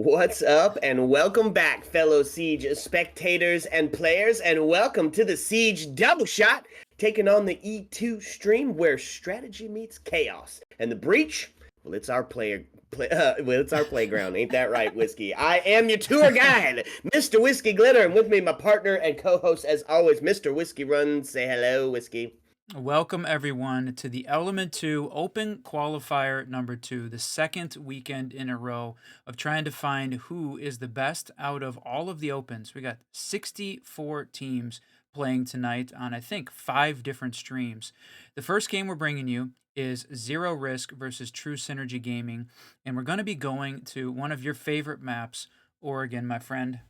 What's up, and welcome back, fellow Siege spectators and players, and welcome to the Siege Double Shot, taking on the E2 stream where strategy meets chaos. And the breach, well, it's our it's our playground, ain't that right, Whiskey? I am your tour guide, Mr. Whiskey Glitter, and with me, my partner and co-host, as always, Mr. Whiskey Run. Say hello, Whiskey. Welcome, everyone, to the Element 2 Open Qualifier number 2, the second weekend in a row of trying to find who is the best out of all of the Opens. We got 64 teams playing tonight on, I think, 5 different streams. The first game we're bringing you is ZERORISK versus True Synergy Gaming, and we're going to be going to one of your favorite maps, Oregon, my friend.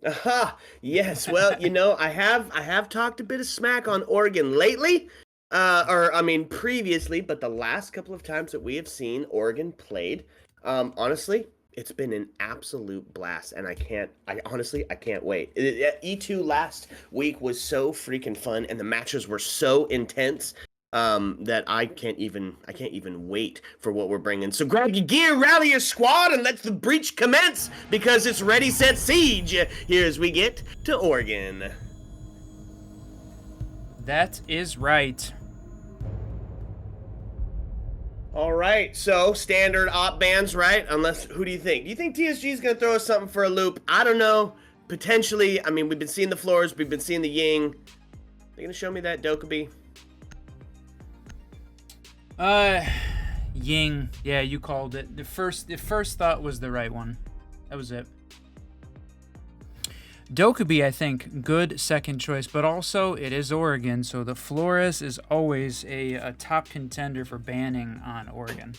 Aha, yes. Well, I have talked a bit of smack on Oregon lately, previously, but the last couple of times that we have seen Oregon played, honestly, it's been an absolute blast, and I can't wait. E2 last week was so freaking fun, and the matches were so intense. That I can't even wait for what we're bringing. So grab your gear, rally your squad, and let the breach commence, because it's ready, set, siege here as we get to Oregon. That is right. All right, so standard op bans, right? Unless, who do you think? Do you think TSG is going to throw us something for a loop? I don't know. Potentially. I mean, we've been seeing the floors. We've been seeing the Ying. They're going to show me that Dokkaebi. Ying. Yeah, you called it. The first thought was the right one. That was it. Dokkaebi, I think, good second choice, but also it is Oregon, so the Flores is always a top contender for banning on Oregon.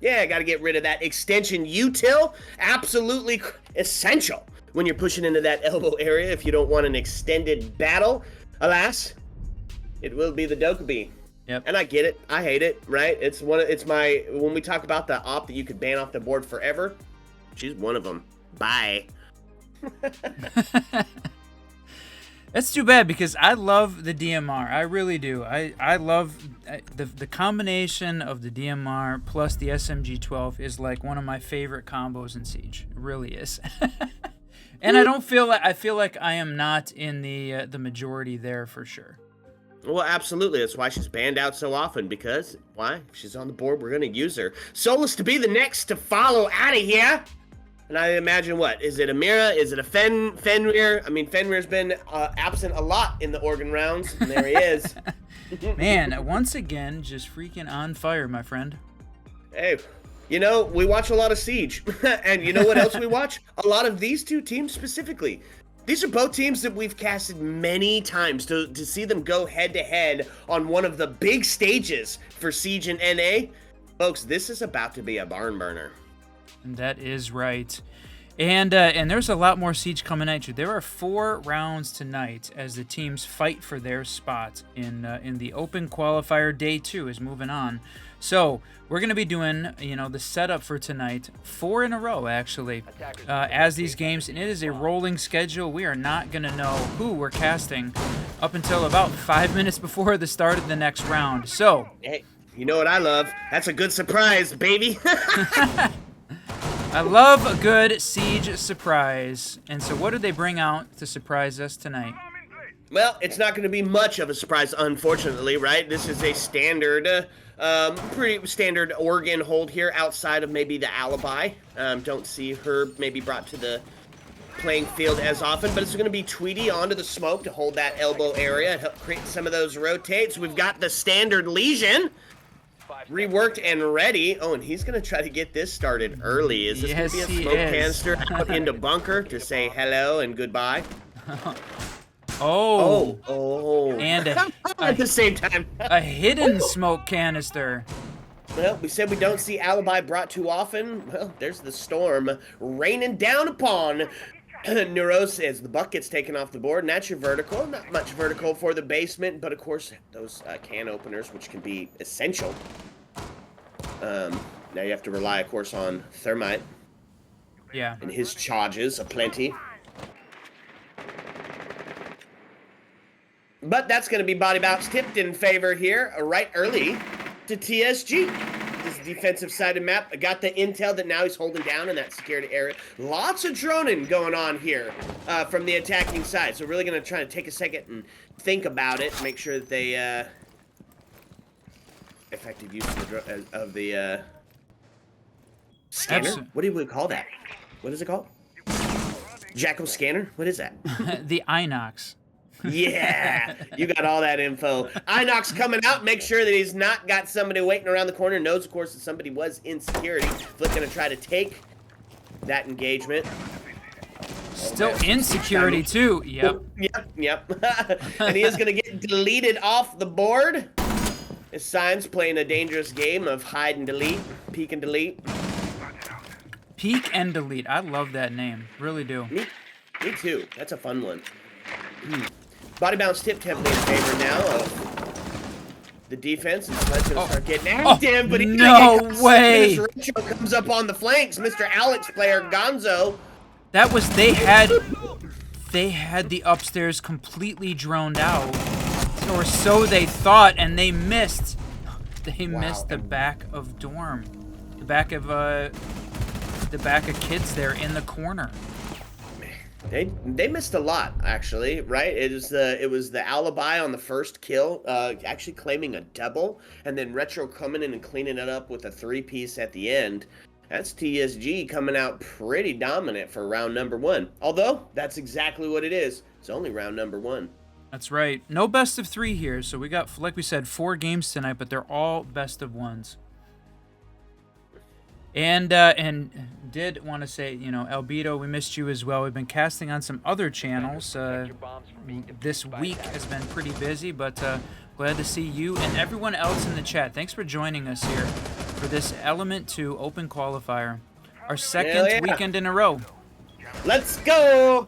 Yeah, got to get rid of that extension util. Absolutely essential when you're pushing into that elbow area if you don't want an extended battle. Alas, it will be the Dokkaebi. Yep. And I get it. I hate it, right? When we talk about the op that you could ban off the board forever, she's one of them. Bye. That's too bad, because I love the DMR. I really do. I love the combination of the DMR plus the SMG-12 is like one of my favorite combos in Siege. It really is. And I feel like I am not in the majority there for sure. Well, absolutely. That's why she's banned out so often, because, why? If she's on the board, we're going to use her. Solus to be the next to follow out of here. And I imagine, what? Is it Amira? Is it a Fenrir? I mean, Fenrir's been absent a lot in the Oregon rounds, and there he is. Man, once again, just freaking on fire, my friend. Hey, we watch a lot of Siege. And you know what else we watch? A lot of these two teams specifically. These are both teams that we've casted many times to see them go head-to-head on one of the big stages for Siege and NA. Folks, this is about to be a barn burner. That is right. And there's a lot more Siege coming at you. There are 4 rounds tonight as the teams fight for their spot in the Open Qualifier. Day 2 is moving on. So we're going to be doing, the setup for tonight, 4 in a row, actually, as these games. And it is a rolling schedule. We are not going to know who we're casting up until about 5 minutes before the start of the next round. So, hey, you know what I love? That's a good surprise, baby. I love a good Siege surprise. And so what did they bring out to surprise us tonight? Well, it's not going to be much of a surprise, unfortunately, right? This is a standard, pretty standard Oregon hold here, outside of maybe the Alibi. Don't see her maybe brought to the playing field as often, but it's going to be Tweety onto the smoke to hold that elbow area and help create some of those rotates. We've got the standard Legion reworked and ready. Oh, and he's going to try to get this started early. Is this going to be a smoke canister out into bunker to say hello and goodbye? Oh. And at the same time. A hidden smoke canister. Well, we said we don't see Alibi brought too often. Well, there's the storm raining down upon Neuros as the buck gets taken off the board, and that's your vertical. Not much vertical for the basement, but of course those can openers, which can be essential. Now you have to rely, of course, on Thermite. Yeah. And his charges aplenty. But that's going to be body bounce tipped in favor here right early to TSG. Does defensive side of the map. I got the intel that now he's holding down in that secured area. Lots of droning going on here from the attacking side. So really going to try to take a second and think about it. Make sure that they effective use of the scanner. What do we call that? What is it called? Jackal scanner? What is that? The Inox. Yeah, you got all that info. Inox coming out, make sure that he's not got somebody waiting around the corner. Knows, of course, that somebody was in security. Flick gonna try to take that engagement. Still in security, too. Yep. Yep. And he is gonna get deleted off the board. His Sign's playing a dangerous game of hide and delete, peek and delete. Peek and delete. I love that name. Really do. Me too. That's a fun one. Body bounce tipped heavily in favor now of the defense, and Sled's gonna start getting active, but no way! Retro comes up on the flanks. Mr. Alex player Gonzo. That was they had the upstairs completely droned out, or so they thought, and they missed. They missed the back of dorm, the back of kids there in the corner. They missed a lot, actually, right? It was the alibi on the first kill, actually claiming a double, and then Retro coming in and cleaning it up with a 3-piece at the end. That's TSG coming out pretty dominant for round number 1. Although, that's exactly what it is. It's only round number 1. That's right. No best of 3 here, so we got, like we said, 4 games tonight, but they're all best of 1s. And did want to say, you know, Albedo, we missed you as well. We've been casting on some other channels. This week has been pretty busy, but glad to see you and everyone else in the chat. Thanks for joining us here for this Element 2 Open Qualifier. Our second weekend in a row. Let's go!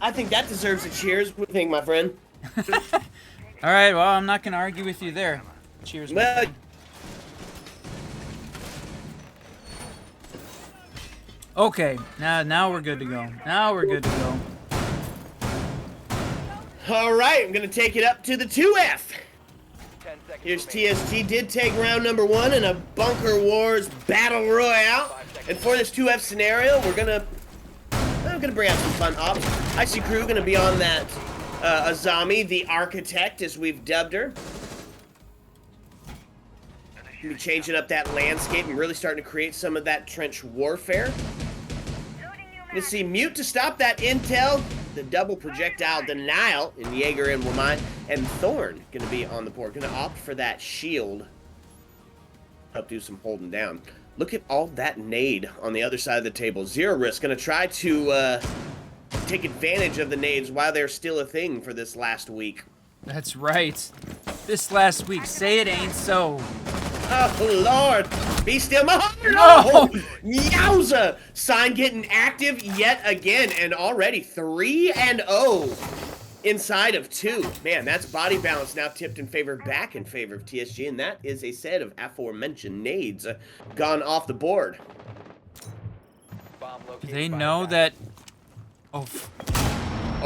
I think that deserves a cheers. What do you think, my friend? All right, well, I'm not going to argue with you there. Cheers, my friend. Okay, now we're good to go. Now we're good to go. All right, I'm going to take it up to the 2F. Here's TSG, did take round number 1 in a Bunker Wars Battle Royale. And for this 2F scenario, we're going to bring out some fun ops. I see Crew going to be on that Azami, the Architect, as we've dubbed her. Be changing up that landscape and really starting to create some of that trench warfare. You see Mute to stop that intel, the double projectile denial in Jaeger and Wamai, and Thorn gonna be on the board, gonna opt for that shield. Help do some holding down. Look at all that nade on the other side of the table. ZERORISK gonna try to take advantage of the nades while they're still a thing for this last week. That's right. This last week, say it ain't so. Oh, Lord. Be still my heart. No. Yowza. Sign getting active yet again. And already 3-0 inside of 2. Man, that's body balance now tipped in favor, back in favor of TSG. And that is a set of aforementioned nades gone off the board. Do they know that...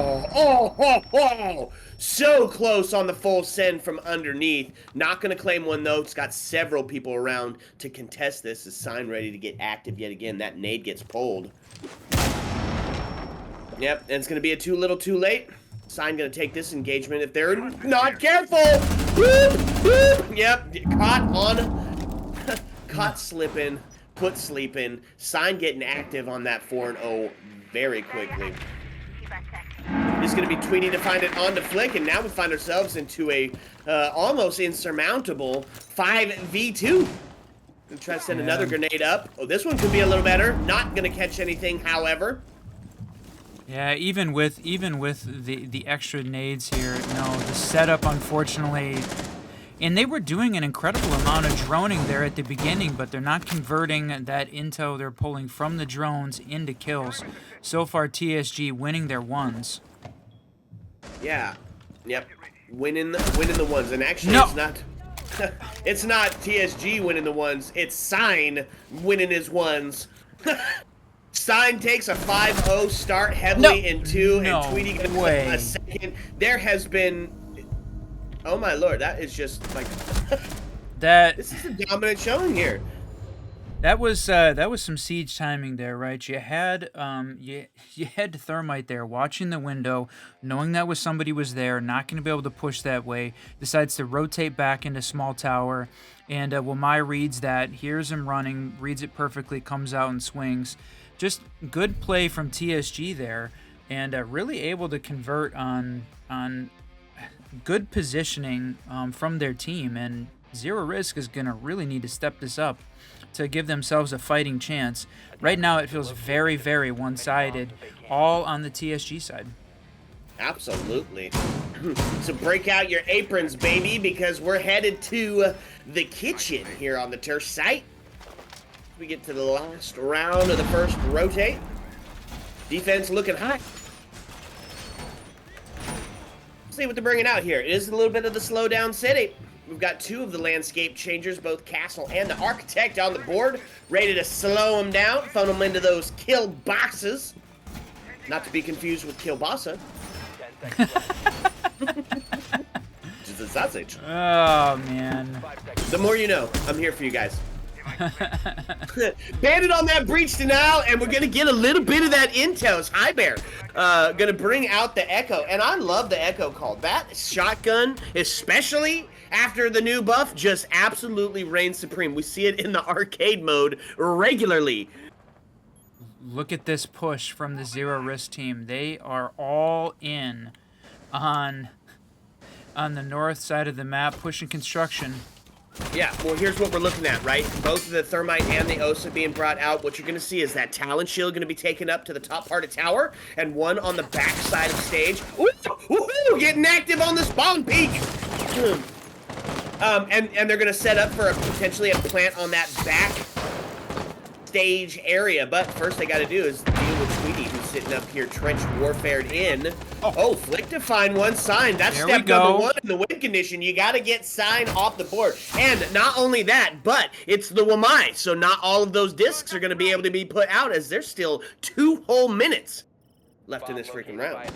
Oh, so close on the full send from underneath. Not going to claim one, though. It's got several people around to contest this. Is Sign ready to get active yet again. That nade gets pulled. Yep, and it's going to be a too little too late. Sign going to take this engagement if they're not careful. Whoop, whoop. Yep, caught slipping, put sleeping. Sign getting active on that 4-0 very quickly. Just going to be tweeting to find it onto Flick, and now we find ourselves into a almost insurmountable 5v2. Gonna try to send another grenade up. Oh, this one could be a little better. Not going to catch anything, however. Yeah, even with the extra nades here, no, the setup, unfortunately, and they were doing an incredible amount of droning there at the beginning, but they're not converting that intel they're pulling from the drones into kills. So far, TSG winning their ones. Yeah, yep, winning the ones, and actually no. It's not. It's not TSG winning the ones. It's Sign winning his ones. Sign takes a 5-0 start heavily in 2, and Tweety gets a second. There has been. Oh my lord, that is just like. That. This is a dominant showing here. That was some siege timing there, right? You had you had Thermite there watching the window, knowing that was somebody was there, not going to be able to push that way. Decides to rotate back into small tower, and Wamai reads that, hears him running, reads it perfectly, comes out and swings. Just good play from TSG there, and really able to convert on good positioning from their team. And ZERORISK is going to really need to step this up to give themselves a fighting chance. Right now it feels very, very one-sided, all on the TSG side. Absolutely. So break out your aprons, baby, because we're headed to the kitchen here on the turf site. We get to the last round of the first rotate. Defense looking hot. See what they're bringing out here. It is a little bit of the slow down city. We've got two of the landscape changers, both Castle and the Architect, on the board, ready to slow them down, funnel them into those kill boxes. Not to be confused with kielbasa. Just a sausage. Oh, man. The more you know. I'm here for you guys. Bandit on that breach denial, and we're gonna get a little bit of that intel. Hi Bear, gonna bring out the Echo, and I love the Echo call. That shotgun, especially after the new buff, just absolutely reigns supreme. We see it in the arcade mode regularly. Look at this push from the ZERORISK team. They are all in on the north side of the map, pushing construction. Yeah, well, here's what we're looking at, right? Both of the Thermite and the Osa being brought out. What you're going to see is that Talon Shield going to be taken up to the top part of tower, and one on the back side of stage. Ooh, getting active on the spawn peak! And they're going to set up for potentially a plant on that back stage area. But first they got to do is deal with Tweety, who's sitting up here trench warfared in. Oh, Flick to find one sign. That's there step number one in the win condition. You got to get sign off the board. And not only that, but it's the Wamai. So not all of those discs are going to be able to be put out, as there's still 2 whole minutes left in this freaking round.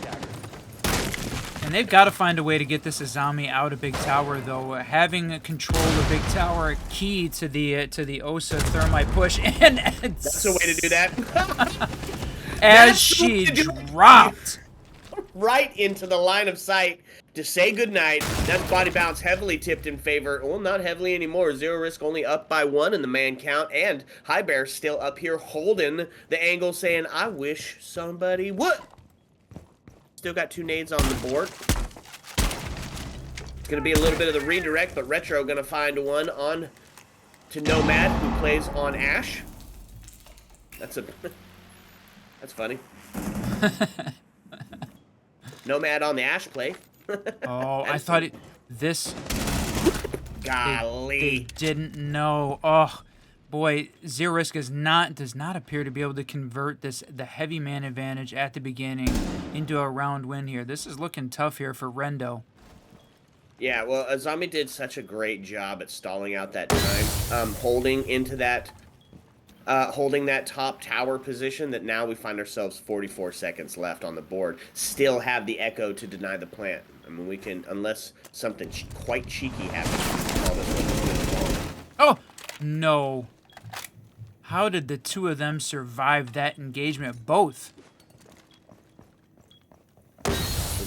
And they've got to find a way to get this Azami out of Big Tower, though. Having control of Big Tower, key to the Osa Thermite push, and that's a way to do that. as she dropped right into the line of sight to say goodnight. That's body bounce heavily tipped in favor. Well, not heavily anymore. ZERORISK only up by 1 in the man count, and High Bear still up here holding the angle, saying, I wish somebody would. Still got 2 nades on the board. It's going to be a little bit of the redirect, but Retro going to find one on to Nomad, who plays on Ash. That's funny. Nomad on the Ash play. Oh, I thought this... Golly. They didn't know. Oh, boy, ZERORISK does not appear to be able to convert the heavy man advantage at the beginning into a round win here. This is looking tough here for Rendo. Yeah, well, Azami did such a great job at stalling out that time, holding that top tower position, that now we find ourselves 44 seconds left on the board. Still have the Echo to deny the plant. I mean, we can, unless something quite cheeky happens. Oh, no. How did the 2 of them survive that engagement? Both. A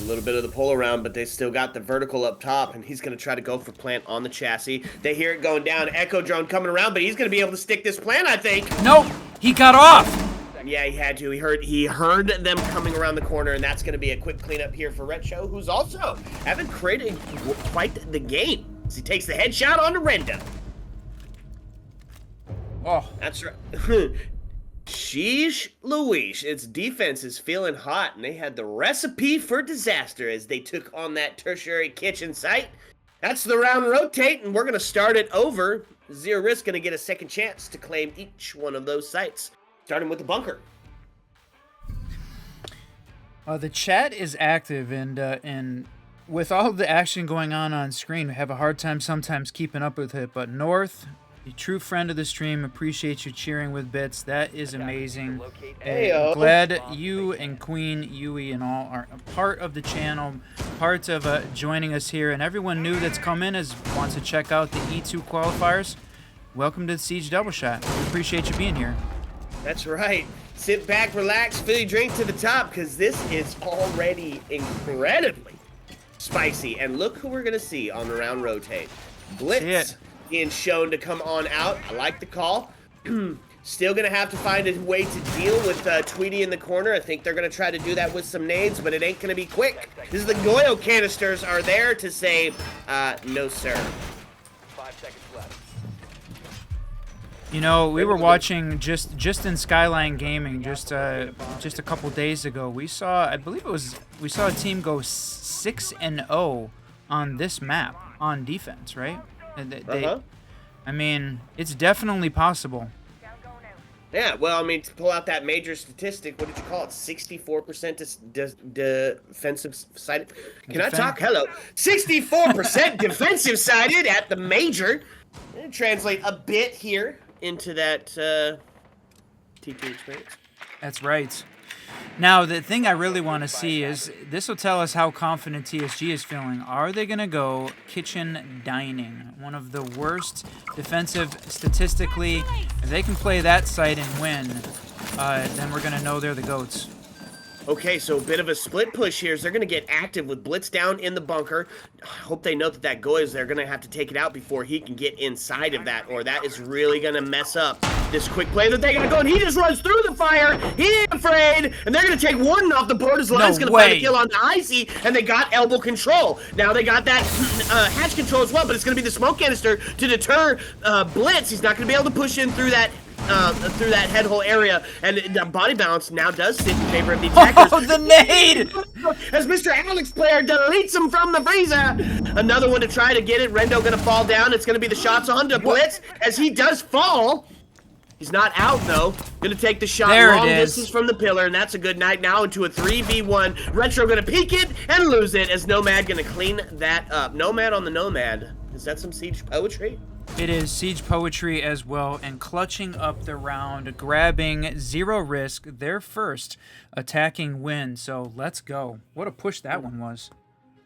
little bit of the pull around, but they still got the vertical up top, and he's going to try to go for plant on the chassis. They hear it going down. Echo drone coming around, but he's going to be able to stick this plant, I think. Nope, he got off. Yeah, he had to. He heard them coming around the corner, and that's going to be a quick cleanup here for Retro, who's also haven't created quite the game as he takes the headshot on the Rendo. Oh, that's right. Sheesh Louise, its defense is feeling hot, and they had the recipe for disaster as they took on that tertiary kitchen site. That's the round rotate, and we're going to start it over. ZERORISK going to get a second chance to claim each one of those sites, starting with the bunker. The chat is active, and with all the action going on screen, we have a hard time sometimes keeping up with it, but North... a true friend of the stream, appreciate you cheering with bits. That is amazing. Hey, glad you and Queen Yui and all are a part of the channel, part of joining us here. And everyone new that's come in wants to check out the E2 qualifiers. welcome to the Siege Double Shot. We appreciate you being here. That's right. Sit back, relax, fill your drink to the top, because this is already incredibly spicy. And look who we're going to see on the round rotate. Blitz being shown to come on out. I like the call. Still going to have to find a way to deal with Tweety in the corner. I think they're going to try to do that with some nades, but it ain't going to be quick. This is the Goyo canisters are there to say, no, sir. 5 seconds left. You know, we were watching just in Skyline Gaming just a couple days ago. We saw, I believe we saw a team go 6-0 on this map on defense, right? I mean, it's definitely possible. Yeah, well, I mean, to pull out that major statistic, what did you call it? 64% defensive sided. Can I talk? Hello. 64% defensive sided at the major. Translate a bit here into that TT experience. That's right. Now, the thing I really want to see is, this will tell us how confident TSG is feeling. Are they going to go kitchen dining? One of the worst defensive statistically. If they can play that site and win, then we're going to know they're the GOATs. Okay, so a bit of a split push here. They're going to get active with Blitz down in the bunker. I hope they know that that Goy is there. Going to have to take it out before he can get inside of that, or that is really going to mess up this quick play that they got going. He just runs through the fire. He ain't afraid, and they're going to take one off the board as Lion's going to find a kill on the Icy, and they got elbow control. Now they got that hatch control as well, but it's going to be the smoke canister to deter Blitz. He's not going to be able to push in through that head hole area, and the body balance now does sit in favor of the attackers. Oh, the nade! As Mr. Alex player deletes him from the freezer. Another one to try to get it. Rendo gonna fall down. It's gonna be the shots on to Blitz as he does fall. He's not out though. Gonna take the shot long distance from the pillar, and that's a good night now into a 3v1. Retro gonna peek it and lose it as Nomad gonna clean that up. Nomad on the Nomad. Is that some Siege poetry? It is Siege poetry as well, and clutching up the round, grabbing Zero Risk, their first attacking win. So let's go. What a push that one was.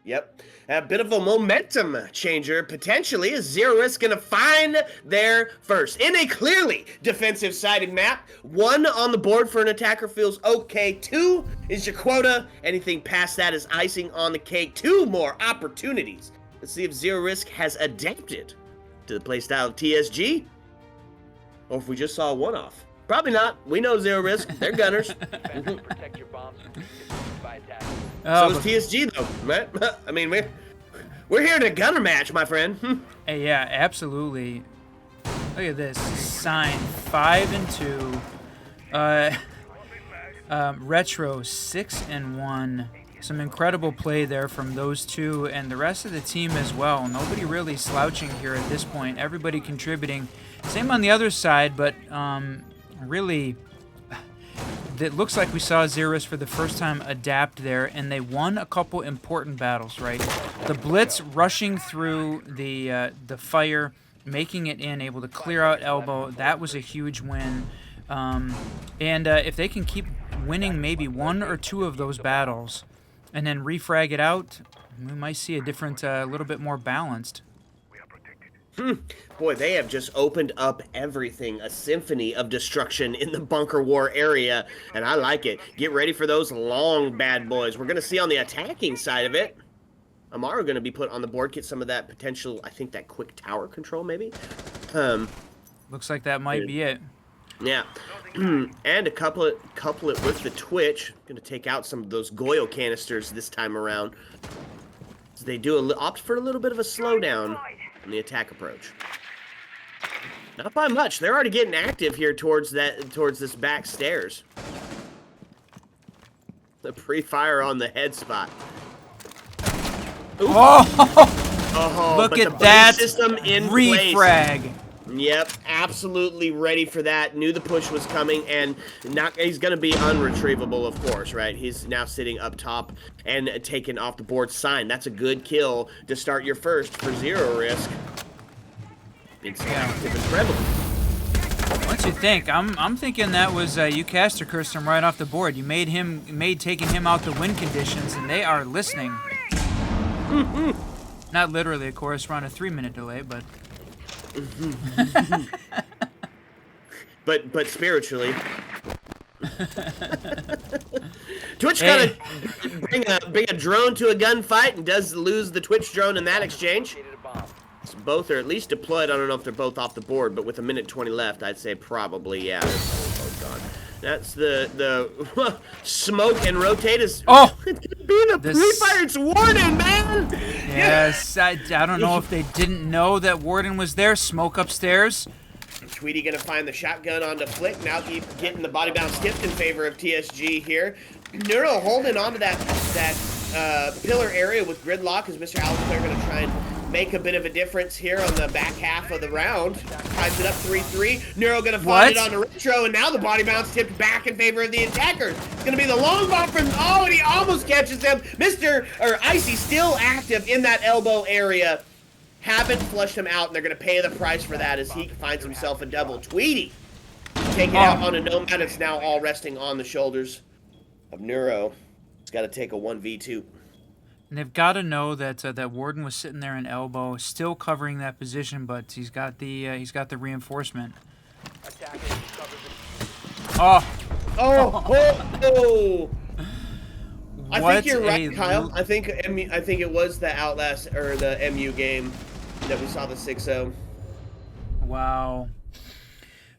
Yep. A bit of a momentum changer, potentially, as Zero Risk going to find their first. In a clearly defensive-sided map, 1 on the board for an attacker feels okay. 2 is your quota. Anything past that is icing on the cake. 2 more opportunities. Let's see if Zero Risk has adapted to the playstyle of TSG, or if we just saw a one-off. Probably not. We know Zero Risk. They're gunners. Protect your bombs by attack. So is TSG though, right? I mean, we're here to gunner match, my friend. Hey, yeah, absolutely. Look at this. Sign 5-2. Retro 6-1. Some incredible play there from those two, and the rest of the team as well. Nobody really slouching here at this point. Everybody contributing. Same on the other side, but really, it looks like we saw Zero Risk for the first time adapt there, and they won a couple important battles, right? The Blitz rushing through the fire, making it in, able to clear out elbow. That was a huge win. And if they can keep winning maybe 1 or 2 of those battles, and then refrag it out, we might see a different, a little bit more balanced. Boy, they have just opened up everything. A symphony of destruction in the bunker war area, and I like it. Get ready for those long bad boys. We're going to see on the attacking side of it, Amaru going to be put on the board, get some of that potential, I think that quick tower control maybe. Looks like that might be it. Yeah, and a couple it with the Twitch. Going to take out some of those Goyo canisters this time around. So they do opt for a little bit of a slowdown in the attack approach. Not by much. They're already getting active here towards this back stairs. The pre-fire on the head spot. Ooh. Oh, look at that system in refrag. Place. Yep, absolutely ready for that. Knew the push was coming, and he's going to be unretrievable, of course, right? He's now sitting up top and taken off the board. Sign. That's a good kill to start your first for Zero Risk. It's active and prevalent. What you think? I'm thinking that was you caster cursed him right off the board. You made taking him out the win conditions, and they are listening. Not literally, of course. We're on a 3-minute delay, but. but spiritually. Twitch gotta bring a drone to a gunfight and does lose the Twitch drone in that exchange. Located a bomb. So both are at least deployed. I don't know if they're both off the board, but with a minute 20 left, I'd say probably, yeah, they're both gone. That's the smoke and rotate is it's gonna be the pre-fire. It's Warden, man. Yes, I don't know if they didn't know that Warden was there. Smoke upstairs. Tweety gonna find the shotgun onto Flick. Now keep getting the body bounce skipped in favor of TSG here. Neuro holding onto that pillar area with gridlock as Mr. Alex gonna try and make a bit of a difference here on the back half of the round. Ties it up 3-3. Neuro gonna find it on the retro, and now the body bounce tipped back in favor of the attackers. It's gonna be the long bomb from and he almost catches him. Icy still active in that elbow area. Haven't flushed him out, and they're gonna pay the price for that as he finds himself a double. Tweety take it out on a nomad. It's now all resting on the shoulders of Neuro. He's got to take a 1v2. And they've got to know that that Warden was sitting there in elbow, still covering that position, but he's got the reinforcement. Oh. I think you're right, Kyle. I think it was the Outlast or the MU game that we saw the 6-0. Wow.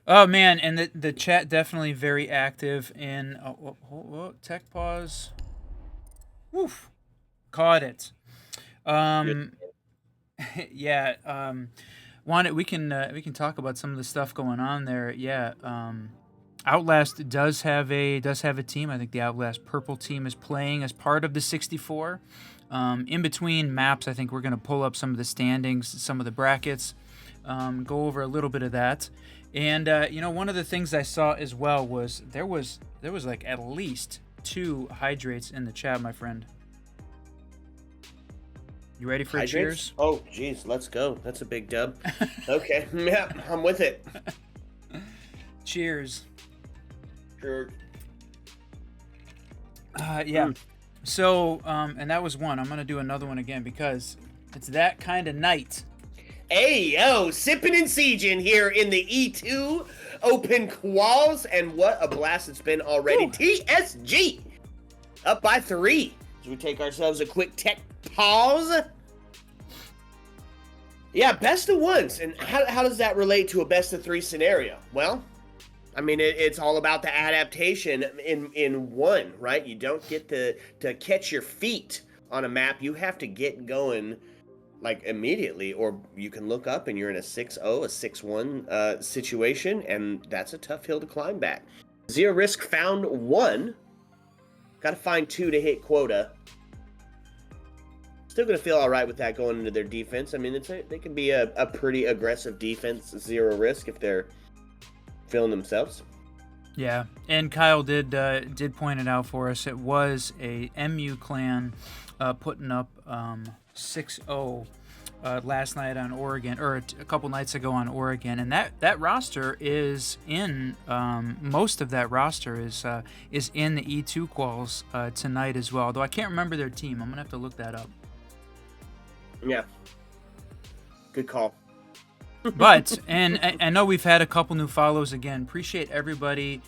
Oh man, and the chat definitely very active in tech pause. Woof. Caught it. Yeah. We can talk about some of the stuff going on there. Yeah. Outlast does have a team. I think the Outlast purple team is playing as part of the 64. In between maps, I think we're going to pull up some of the standings, some of the brackets, go over a little bit of that. And one of the things I saw as well was there was like at least 2 hydrates in the chat, my friend. You ready for cheers? Oh, geez, let's go. That's a big dub. Okay, yeah, I'm with it. Cheers. Sure. Yeah. So, and that was one. I'm gonna do another one again because it's that kind of night. Hey, yo, sipping and sieging here in the E2 Open Quals, and what a blast it's been already. Woo. TSG up by 3 as we take ourselves a quick tech pause. Yeah, best of ones. And how does that relate to a best of 3 scenario? Well, I mean, it's all about the adaptation in one, right? You don't get to catch your feet on a map. You have to get going like immediately, or you can look up and you're in a 6-0, a 6-1 situation, and that's a tough hill to climb back. ZERORISK found 1. Got to find 2 to hit quota. Still going to feel all right with that going into their defense. I mean, they can be a pretty aggressive defense, ZERORISK, if they're feeling themselves. Yeah, and Kyle did point it out for us. It was a MU clan putting up 6-0 last night on Oregon, or a couple nights ago on Oregon, and that roster is in most of that roster is in the E2 quals tonight as well. Though I can't remember their team. I'm gonna have to look that up. Yeah, good call. But and I know we've had a couple new follows again. Appreciate everybody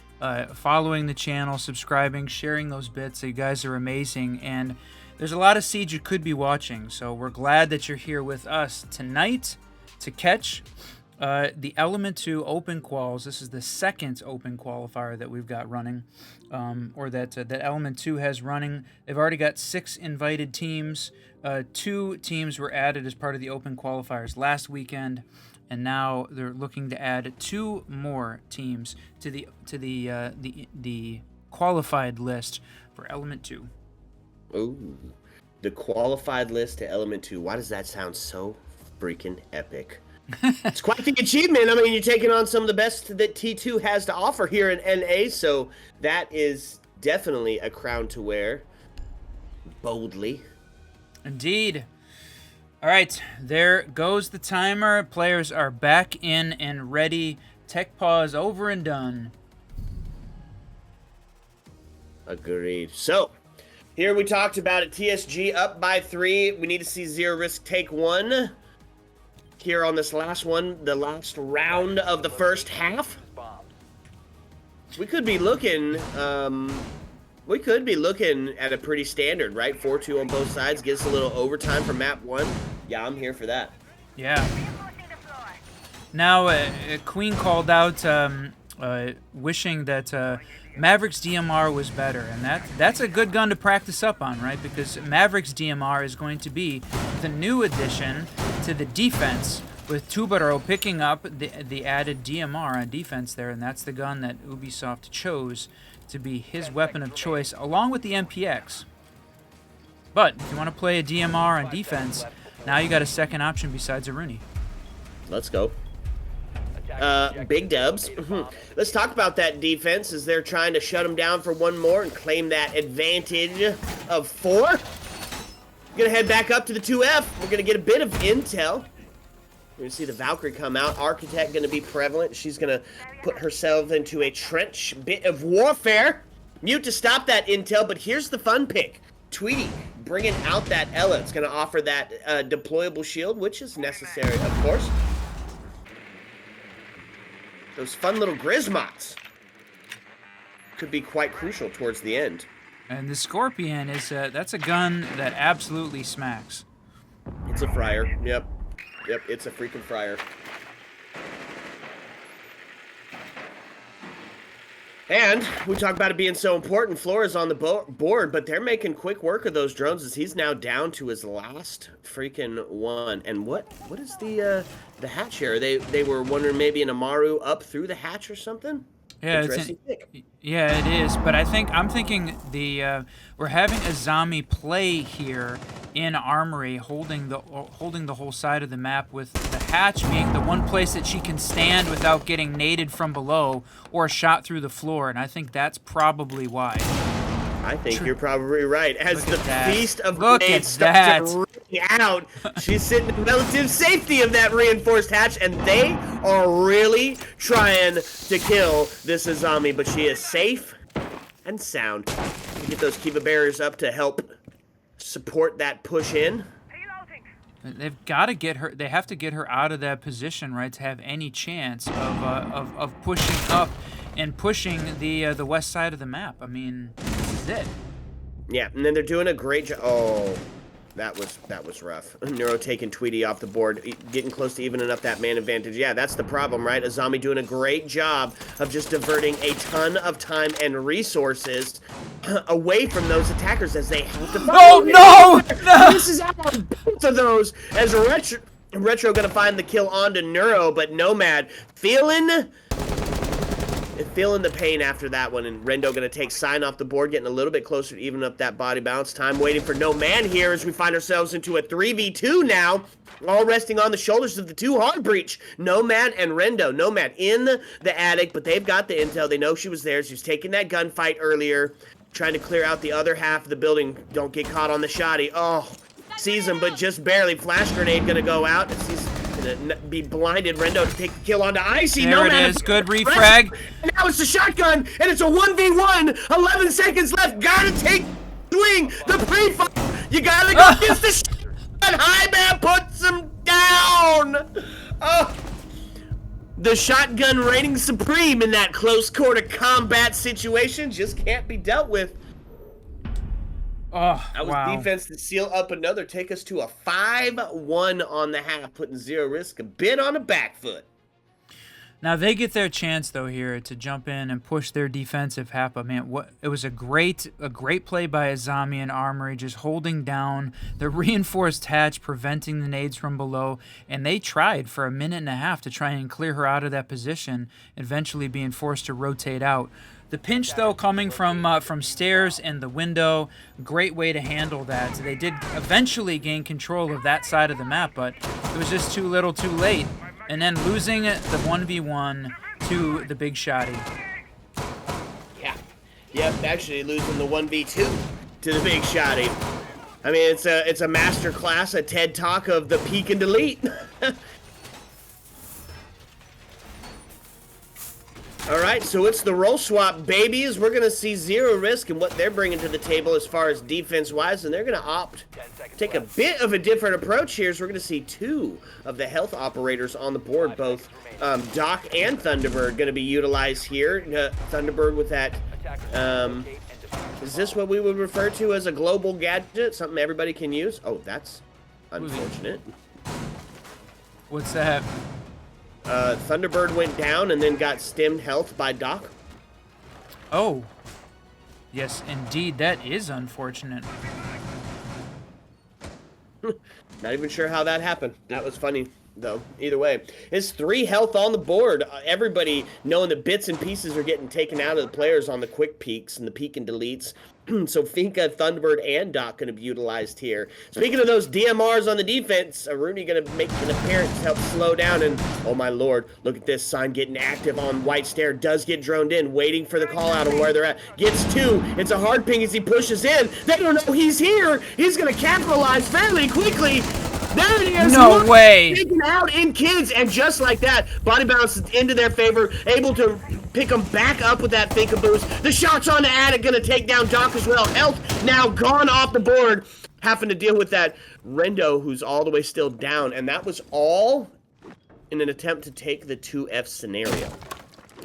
following the channel, subscribing, sharing those bits. You guys are amazing, and there's a lot of Siege you could be watching, so we're glad that you're here with us tonight to catch the Element 2 Open Quals. This is the second Open Qualifier that we've got running, or that Element 2 has running. They've already got 6 invited teams. 2 teams were added as part of the Open Qualifiers last weekend, and now they're looking to add 2 more teams to the qualified list for Element 2. Ooh, the qualified list to Element 2. Why does that sound so freaking epic? It's quite the achievement. I mean, you're taking on some of the best that T2 has to offer here in NA, so that is definitely a crown to wear. Boldly. Indeed. All right, there goes the timer. Players are back in and ready. Tech pause over and done. Agreed. So, here we talked about it. TSG up by 3. We need to see ZERORISK take 1. here on this last one, the last round of the first half. Bombs. We could be looking, at a pretty standard, right? 4-2 on both sides, gives us a little overtime for map 1. Yeah, I'm here for that. Yeah. Now, Queen called out wishing that Maverick's DMR was better, and that's a good gun to practice up on, right? Because Maverick's DMR is going to be the new addition to the defense, with Tubaro picking up the added DMR on defense there, and that's the gun that Ubisoft chose to be his weapon of choice, along with the MPX. But if you want to play a DMR on defense, now you got a second option besides a Rooney. Let's go. Big dubs. Let's talk about that defense as they're trying to shut them down for one more and claim that advantage of 4. Gonna head back up to the 2F. We're gonna get a bit of intel. We're gonna see the Valkyrie come out. Architect gonna be prevalent. She's gonna put herself into a trench bit of warfare. Mute to stop that intel, but here's the fun pick. Tweety bringing out that Ella. It's gonna offer that deployable shield, which is necessary, of course. Those fun little Grismots could be quite crucial towards the end. And the Scorpion is that's a gun that absolutely smacks. It's a fryer. Yep, it's a freaking fryer. And we talk about it being so important. Flora's on the board, but they're making quick work of those drones as he's now down to his last freaking one. And what is the hatch here? They were wondering maybe an Amaru up through the hatch or something? Yeah, Interesting pick. Yeah, it is. But I'm thinking we're having Azami play here in Armory, holding the whole side of the map, with the hatch being the one place that she can stand without getting naded from below or shot through the floor, and I think that's probably why. I think you're probably right. As the feast of grenades starts to ring out, she's sitting in relative safety of that reinforced hatch, and they are really trying to kill this Azami, but she is safe and sound. You get those Kiva barriers up to help support that push in. They've got to get her. They have to get her out of that position, right, to have any chance of pushing up and pushing the west side of the map. I mean, this is it. Yeah, and then they're doing a great job. Oh, that was rough. Neuro taking Tweety off the board, getting close to evening up that man advantage. Yeah, that's the problem, right? Azami doing a great job of just diverting a ton of time and resources away from those attackers as they have to fight. Oh, no! This is out on both of those as Retro gonna find the kill onto Neuro, but Nomad feeling the pain after that one, and Rendo gonna take Sign off the board, getting a little bit closer to even up that body bounce time. Waiting for No Man here as we find ourselves into a 3v2 now, all resting on the shoulders of the 2 hard breach. Nomad and Rendo. Nomad in the attic, but they've got the intel. They know she was there. She was taking that gunfight earlier, trying to clear out the other half of the building. Don't get caught on the shoddy. Oh, sees him, but just barely. Flash grenade gonna go out. He's gonna be blinded. Rendo to take the kill onto Icy. There it is. Good refrag. And now it's the shotgun, and it's a 1v1. 11 seconds left. Gotta take swing. The pre-fire. You gotta go against the shotgun. High man puts him down. Oh. The shotgun reigning supreme in that close quarter combat situation just can't be dealt with. Oh, that was wow. Defense to seal up another, take us to a 5-1 on the half, putting Zero Risk a bit on the back foot. Now they get their chance though here to jump in and push their defensive half. But man, it was a great play by Azami and Armory, just holding down the reinforced hatch, preventing the nades from below, and they tried for a minute and a half to try and clear her out of that position, eventually being forced to rotate out. The pinch, though, coming from stairs and the window, great way to handle that. So they did eventually gain control of that side of the map, but it was just too little too late. And then losing the 1v1 to the big shotty. Yeah. Yep, actually losing the 1v2 to the big shotty. I mean, it's a master class, a TED Talk of the peek and delete. All right, so it's the roll swap, babies. We're going to see ZERORISK and what they're bringing to the table as far as defense-wise, and they're going to opt to take a bit of a different approach here. So we're going to see 2 of the health operators on the board, both Doc and Thunderbird going to be utilized here. Thunderbird with that, is this what we would refer to as a global gadget, something everybody can use? Oh, that's unfortunate. What's that? Thunderbird went down and then got stemmed health by Doc. Oh. Yes, indeed. That is unfortunate. Not even sure how that happened. That was funny, though. Either way. It's 3 health on the board. Everybody knowing that bits and pieces are getting taken out of the players on the quick peeks and the peek and deletes. So Finka, Thunderbird, and Doc going to be utilized here. Speaking of those DMRs on the defense, Rooney going to make an appearance to help slow down. And, oh my lord, look at this sign getting active on White Stair. Does get droned in, waiting for the call out of where they're at. Gets 2. It's a hard ping as he pushes in. They don't know he's here. He's going to capitalize fairly quickly. There it is. No way. Taken out in kids, and just like that, body bounce into their favor, able to pick them back up with that Finka boost. The shots on the attic going to take down Doc as well. Health now gone off the board, having to deal with that Rendo, who's all the way still down, and that was all in an attempt to take the 2F scenario,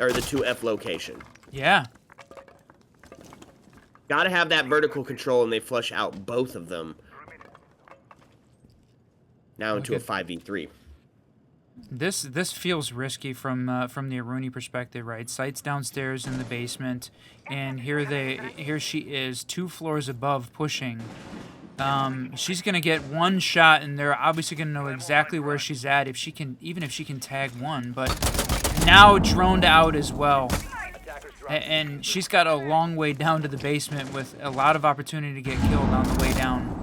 or the 2F location. Yeah. Got to have that vertical control, and they flush out both of them. Now into a 5v3. This feels risky from the Aruni perspective, right? Sights downstairs in the basement, and here she is 2 floors above pushing. She's gonna get 1 shot, and they're obviously gonna know exactly where she's at even if she can tag 1. But now droned out as well, and she's got a long way down to the basement with a lot of opportunity to get killed on the way down.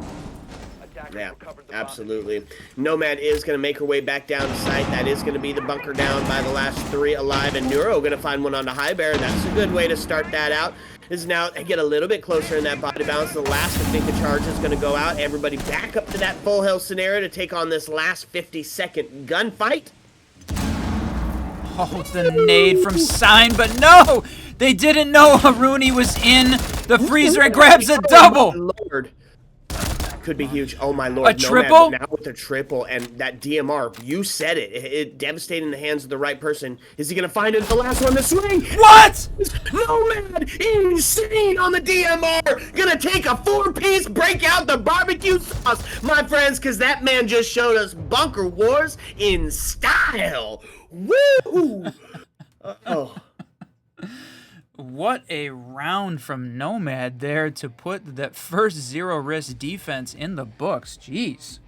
Yeah, absolutely. Nomad is going to make her way back down to site. That is going to be the bunker down by the last 3 alive. And Neuro going to find one on the high bear. That's a good way to start that out. Is now get a little bit closer in that body bounce. The last, I think, the charge is going to go out. Everybody back up to that full health scenario to take on this last 50-second gunfight. Oh, the nade from Sign, but no! They didn't know Aruni was in the freezer and grabs a double! Oh, my Lord. Could be huge. Oh my lord. A triple? Now with a triple and that DMR, you said it. It devastating the hands of the right person. Is he gonna find it? The last one to swing? What? Nomad, insane on the DMR. Gonna take a 4-piece, break out the barbecue sauce, my friends, because that man just showed us Bunker Wars in style. Woo! Oh. What a round from Nomad there to put that first ZERORISK defense in the books. Jeez.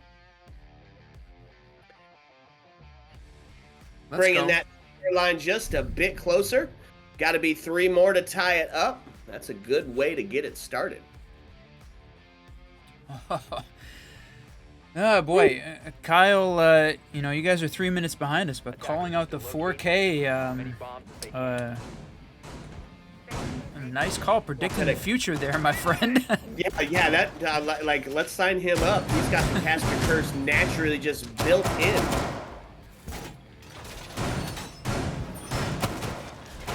Bringing that line just a bit closer. Got to be 3 more to tie it up. That's a good way to get it started. Oh boy, Kyle, you know, you guys are 3 minutes behind us, but calling out the 4K, nice call, predicting the future there, my friend. yeah, that, like, let's sign him up. He's got the Casper Curse naturally just built in.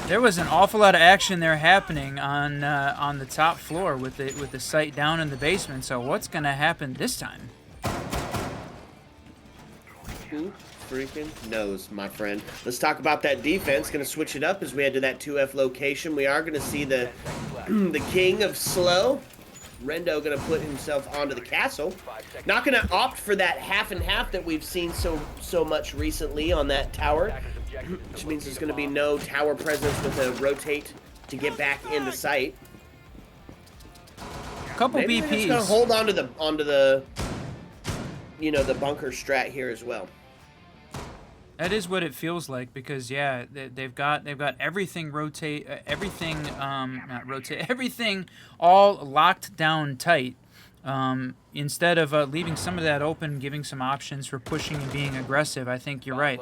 There was an awful lot of action there happening on the top floor with the site down in the basement, so what's going to happen this time? Who freaking knows, my friend? Let's talk about that defense. Going to switch it up as we head to that 2F location. We are going to see the king of slow. Rendo going to put himself onto the castle. Not going to opt for that half and half that we've seen so much recently on that tower, which means there's going to be no tower presence with a rotate to get back in the site. Couple Maybe BPs. They're just going to hold onto the you know, the bunker strat here as well. That is what it feels like, because yeah, they've got everything everything all locked down tight. Instead of leaving some of that open, giving some options for pushing and being aggressive. I think you're right.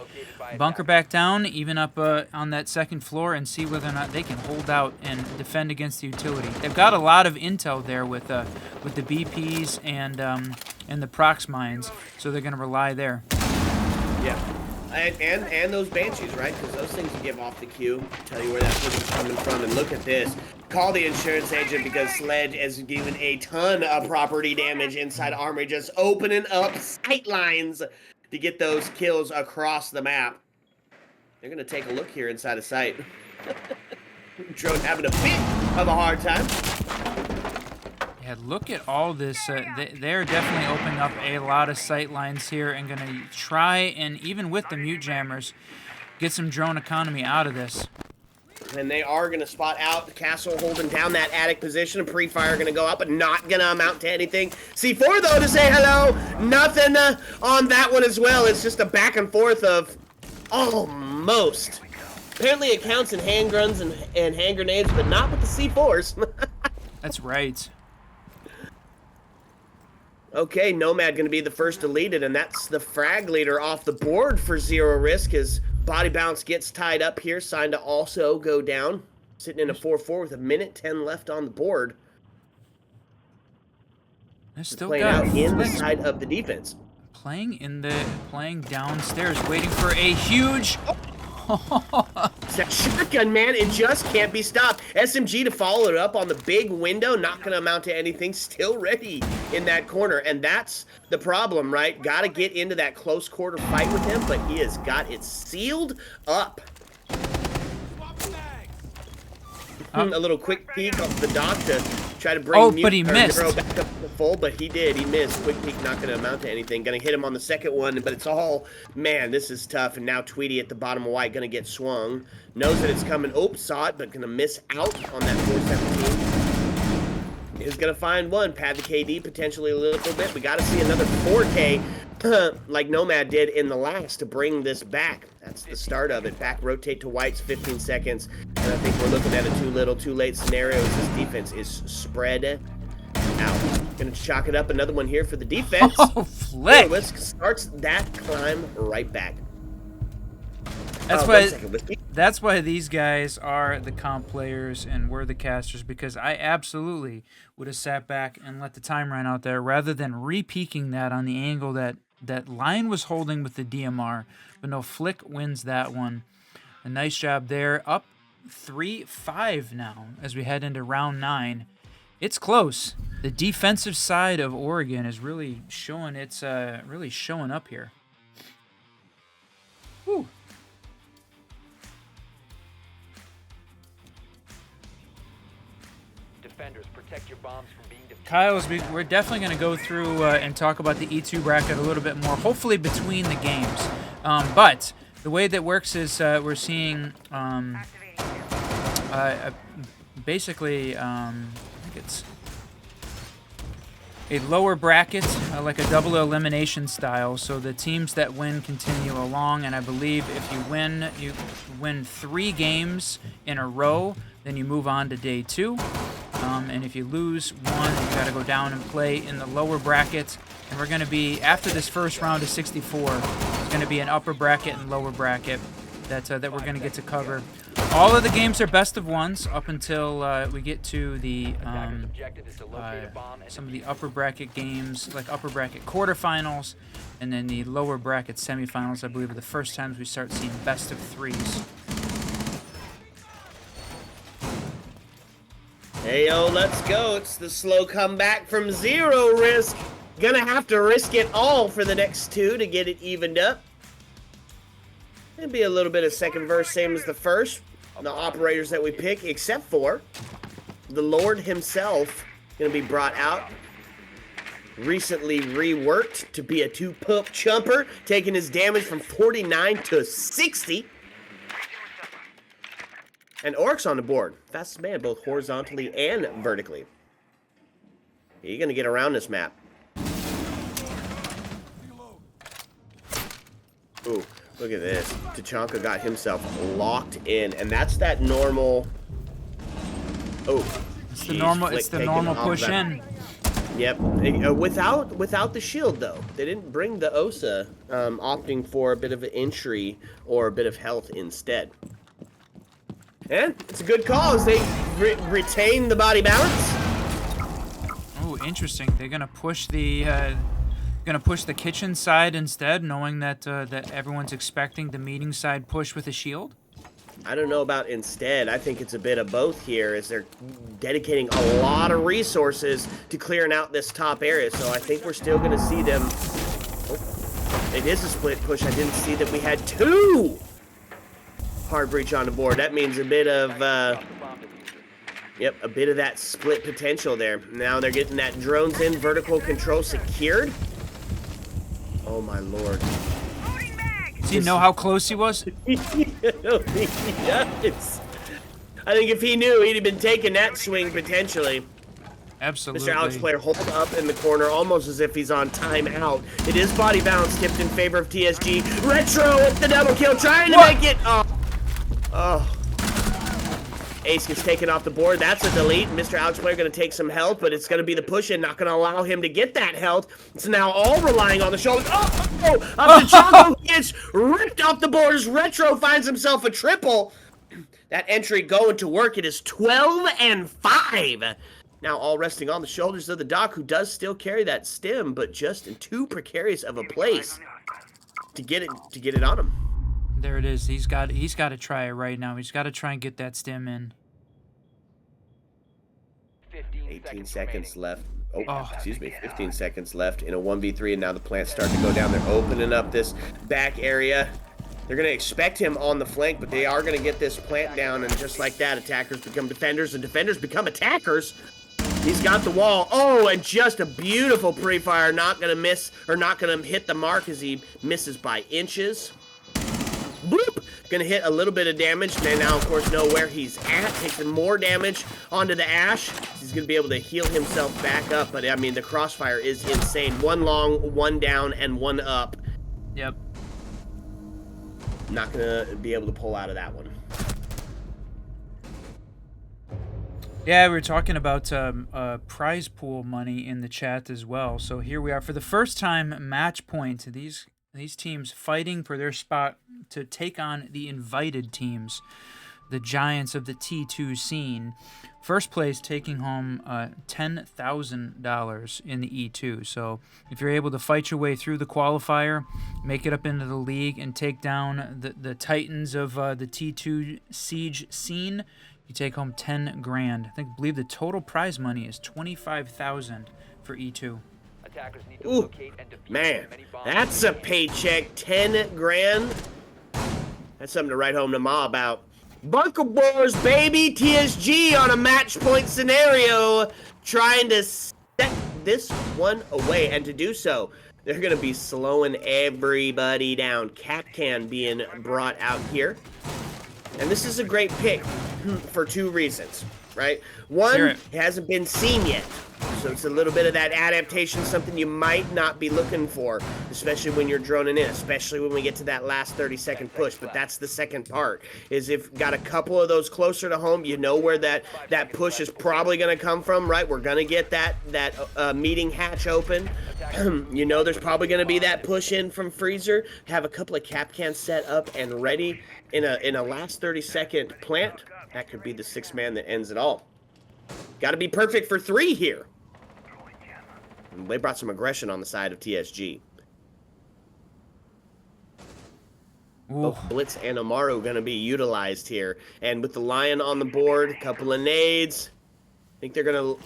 Bunker back down, even up on that second floor, and see whether or not they can hold out and defend against the utility. They've got a lot of intel there with the BPs and the prox mines, so they're going to rely there. Yeah. And those Banshees, right? Because those things give off the cue, tell you where that person's coming from. And look at this. Call the insurance agent because Sledge has given a ton of property damage inside Armory, just opening up sight lines to get those kills across the map. They're going to take a look here inside of sight. Drone having a bit of a hard time. Yeah, look at all this. They're definitely opening up a lot of sight lines here and going to try, and even with the mute jammers, get some drone economy out of this. And they are going to spot out the Castle holding down that attic position. Pre-fire going to go up, but not going to amount to anything. C4, though, to say hello. Nothing on that one as well. It's just a back and forth of almost. Apparently it counts in handguns and hand grenades, but not with the C4s. That's right. Okay, Nomad going to be the first deleted, and that's the frag leader off the board for ZERORISK. His body bounce gets tied up here, signed to also go down. Sitting in a 4-4 with 1:10 left on the board. They're still playing out in the side of the defense. Playing downstairs, waiting for a huge... That shotgun, man, it just can't be stopped. SMG to follow it up on the big window, not going to amount to anything. Still ready in that corner, and that's the problem, right? Got to get into that close quarter fight with him, but he has got it sealed up. A little quick peek off the dock to try to bring but he missed. Zero back up to full, but he did. He missed. Quick peek not going to amount to anything. Going to hit him on the second one, but it's all, man, this is tough. And now Tweety at the bottom of white going to get swung. Knows that it's coming. Oh, saw it, but going to miss out on that 417. Is going to find one. Pad the KD potentially a little bit. We got to see another 4K like Nomad did in the last to bring this back. That's the start of it. Back rotate to whites, 15 seconds. And I think we're looking at a too little, too late scenario as this defense is spread out. Gonna chalk it up. Another one here for the defense. Oh, flick! ZERORISK starts that climb right back. That's why these guys are the comp players and we're the casters, because I absolutely would have sat back and let the time run out there rather than re-peeking that on the angle that Line was holding with the DMR. But no, Flick wins that one. A nice job there. Up 3-5 now as we head into round 9. It's close. The defensive side of Oregon is really showing really showing up here. Whew. Defenders, protect your bombs from being defused. Kyle, we're definitely going to go through and talk about the E2 bracket a little bit more, hopefully between the games. But the way that works is we're seeing basically, I think it's a lower bracket, like a double elimination style. So the teams that win continue along, and I believe if you win 3 games in a row, then you move on to day 2. And if you lose one, you got to go down and play in the lower bracket. And we're going to be, after this first round of 64, it's going to be an upper bracket and lower bracket that we're going to get to cover. All of the games are best of ones up until we get to the some of the upper bracket games, like upper bracket quarterfinals, and then the lower bracket semifinals. I believe are the first times we start seeing best of 3s. Hey, yo, let's go. It's the slow comeback from ZERORISK. Gonna have to risk it all for the next 2 to get it evened up. It'll be a little bit of second verse, same as the first. The operators that we pick, except for the Lord himself, gonna be brought out. Recently reworked to be a 2-pump chumper, taking his damage from 49 to 60. And Oryx on the board. Fastest man, both horizontally and vertically. You're going to get around this map. Ooh, look at this. Tachanka got himself locked in. And that's that normal... Oh. It's the normal push in. Yep. Without the shield, though. They didn't bring the OSA, opting for a bit of an entry or a bit of health instead. And it's a good call as they retain the body balance. Oh, interesting. They're going to push the Gonna push the kitchen side instead, knowing that that everyone's expecting the meeting side push with a shield. I don't know about instead. I think it's a bit of both here, as they're dedicating a lot of resources to clearing out this top area. So I think we're still going to see them. Oh, it is a split push. I didn't see that we had 2 hard breach on the board. That means a bit of, yep, a bit of that split potential there. Now they're getting that drones in, vertical control secured. Oh my lord. Does he know how close he was? Yes. I think if he knew, he'd have been taking that swing potentially. Absolutely. Mr. Alex Player holed up in the corner almost as if he's on timeout. It is body balance tipped in favor of TSG. Retro with the double kill, trying to make it. Oh. Ace gets taken off the board. That's a delete. Mr. Alex Player going to take some health, but it's going to be the push in, not going to allow him to get that health. It's now all relying on the shoulders. Up to Choco gets ripped off the boards. Retro finds himself a triple. That entry going to work. It is 12 and 5. Now all resting on the shoulders of the Doc, who does still carry that stim, but just in too precarious of a place to get it on him. There it is. He's got to try it right now. He's got to try and get that stim in. 18 seconds left. Excuse me, 15 seconds left in a 1v3, and now the plant's starting to go down. They're opening up this back area. They're going to expect him on the flank, but they are going to get this plant down, and just like that, attackers become defenders, and defenders become attackers. He's got the wall. Oh, and just a beautiful pre-fire. Not going to miss, or not going to hit the mark as he misses by inches. Boop! Gonna hit a little bit of damage. They now, of course, know where he's at. Takes some more damage onto the Ash. He's gonna be able to heal himself back up, but I mean, the crossfire is insane. 1 long, 1 down, and 1 up. Yep. Not gonna be able to pull out of that one. Yeah, we were talking about prize pool money in the chat as well. So here we are for the first time. Match point. These teams fighting for their spot to take on the invited teams, the giants of the T2 scene. First place taking home $10,000 in the E2. So if you're able to fight your way through the qualifier, make it up into the league, and take down the titans of the T2 siege scene, you take home 10 grand. I believe the total prize money is 25,000 for E2. Ooh, man, that's a paycheck. 10 grand. That's something to write home to Ma about. Bunker Boys, baby. TSG on a match point scenario, trying to set this one away, and to do so, they're going to be slowing everybody down. Capcan being brought out here, and this is a great pick for 2 reasons, right? One, it hasn't been seen yet. So it's a little bit of that adaptation, something you might not be looking for, especially when you're droning in, especially when we get to that last 30-second push. But that's the second part, is if got a couple of those closer to home, you know where that push is probably going to come from, right? We're going to get that meeting hatch open. You know there's probably going to be that push in from Freezer. Have a couple of cap cans set up and ready in a last 30-second plant. That could be the 6th man that ends it all. Got to be perfect for 3 here. And they brought some aggression on the side of TSG. Both Blitz and Amaru going to be utilized here. And with the Lion on the board, a couple of nades. I think they're going to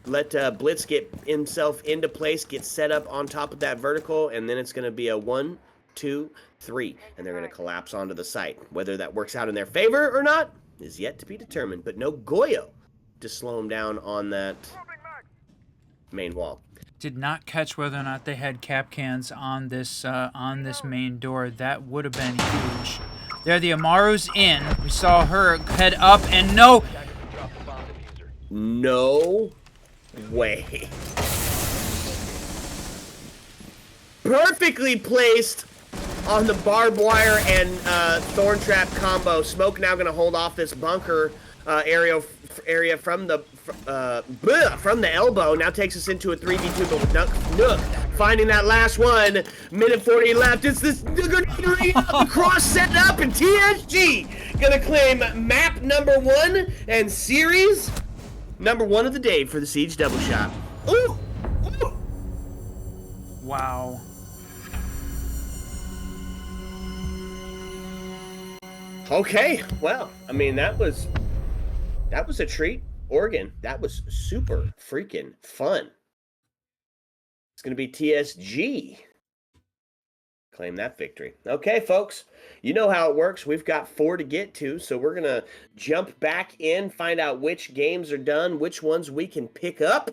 let Blitz get himself into place, get set up on top of that vertical, and then it's going to be a 1, 2, 3. And they're going to collapse onto the site. Whether that works out in their favor or not is yet to be determined. But no Goyo to slow him down on that main wall. Did not catch whether or not they had cap cans on this main door. That would have been huge. There, the Amaru's in. We saw her head up, and no way. Perfectly placed on the barbed wire and thorn trap combo. Smoke now going to hold off this bunker area from the elbow. Now takes us into a 3v2, but with Nook finding that last one. Minute 40 left. It's this cross set up, and TSG gonna claim map number 1 and series number 1 of the day for the Siege double shot. Ooh! Wow. Okay, well, I mean, that was a treat. Oregon, that was super freaking fun. It's going to be TSG. Claim that victory. Okay, folks, you know how it works. We've got 4 to get to, so we're going to jump back in, find out which games are done, which ones we can pick up.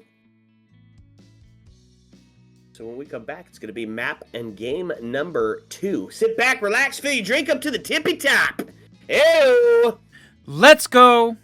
So when we come back, it's going to be map and game number 2. Sit back, relax, fill your drink up to the tippy top. Ew! Let's go.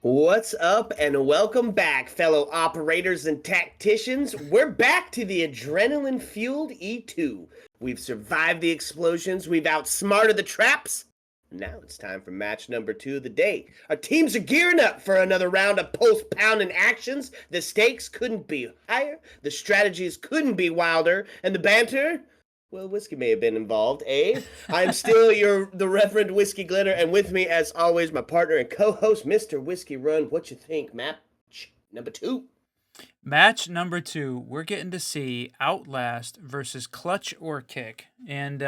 What's up and welcome back, fellow operators and tacticians. We're back to the adrenaline-fueled E2. We've survived the explosions, we've outsmarted the traps. Now it's time for match number 2 of the day. Our teams are gearing up for another round of post-pounding actions. The stakes couldn't be higher, the strategies couldn't be wilder, and the banter, well, whiskey may have been involved, eh? I'm still the Reverend Whiskey Glitter, and with me, as always, my partner and co-host, Mr. Whiskey Run. What you think, match number 2? Match number 2, we're getting to see Outlast versus CLUTCHorKIC. And,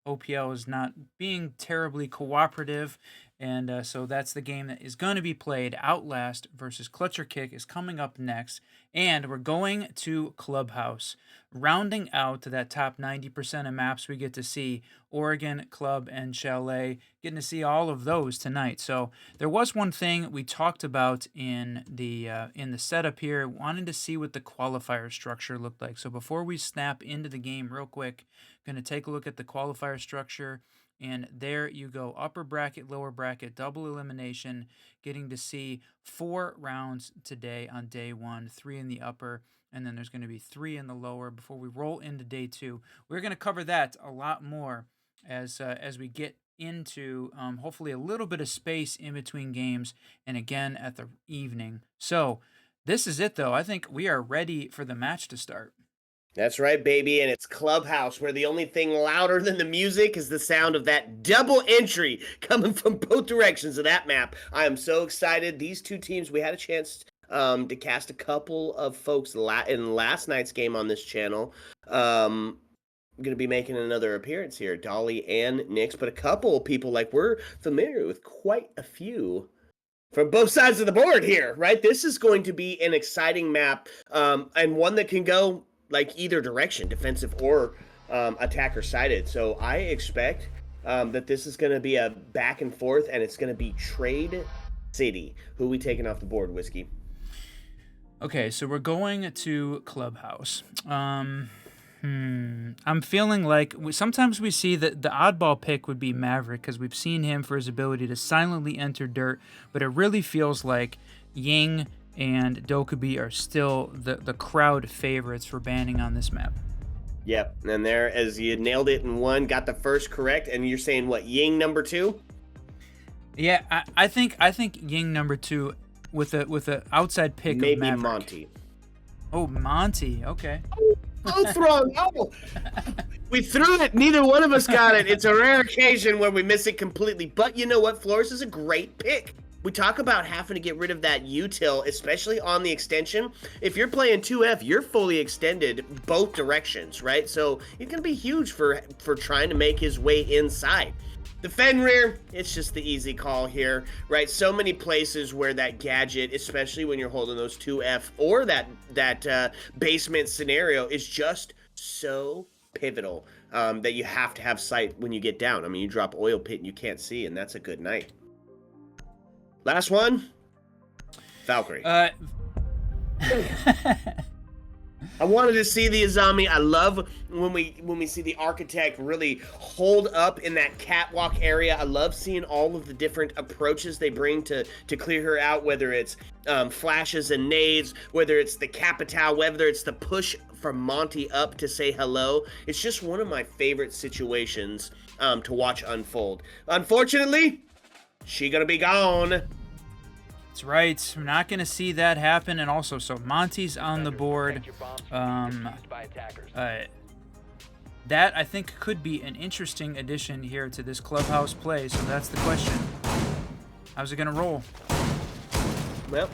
OPL is not being terribly cooperative. And so that's the game that is going to be played. Outlast versus CLUTCHorKIC is coming up next. And we're going to Clubhouse. Rounding out to that top 90% of maps, we get to see Oregon, Club, and Chalet. Getting to see all of those tonight. So there was one thing we talked about in the setup here. Wanted to see what the qualifier structure looked like. So before we snap into the game real quick, going to take a look at the qualifier structure. And there you go, upper bracket, lower bracket, double elimination, getting to see 4 rounds today on day 1, 3 in the upper, and then there's going to be 3 in the lower before we roll into day 2. We're going to cover that a lot more as we get into hopefully a little bit of space in between games and again at the evening. So this is it, though. I think we are ready for the match to start. That's right, baby, and it's Clubhouse, where the only thing louder than the music is the sound of that double entry coming from both directions of that map. I am so excited. These two teams, we had a chance to cast a couple of folks in last night's game on this channel. I'm going to be making another appearance here, Dolly and Nix, but a couple of people, like, we're familiar with quite a few from both sides of the board here, right? This is going to be an exciting map, and one that can go like either direction, defensive or attacker sided. So I expect that this is going to be a back and forth, and it's going to be Trade City. Who we taking off the board, Whiskey? Okay, so we're going to Clubhouse. I'm feeling like sometimes we see that the oddball pick would be Maverick because we've seen him for his ability to silently enter dirt, but it really feels like Ying and Dokubi are still the crowd favorites for banning on this map. Yep, and there, as you nailed it in one, got the first correct, and you're saying what, Ying number 2? Yeah, I think Ying number 2 with a outside pick maybe of Maverick. Monty. Oh, Monty, okay. Both wrong. Oh, we threw it. Neither one of us got it. It's a rare occasion where we miss it completely. But you know what? Flores is a great pick. We talk about having to get rid of that util, especially on the extension. If you're playing 2F, you're fully extended both directions, right? So it's going to be huge for trying to make his way inside. The Fenrir, it's just the easy call here, right? So many places where that gadget, especially when you're holding those 2F or that basement scenario, is just so pivotal that you have to have sight when you get down. I mean, you drop oil pit and you can't see, and that's a good night. Last one, Valkyrie. I wanted to see the Azami. I love when we see the architect really hold up in that catwalk area. I love seeing all of the different approaches they bring to clear her out, whether it's flashes and nades, whether it's the Capital, whether it's the push from Monty up to say hello. It's just one of my favorite situations to watch unfold. Unfortunately, she gonna be gone. That's right. We're not going to see that happen. And also, so Monty's on the board. That, I think, could be an interesting addition here to this Clubhouse play. So that's the question. How's it going to roll? Well,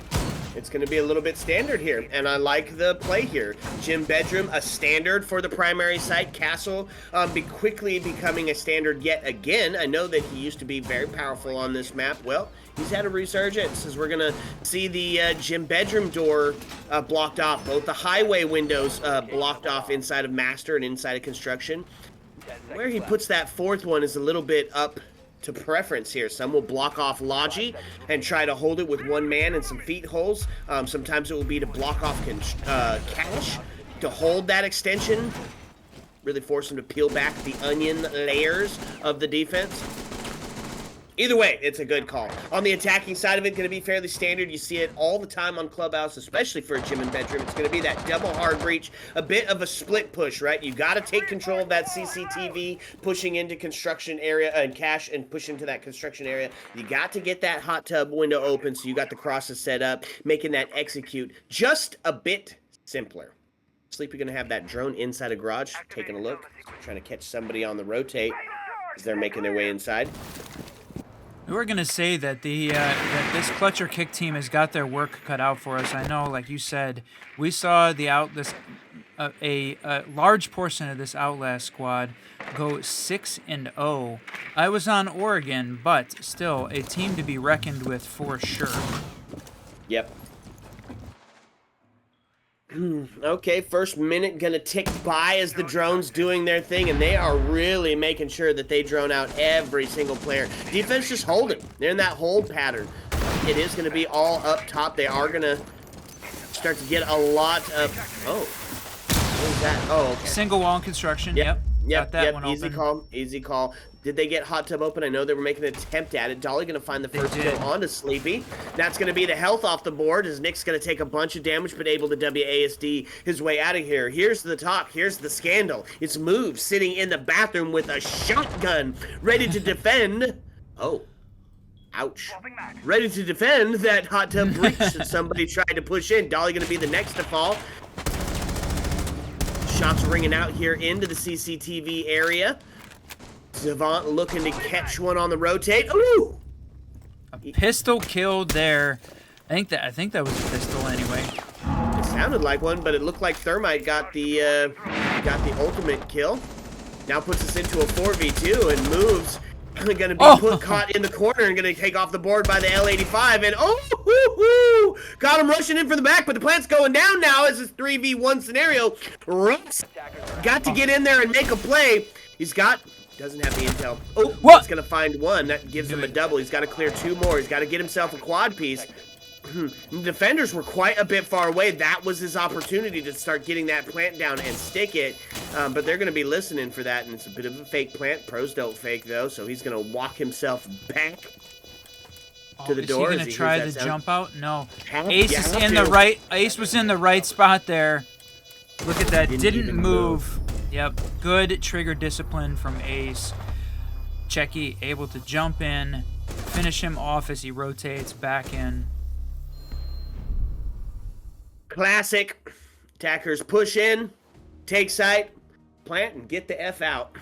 it's going to be a little bit standard here, and I like the play here. Gym Bedroom, a standard for the primary site. Castle quickly becoming a standard yet again. I know that he used to be very powerful on this map. Well, he's had a resurgence as we're going to see the Gym Bedroom door blocked off. Both the highway windows blocked off inside of Master and inside of Construction. Where he puts that fourth one is a little bit up to preference here. Some will block off Logi and try to hold it with one man and some feet holes. Sometimes it will be to block off Cash to hold that extension, really force him to peel back the onion layers of the defense. Either way, it's a good call. On the attacking side of it, going to be fairly standard. You see it all the time on Clubhouse, especially for a gym and bedroom. It's going to be that double hard breach, a bit of a split push, right? You got to take control of that CCTV, pushing into construction area and cash and push into that construction area. You got to get that hot tub window open, so you got the crosses set up, making that execute just a bit simpler. Sleepy going to have that drone inside a garage, taking a look, trying to catch somebody on the rotate as they're making their way inside. We were gonna say that that this CLUTCHorKIC team has got their work cut out for us. I know, like you said, we saw a large portion of this Outlast squad go 6-0. I was on Oregon, but still a team to be reckoned with for sure. Yep. Okay, first minute gonna tick by as the drone's doing their thing, and they are really making sure that they drone out every single player. Defense just holding. They're in that hold pattern. It is gonna be all up top. They are gonna start to get a lot of... Oh. What is that? Oh, okay. Single wall in construction. Yep. Got that one easy open. call, easy call. Did they get hot tub open? I know they were making an attempt at it. Dolly gonna find the first kill onto Sleepy. That's gonna be the health off the board as Nick's gonna take a bunch of damage, but able to WASD his way out of here. Here's the talk. Here's the scandal. It's Move sitting in the bathroom with a shotgun, ready to defend. Oh. Ouch. Ready to defend that hot tub breach that somebody tried to push in. Dolly gonna be the next to fall. Shots ringing out here into the CCTV area. Savant looking to catch one on the rotate. Ooh! A pistol killed there. I think that was a pistol anyway. It sounded like one, but it looked like Thermite got the ultimate kill. Now puts us into a 4v2 and Moves gonna be caught in the corner and gonna take off the board by the L85 and got him rushing in from the back, but the plant's going down now as this 3v1 scenario. Russ got to get in there and make a play. Doesn't have the intel. Oh, he's gonna find one. That gives him a double. He's got to clear two more. He's got to get himself a quad piece. The defenders were quite a bit far away. That was his opportunity to start getting that plant down and stick it. But they're going to be listening for that, and it's a bit of a fake plant. Pros don't fake, though, so he's going to walk himself back to the door. Is he going to try the jump out? No. Ace was in the right spot there. Look at that. Didn't move. Yep. Good trigger discipline from Ace. Checky able to jump in, finish him off as he rotates back in. Classic. Attackers push in, take sight, plant, and get the F out.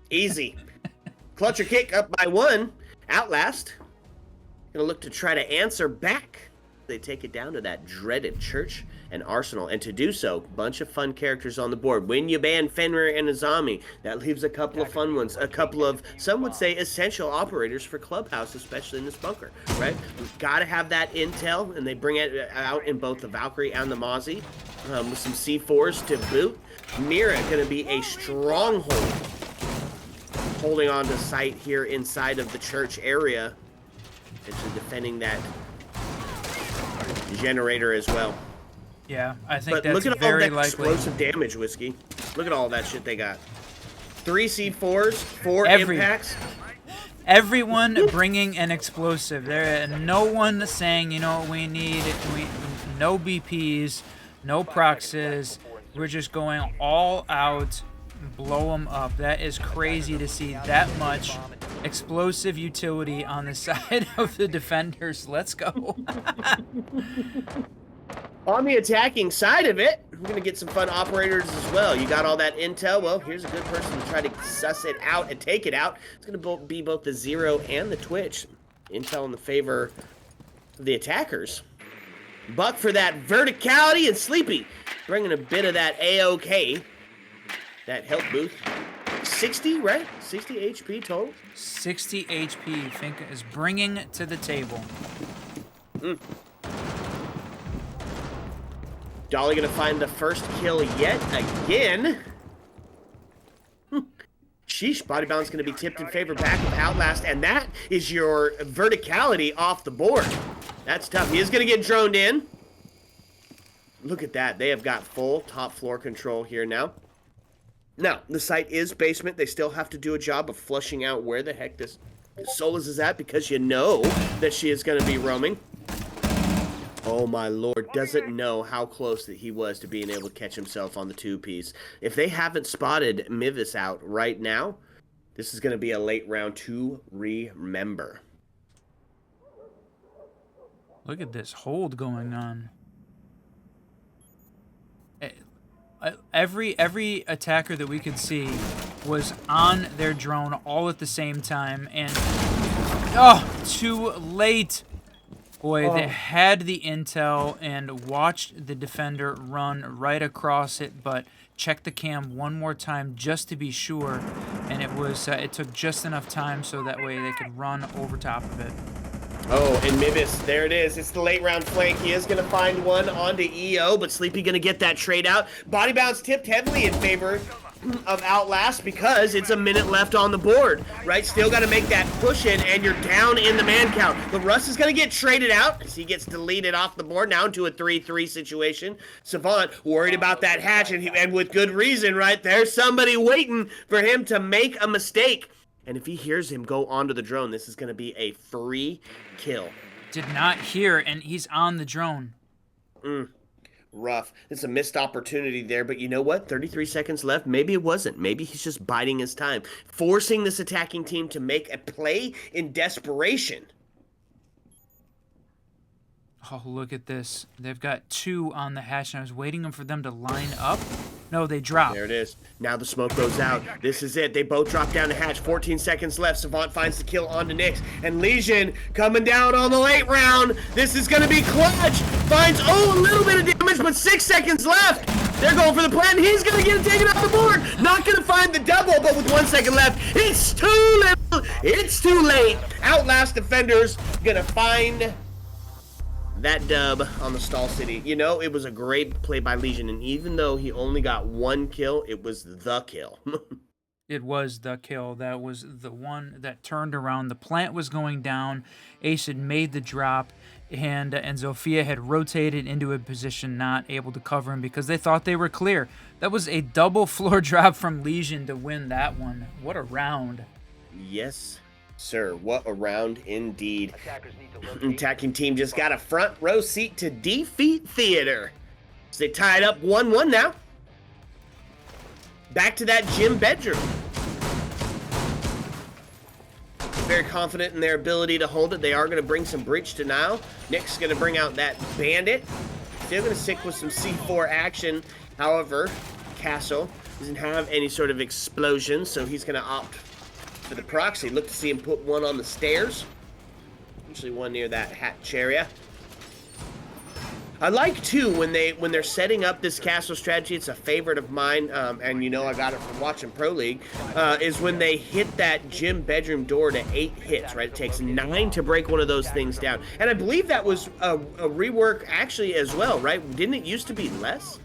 Easy. CLUTCHorKIC up by 1. Outlast. Gonna look to try to answer back. They take it down to that dreaded church and arsenal, and to do so, bunch of fun characters on the board. When you ban Fenrir and Azami, that leaves a couple of fun ones, a couple of, some would say, essential operators for Clubhouse, especially in this bunker, right? We've got to have that intel, and they bring it out in both the Valkyrie and the Mozzie, with some C4s to boot. Mira going to be a stronghold, holding on to site here inside of the church area, actually defending that generator as well. Yeah, I think that's look at all very that likely. explosive damage, Whiskey. Look at all that shit they got. 3 C4s, 4 impacts. Everyone bringing an explosive. There, no one saying, you know, we no BPs, no proxes. We're just going all out, blow them up. That is crazy to see that much explosive utility on the side of the defenders. Let's go. On the attacking side of it, we're going to get some fun operators as well. You got all that intel. Well, here's a good person to try to suss it out and take it out. It's going to be both the Zero and the Twitch. Intel in the favor of the attackers. Buck for that verticality, and Sleepy bringing a bit of that AOK. That health boost. 60, right? 60 HP total? 60 HP, Finka is bringing to the table. Dolly gonna find the first kill yet again. Sheesh, Body Bound's gonna be tipped in favor back of Outlast, and that is your verticality off the board. That's tough. He is gonna get droned in. Look at that. They have got full top floor control here now. Now, the site is basement. They still have to do a job of flushing out where the heck this Solas is at because you know that she is going to be roaming. Oh my lord, doesn't know how close that he was to being able to catch himself on the 2-piece. If they haven't spotted Mivis out right now, this is going to be a late round to remember. Look at this hold going on. Every attacker that we could see was on their drone all at the same time, and oh, too late. Boy, they had the intel and watched the defender run right across it, but checked the cam one more time just to be sure, and it took just enough time so that way they could run over top of it. Oh, and Mivis, there it is. It's the late round flank. He is going to find one onto EO, but Sleepy going to get that trade out. Body bounce tipped heavily in favor of Outlast because it's a minute left on the board, right? Still got to make that push in, and you're down in the man count. But Russ is going to get traded out as he gets deleted off the board, now into a 3-3 situation. Savant worried about that hatch, and with good reason, right? There's somebody waiting for him to make a mistake. And if he hears him go onto the drone, this is going to be a free kill. Did not hear, and he's on the drone. Rough. It's a missed opportunity there, but you know what? 33 seconds left. Maybe it wasn't. Maybe he's just biding his time, forcing this attacking team to make a play in desperation. Oh, look at this. They've got 2 on the hatch, and I was waiting for them to line up. No, they dropped. There it is. Now the smoke goes out. This is it. They both drop down the hatch. 14 seconds left. Savant finds the kill onto Nyx. And Legion coming down on the late round. This is going to be clutch. Finds, a little bit of damage, but 6 seconds left. They're going for the plan. He's going to get it taken off the board. Not going to find the double, but with 1 second left, it's too little. It's too late. Outlast defenders going to find that dub on the Stall City. You know, it was a great play by Legion, and even though he only got 1 kill, it was the kill. It was the kill. That was the one that turned around. The plant was going down. Ace had made the drop, and Zofia had rotated into a position not able to cover him because they thought they were clear. That was a double floor drop from Legion to win that one. What a round. Yes, sir. What a round indeed. Attackers need to locate. Attacking team just got a front row seat to defeat Theater. So they tied up 1-1 now. Back to that gym bedroom. Very confident in their ability to hold it. They are going to bring some breach denial. Nick's going to bring out that bandit. Still going to stick with some C4 action. However, Castle doesn't have any sort of explosion, so he's going to opt for the proxy. Look to see him put one on the stairs. Usually one near that hatch area. I like too when they're setting up this castle strategy. It's a favorite of mine, and you know I got it from watching Pro League. Is when they hit that gym bedroom door to 8 hits. Right, it takes 9 to break one of those things down, and I believe that was a rework actually as well. Right? Didn't it used to be less?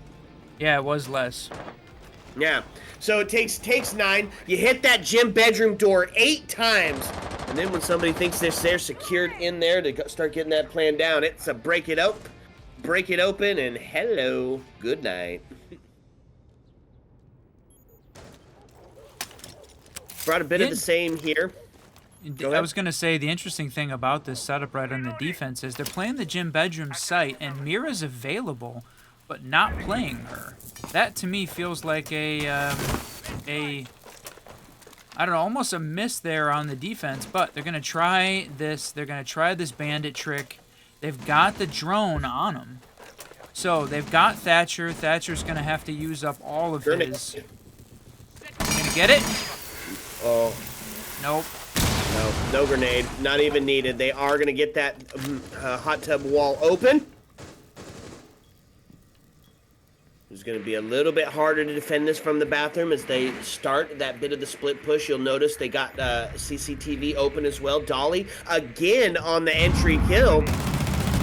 Yeah, it was less. Yeah. So it takes 9. You hit that gym bedroom door 8 times, and then when somebody thinks they're secured in there to start getting that plan down, it's a break it open, and hello, good night. Brought a bit of the same here. I was going to say, the interesting thing about this setup right on the defense is they're playing the gym bedroom site, and Mira's available, but not playing her. That, to me, feels like I don't know, almost a miss there on the defense, but they're going to try this. They're going to try this bandit trick. They've got the drone on them. So they've got Thatcher. Thatcher's going to have to use up all of his. You going to get it? Oh. Nope. No grenade. Not even needed. They are going to get that hot tub wall open. It's going to be a little bit harder to defend this from the bathroom as they start that bit of the split push. You'll notice they got CCTV open as well. Dolly again on the entry kill.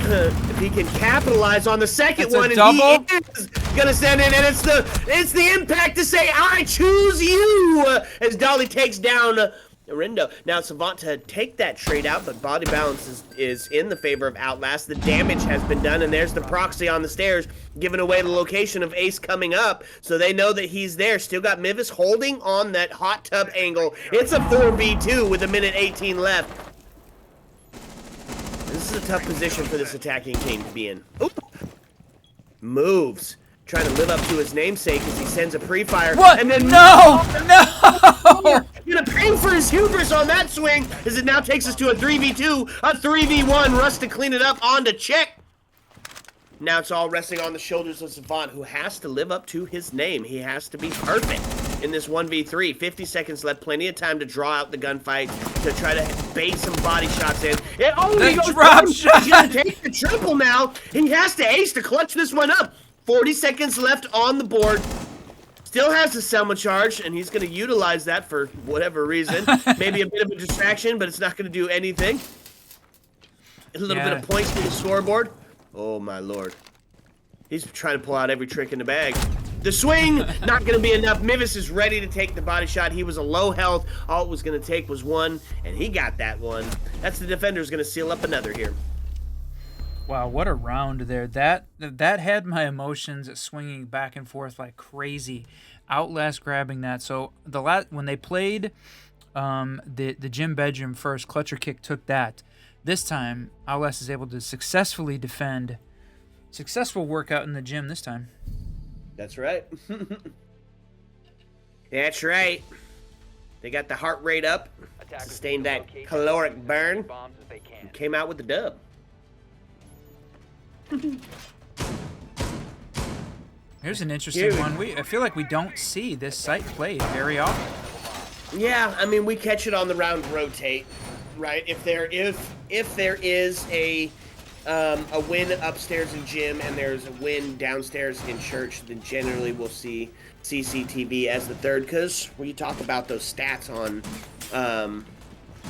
If he can capitalize on the second one, and he is gonna send it, and it's the impact to say I choose you as Dolly takes down Rindo. Now Savant to take that trade out, but body balance is in the favor of Outlast. The damage has been done, and there's the proxy on the stairs, giving away the location of Ace coming up, so they know that he's there. Still got Mivis holding on that hot tub angle. It's a 4v2 with 1:18 left. This is a tough position for this attacking team to be in. Oop. Moves. Trying to live up to his namesake as he sends a pre-fire. What? And then No! No! Gonna pay for his hubris on that swing as it now takes us to a 3v2, a 3v1. Russ to clean it up onto check. Now it's all resting on the shoulders of Savant, who has to live up to his name. He has to be perfect in this 1v3. 50 seconds left, plenty of time to draw out the gunfight, to try to bait some body shots in. It only goes drop down. shot! He's gonna take the triple now, and he has to ace to clutch this one up. 40 seconds left on the board. Still has the Selma charge, and he's going to utilize that for whatever reason. Maybe a bit of a distraction, but it's not going to do anything. A little bit of points to the scoreboard. Oh, my lord. He's trying to pull out every trick in the bag. The swing, not going to be enough. Mivis is ready to take the body shot. He was a low health. All it was going to take was one, and he got that one. That's the defender's going to seal up another here. Wow, what a round there. That had my emotions swinging back and forth like crazy. Outlast grabbing that. So when they played the gym bedroom first, CLUTCHorKIC took that. This time, Outlast is able to successfully defend. Successful workout in the gym this time. That's right. That's right. They got the heart rate up, sustained that caloric burn, and came out with the dub. Here's an interesting one. I feel like we don't see this site played very often. Yeah, I mean, we catch it on the round rotate, right? If there is a win upstairs in gym and there's a win downstairs in church, then generally we'll see CCTV as the third, because when you talk about those stats on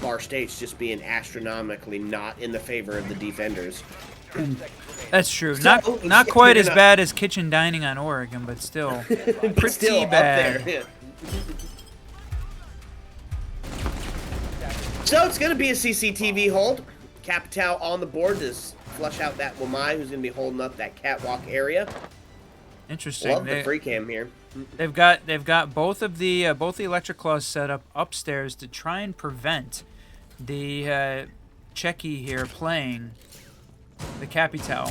bar states just being astronomically not in the favor of the defenders. That's true. Not quite as bad as kitchen dining on Oregon, but still pretty still bad. Up there. Yeah. So it's going to be a CCTV hold. Capital on the board to flush out that Wamai, who's going to be holding up that catwalk area. Interesting. Love the free cam here. They've got both the electric claws set up upstairs to try and prevent the Checky here playing the Capital.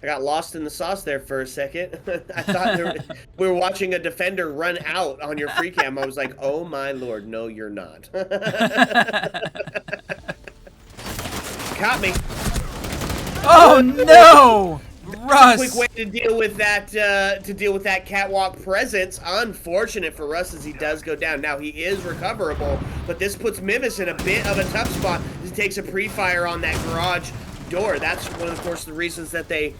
I got lost in the sauce there for a second. I thought we were watching a defender run out on your free cam. I was like, oh my lord, no you're not. Caught me. Oh no! Russ! Quick way to deal with that catwalk presence. Unfortunate for Russ as he does go down. Now he is recoverable, but this puts Mivis in a bit of a tough spot. He takes a pre-fire on that garage door. That's one of course the reasons that they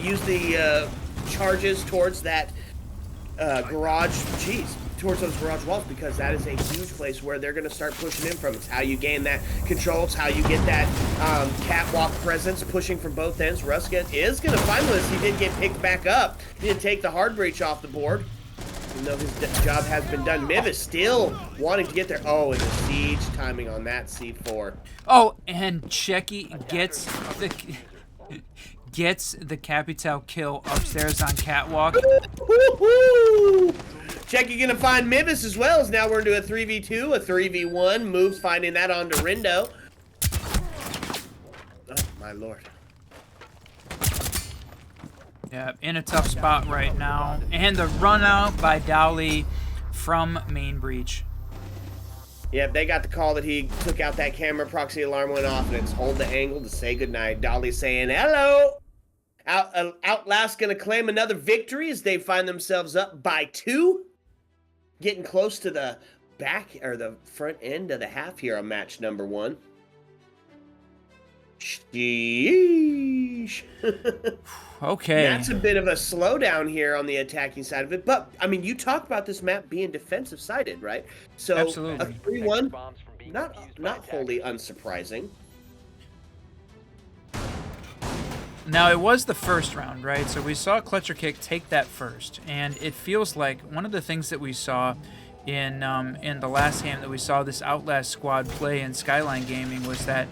use the charges towards that towards those garage walls, because that is a huge place where they're going to start pushing in from. It's how you gain that control. It's how you get that catwalk presence pushing from both ends. Ruska is going to find this. He did get picked back up. He did take the hard breach off the board, even though his job has been done. Mivis still wanting to get there. Oh, and the siege timing on that C4. Oh, and Checky gets the Capital kill upstairs on catwalk. Checky gonna find Mivis as well, as now we're into a 3v2, a 3v1. Moves finding that onto Rindo. Oh my lord. Yeah, in a tough spot right now. And the run out by Dowley from main breach. Yep, they got the call that he took out that camera, proxy alarm went off, and it's hold the angle to say goodnight. Dolly saying hello. Outlast gonna claim another victory as they find themselves up by 2. Getting close to the back or the front end of the half here on match number 1. Sheesh. Okay. That's a bit of a slowdown here on the attacking side of it. But, I mean, you talk about this map being defensive-sided, right? So, absolutely. A 3-1, not wholly unsurprising. Now, it was the first round, right? So we saw CLUTCHorKIC take that first, and it feels like one of the things that we saw in the last game that we saw this Outlast squad play in Skyline Gaming was that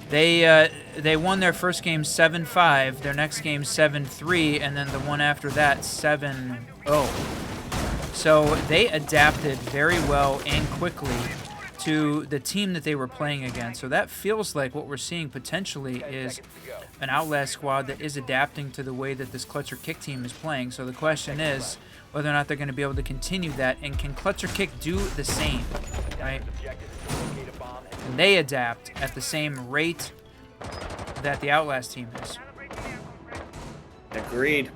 they won their first game 7-5, their next game 7-3, and then the one after that 7-0. So they adapted very well and quickly to the team that they were playing against. So that feels like what we're seeing potentially is an Outlast squad that is adapting to the way that this CLUTCHorKIC team is playing. So the question is whether or not they're going to be able to continue that, and can CLUTCHorKIC do the same, right? Can they adapt at the same rate that the Outlast team is? Agreed.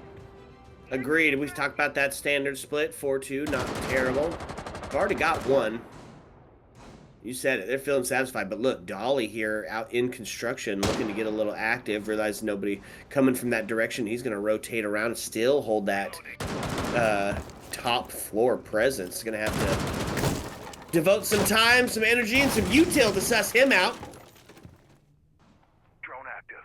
Agreed. We've talked about that standard split, 4-2, not terrible. We've already got one. You said it. They're feeling satisfied. But look, Dolly here out in construction, looking to get a little active. Realize nobody coming from that direction. He's going to rotate around and still hold that top floor presence. Going to have to devote some time, some energy, and some util to suss him out. Drone active.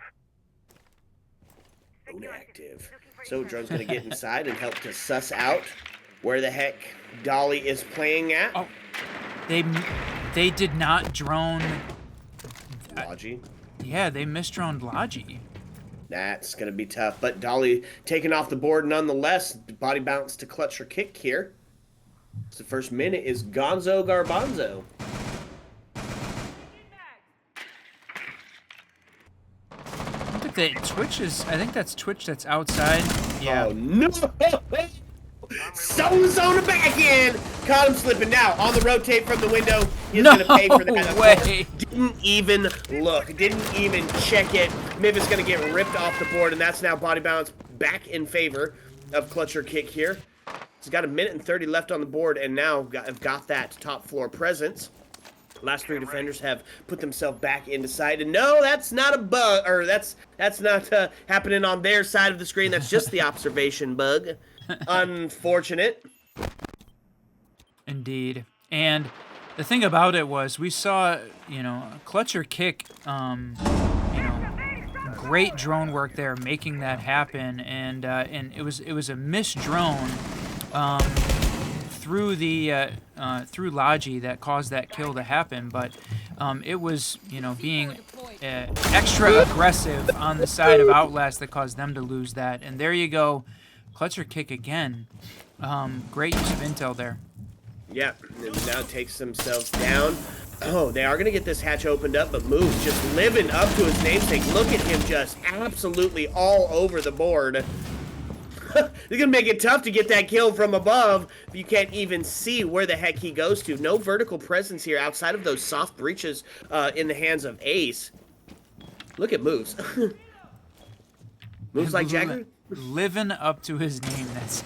Drone active. So drone's going to get inside and help to suss out where the heck Dolly is playing at. Oh, they did not drone. Logi. Yeah, they misdroned Logi. That's going to be tough. But Dolly taken off the board nonetheless. Body bounce to CLUTCHorKIC here. So the first minute is Gonzo Garbanzo. I think that's Twitch that's outside. Yeah. Oh, no! Zone back in! Caught him slipping now. On the rotate from the window. He's No going to pay for that. way. Didn't even look. Didn't even check it. Miv is going to get ripped off the board, and that's now body balance back in favor of CLUTCHorKIC here. He's got a minute and 30 left on the board, and now got that top floor presence. Last three defenders have put themselves back into sight, and no, that's not a bug, or that's not happening on their side of the screen. That's just the observation bug. Unfortunate. Indeed. And the thing about it was we saw, CLUTCHorKIC, great drone work there, making that happen, and it was a missed drone through Logi that caused that kill to happen, but it was being extra aggressive on the side of Outlast that caused them to lose that. And there you go, CLUTCHorKIC again. Great use of intel there. Yeah, and now takes themselves down. Oh, they are going to get this hatch opened up, but Moves just living up to his namesake. Look at him just absolutely all over the board. They're going to make it tough to get that kill from above. You can't even see where the heck he goes to. No vertical presence here outside of those soft breaches in the hands of Ace. Look at Moves. Moves like Jagger? Living up to his name. That's...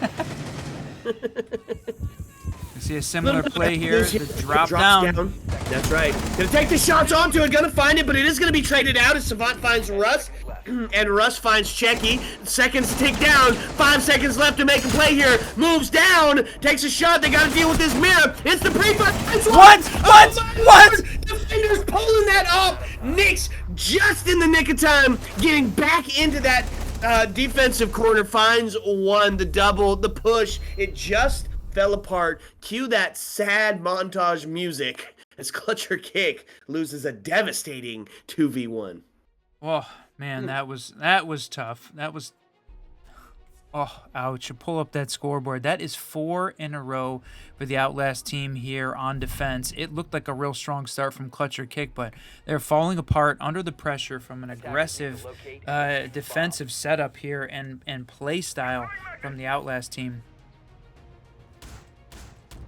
You see a similar play here. The drop down. That's right. Gonna take the shots onto it. Gonna find it, but it is gonna be traded out as Savant finds Russ. And Russ finds Checky. Seconds to tick down. 5 seconds left to make a play here. Moves down. Takes a shot. They gotta deal with this mirror. It's the pre-fire. What? What? Defender's pulling that up. Knicks just in the nick of time getting back into that defensive corner. Finds one. The double. The push. It just fell apart. Cue that sad montage music as CLUTCHorKIC loses a devastating 2v1. Oh man, that was tough. That was, oh ouch. You pull up that scoreboard. That is 4 in a row for the Outlast team here on defense. It looked like a real strong start from CLUTCHorKIC, but they're falling apart under the pressure from an aggressive defensive setup here and play style from the Outlast team.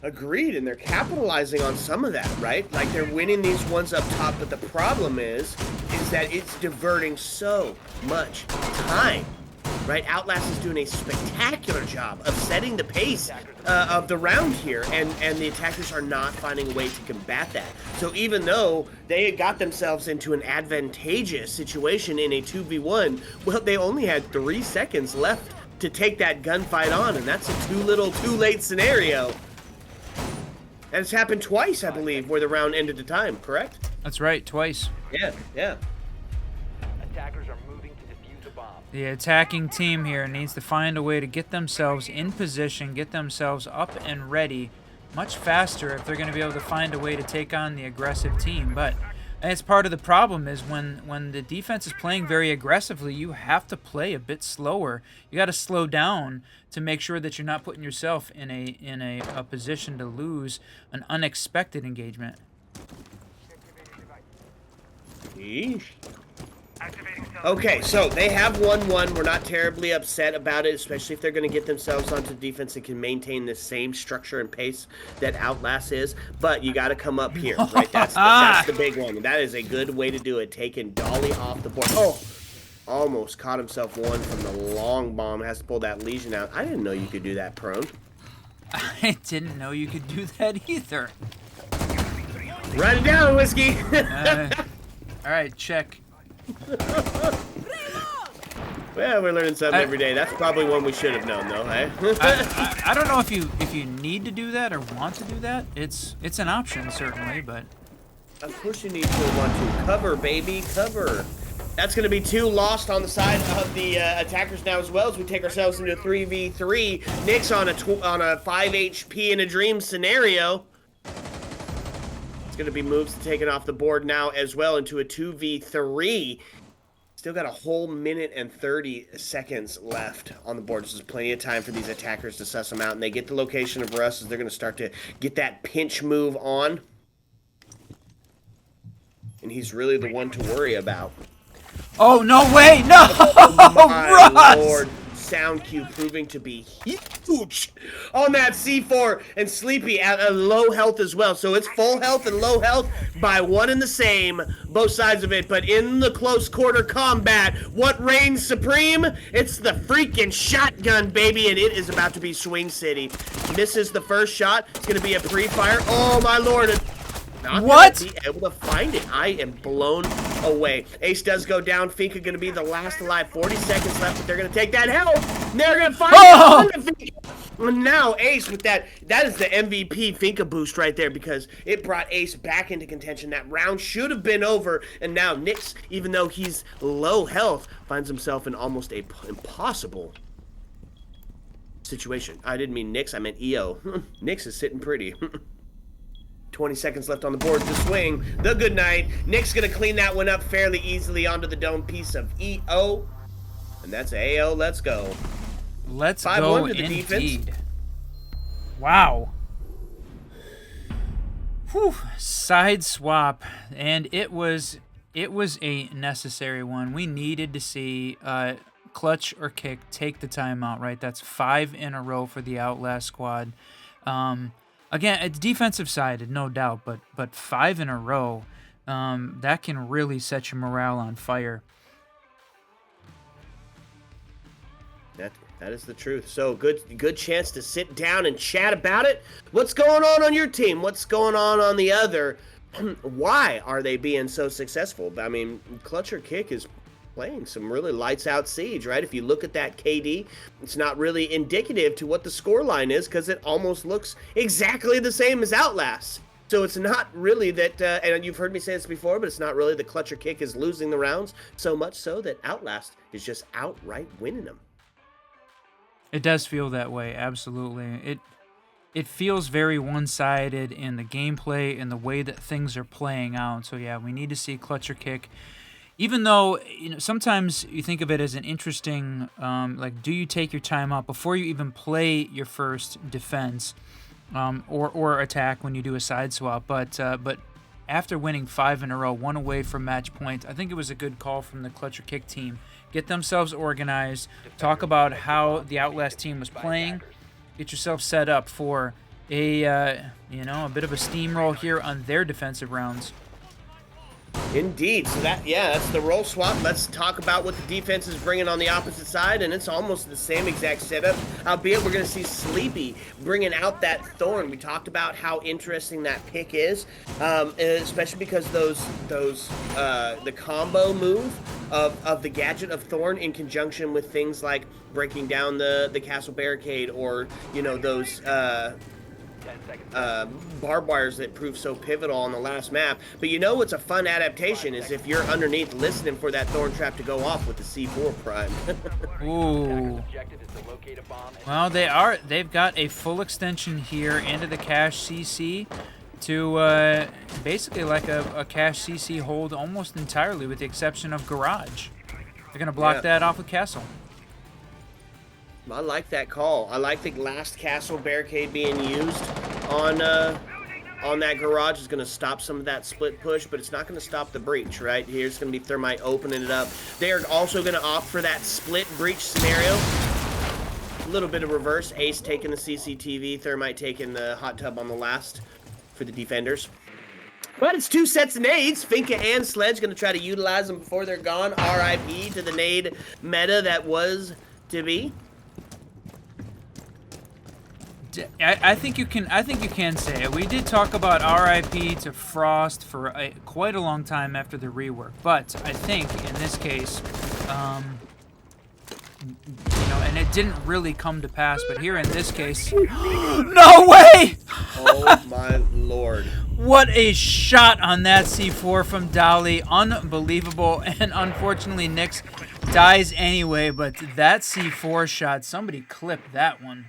Agreed, and they're capitalizing on some of that, right? Like, they're winning these ones up top, but the problem is that it's diverting so much time, right? Outlast is doing a spectacular job of setting the pace of the round here, and the attackers are not finding a way to combat that. So even though they got themselves into an advantageous situation in a 2v1, well, they only had 3 seconds left to take that gunfight on, and that's a too little, too late scenario. And it's happened twice, I believe, where the round ended to time, correct? That's right, twice. Yeah. Attackers are moving to defuse the bomb. The attacking team here needs to find a way to get themselves in position, get themselves up and ready much faster if they're going to be able to find a way to take on the aggressive team. But it's part of the problem is when the defense is playing very aggressively, you have to play a bit slower. You got to slow down to make sure that you're not putting yourself in a position to lose an unexpected engagement. Yeesh. Okay, so they have 1-1. We're not terribly upset about it, especially if they're going to get themselves onto defense and can maintain the same structure and pace that Outlast is. But you got to come up here, right? That's the big one. That is a good way to do it. Taking Dolly off the board. Oh, almost caught himself one from the long bomb. Has to pull that Legion out. I didn't know you could do that prone. I didn't know you could do that either. Write it down, Whiskey. All right, check. Well, we're learning something every day. That's probably one we should have known, though, eh? I don't know if you need to do that or want to do that. It's an option, certainly, but... Of course you need to want to. Cover, baby, cover. That's going to be 2 lost on the side of the attackers now as well as we take ourselves into a 3v3. Nick's on a 5 HP in a dream scenario. It's going to be moves taken off the board now as well into a 2v3. Still got a whole minute and 30 seconds left on the board. So there's plenty of time for these attackers to suss them out. And they get the location of Russ as they're going to start to get that pinch move on. And he's really the one to worry about. Oh, no way! No! Oh, my Russ! Lord. Sound cue proving to be huge on that C4, and Sleepy at a low health as well. So it's full health and low health by one and the same, both sides of it. But in the close quarter combat, what reigns supreme? It's the freaking shotgun, baby, and it is about to be Swing City. Misses the first shot. It's going to be a pre-fire. Oh, my Lord. Not what? Be able to find it. I am blown away. Ace does go down. Finka going to be the last alive. 40 seconds left, but they're going to take that health. They're going to find it. And now Ace with that is the MVP Finka boost right there because it brought Ace back into contention. That round should have been over, and now Nyx, even though he's low health, finds himself in almost a impossible situation. I didn't mean Nyx, I meant EO. Nyx is sitting pretty. 20 seconds left on the board to swing. The good night. Nick's going to clean that one up fairly easily onto the dome piece of EO. And that's AO. Let's go. Let's go indeed. Defense. Wow. Whew. Side swap. And it was a necessary one. We needed to see CLUTCHorKIC take the timeout, right? That's 5 in a row for the Outlast squad. Again, it's defensive-sided, no doubt, but 5 in a row, that can really set your morale on fire. That is the truth. So good chance to sit down and chat about it. What's going on your team? What's going on the other? Why are they being so successful? I mean, CLUTCHorKIC is playing some really lights out Siege, right? If you look at that KD, it's not really indicative to what the score line is because it almost looks exactly the same as Outlast. So it's not really that, and you've heard me say this before, but it's not really that CLUTCHorKIC is losing the rounds, so much so that Outlast is just outright winning them. It does feel that way, absolutely. It feels very one-sided in the gameplay and the way that things are playing out. So yeah, we need to see CLUTCHorKIC. Even though, you know, sometimes you think of it as an interesting, like, do you take your time out before you even play your first defense or attack when you do a side swap? But after winning 5 in a row, 1 away from match point, I think it was a good call from the CLUTCHorKIC team. Get themselves organized, talk about how the Outlast team was playing, get yourself set up for a bit of a steamroll here on their defensive rounds. Indeed. So that's the role swap. Let's talk about what the defense is bringing on the opposite side, and it's almost the same exact setup, albeit we're going to see Sleepy bringing out that Thorn. We talked about how interesting that pick is, especially because the combo move of the gadget of Thorn in conjunction with things like breaking down the castle barricade or, you know, those barbed wires that proved so pivotal on the last map. But you know what's a fun adaptation is if you're underneath listening for that thorn trap to go off with the C4 prime. Ooh. Well, they've got a full extension here into the cache CC to basically like a cache CC hold almost entirely with the exception of garage. They're going to block that off with castle. I like that call. I like the last castle barricade being used on that garage is going to stop some of that split push, but it's not going to stop the breach, right? Here's going to be Thermite opening it up. They are also going to opt for that split breach scenario. A little bit of reverse. Ace taking the CCTV, Thermite taking the hot tub on the last for the defenders. But it's 2 sets of nades. Finka and Sledge going to try to utilize them before they're gone. RIP to the nade meta that was to be. I think you can say it. We did talk about RIP to Frost for quite a long time after the rework, but I think in this case, you know, and it didn't really come to pass. But here in this case, no way! Oh my lord! What a shot on that C4 from Dolly, unbelievable. And unfortunately, Nyx dies anyway. But that C4 shot, somebody clipped that one.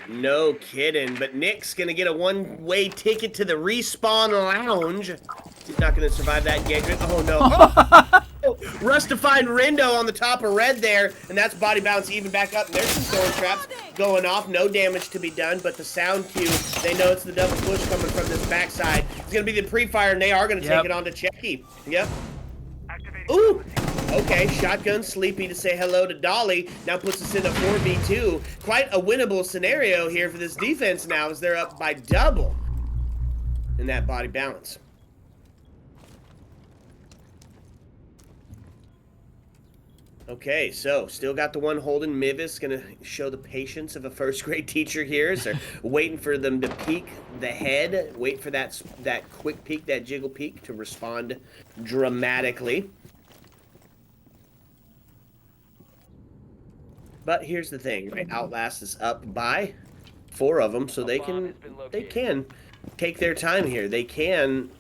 No kidding, but Nick's gonna get a one-way ticket to the respawn lounge. He's not gonna survive that engagement. Oh no. Rustifying Rindo on the top of red there, and that's body bounce even back up. And there's some thorn traps going off. No damage to be done, but the sound cue, they know it's the double push coming from this backside. It's gonna be the pre-fire, and they are gonna take it on to Checky. Yep. Ooh! Okay, shotgun Sleepy to say hello to Dolly. Now puts us in a 4v2. Quite a winnable scenario here for this defense now as they're up by double in that body balance. Okay, so still got the one holding. Mivis gonna show the patience of a first grade teacher here. So waiting for them to peek the head. Wait for that quick peek, that jiggle peek to respond dramatically. But here's the thing, right? Outlast is up by 4 of them, so they can take their time here. They can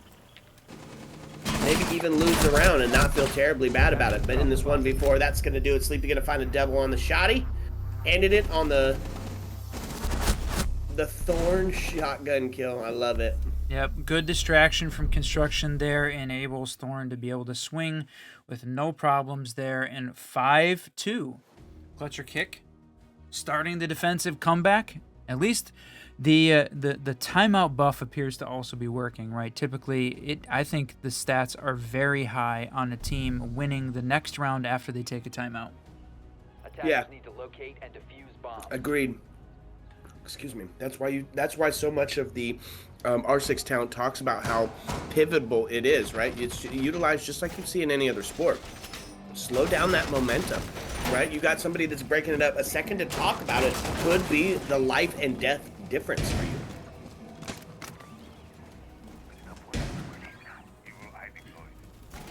maybe even lose the round and not feel terribly bad about it. But in this 1v4, that's going to do it. Sleepy going to find a double on the shotty. Ended it on the Thorn shotgun kill. I love it. Yep, good distraction from construction there enables Thorn to be able to swing with no problems there. And 5-2. CLUTCHorKIC starting the defensive comeback. At least the timeout buff appears to also be working, right? Typically, I think the stats are very high on a team winning the next round after they take a timeout. Yeah. Need to locate and defuse bombs. Agreed. Excuse me. That's why so much of the R6 talent talks about how pivotal it is, right? It's utilized just like you see in any other sport. Slow down that momentum. Right, you got somebody that's breaking it up. A second to talk about it could be the life and death difference for you.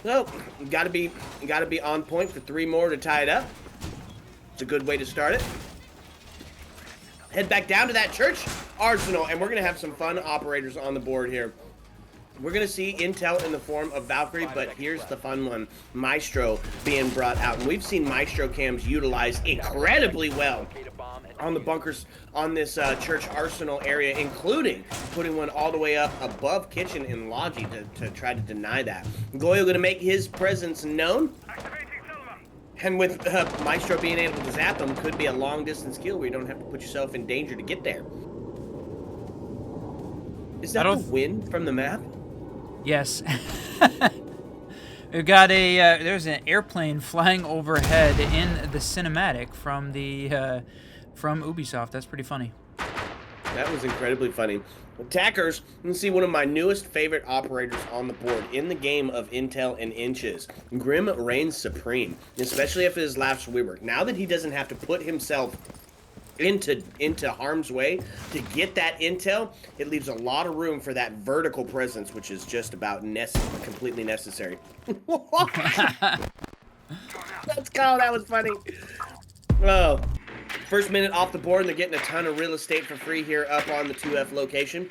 So, you gotta be on point for 3 more to tie it up. It's a good way to start it. Head back down to that church arsenal, and we're gonna have some fun operators on the board here. We're going to see intel in the form of Valkyrie, but here's the fun one. Maestro being brought out. And we've seen Maestro cams utilized incredibly well on the bunkers on this church arsenal area, including putting one all the way up above kitchen in Logi to try to deny that. Goyo going to make his presence known. And with Maestro being able to zap him, could be a long-distance kill where you don't have to put yourself in danger to get there. Is that the win from the map? Yes. We've got there's an airplane flying overhead in the cinematic from from Ubisoft. That's pretty funny. That was incredibly funny. Attackers, you can see one of my newest favorite operators on the board in the game of Intel and Inches. Grim reigns supreme, especially if his last rework. Now that he doesn't have to put himself into harm's way to get that intel, it leaves a lot of room for that vertical presence, which is just about completely necessary. Let's go. That was funny. Oh, First minute off the board, and they're getting a ton of real estate for free here up on the 2F location.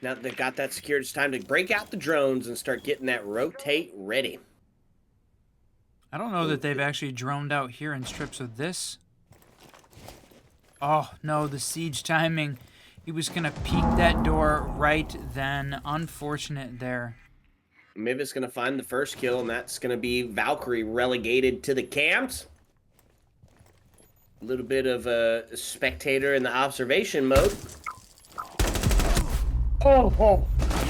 Now that they've got that secured, it's time to break out the drones and start getting that rotate ready. I don't know that they've actually droned out here in strips of this. Oh, no, the siege timing. He was going to peek that door right then. Unfortunate there. Mivis going to find the first kill, and that's going to be Valkyrie relegated to the camps. A little bit of a spectator in the observation mode. Oh,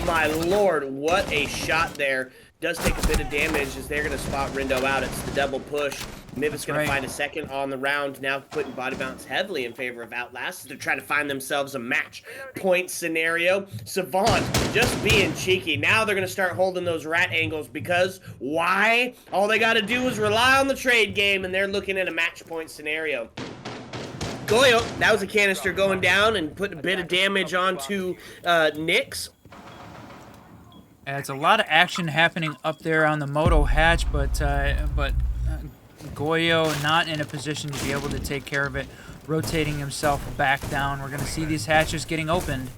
my lord, what a shot there. Does take a bit of damage as they're going to spot Rindo out. It's the double push. Mivis going to find a second on the round, now putting body bounce heavily in favor of Outlast. They're trying to find themselves a match point scenario. Savant just being cheeky. Now they're going to start holding those rat angles because why? All they got to do is rely on the trade game, and they're looking at a match point scenario. Goyo, that was a canister going down and putting a bit of damage onto Nyx. It's a lot of action happening up there on the moto hatch, but Goyo not in a position to be able to take care of it, rotating himself back down. We're going to see these hatches getting opened.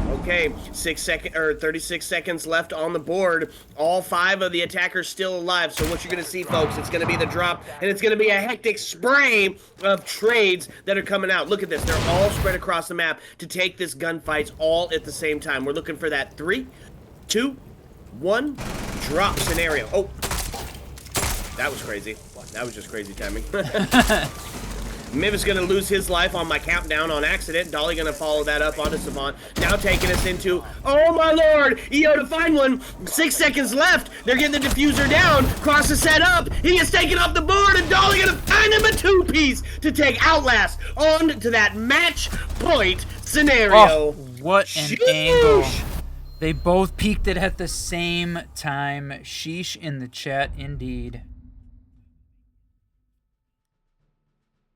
Okay, 36 seconds left on the board. All 5 of the attackers still alive. So what you're going to see, folks, it's going to be the drop, and it's going to be a hectic spray of trades that are coming out. Look at this. They're all spread across the map to take this gunfights all at the same time. We're looking for that 3, 2, 1, drop scenario. Oh, that was crazy. That was just crazy timing. Miv is going to lose his life on my countdown on accident. Dolly going to follow that up onto Savant. Now taking us into, oh my lord, EO to find one. 6 seconds left. They're getting the diffuser down. Cross is set up. He gets taken off the board, and Dolly going to find him a 2-piece to take Outlast on to that match point scenario. Oh, what an angle. They both peaked it at the same time. Sheesh in the chat, indeed.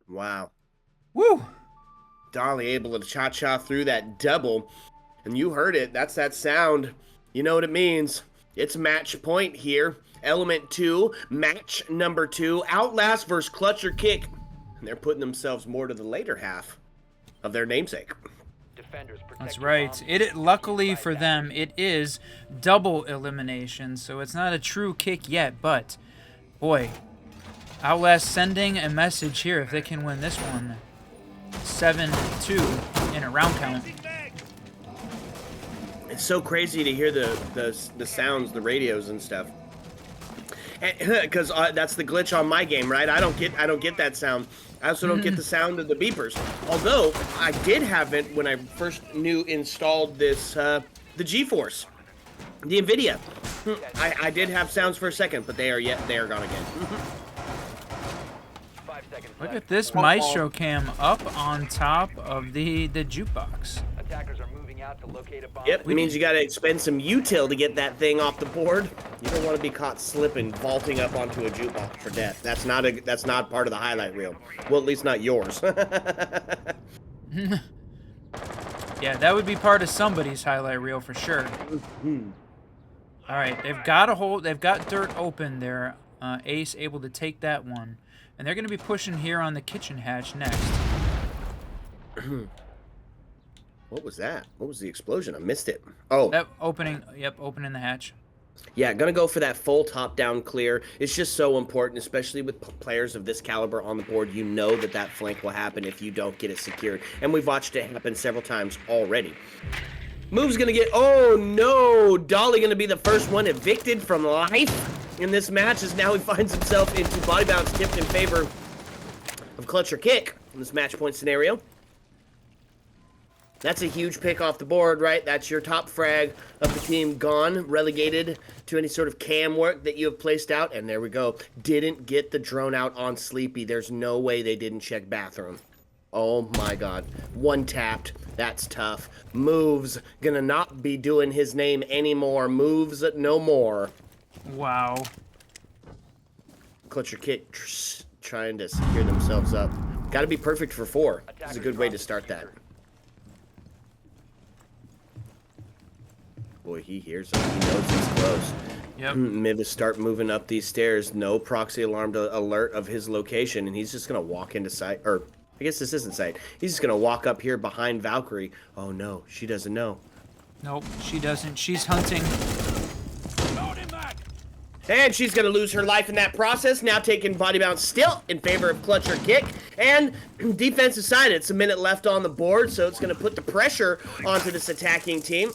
Wow. Woo! Dolly able to cha-cha through that double. And you heard it. That's that sound. You know what it means. It's match point here. Element 2, match number 2. Outlast versus CLUTCHorKIC. And they're putting themselves more to the later half of their namesake. That's right. Luckily for them, it is double elimination, so it's not a true kick yet, but boy, Outlast sending a message here if they can win this one. 7-2 in a round count. It's so crazy to hear the sounds, the radios and stuff. Because that's the glitch on my game, right? I don't get that sound. I also don't get the sound of the beepers. Although I did have it when I first installed this the GeForce, the NVIDIA. I did have sounds for a second, but they are gone again. Look at this Maestro cam up on top of the jukebox. Attackers are moving out to locate a bomb. Yep, it means you got to expend some util to get that thing off the board. You don't want to be caught slipping, vaulting up onto a jukebox for death. That's not part of the highlight reel. Well, at least not yours. Yeah, that would be part of somebody's highlight reel for sure. All right, they've got dirt open there. Ace able to take that one, and they're going to be pushing here on the kitchen hatch next. What was that? What was the explosion? I missed it. Oh. Opening the hatch. Yeah, gonna go for that full top-down clear. It's just so important, especially with players of this caliber on the board. You know that flank will happen if you don't get it secured. And we've watched it happen several times already. Move's gonna get, oh no! Dolly gonna be the first one evicted from life in this match, as now he finds himself into body bounce tipped in favor of CLUTCHorKIC in this match point scenario. That's a huge pick off the board, right? That's your top frag of the team gone, relegated to any sort of cam work that you have placed out. And there we go. Didn't get the drone out on Sleepy. There's no way they didn't check bathroom. Oh my god. One tapped. That's tough. Moves. Gonna not be doing his name anymore. Moves no more. Wow. CLUTCHorKIC trying to secure themselves up. Gotta be perfect for 4. This is a good way to start that. Boy, he hears him. He knows he's close. Yep. Mivis start moving up these stairs. No proxy alarm alert of his location, and he's just gonna walk into sight. Or I guess this isn't sight. He's just gonna walk up here behind Valkyrie. Oh no, she doesn't know. Nope, she doesn't. She's hunting. And she's going to lose her life in that process, now taking body bounce still in favor of CLUTCHorKIC. And defensive side, it's a minute left on the board, so it's going to put the pressure onto this attacking team.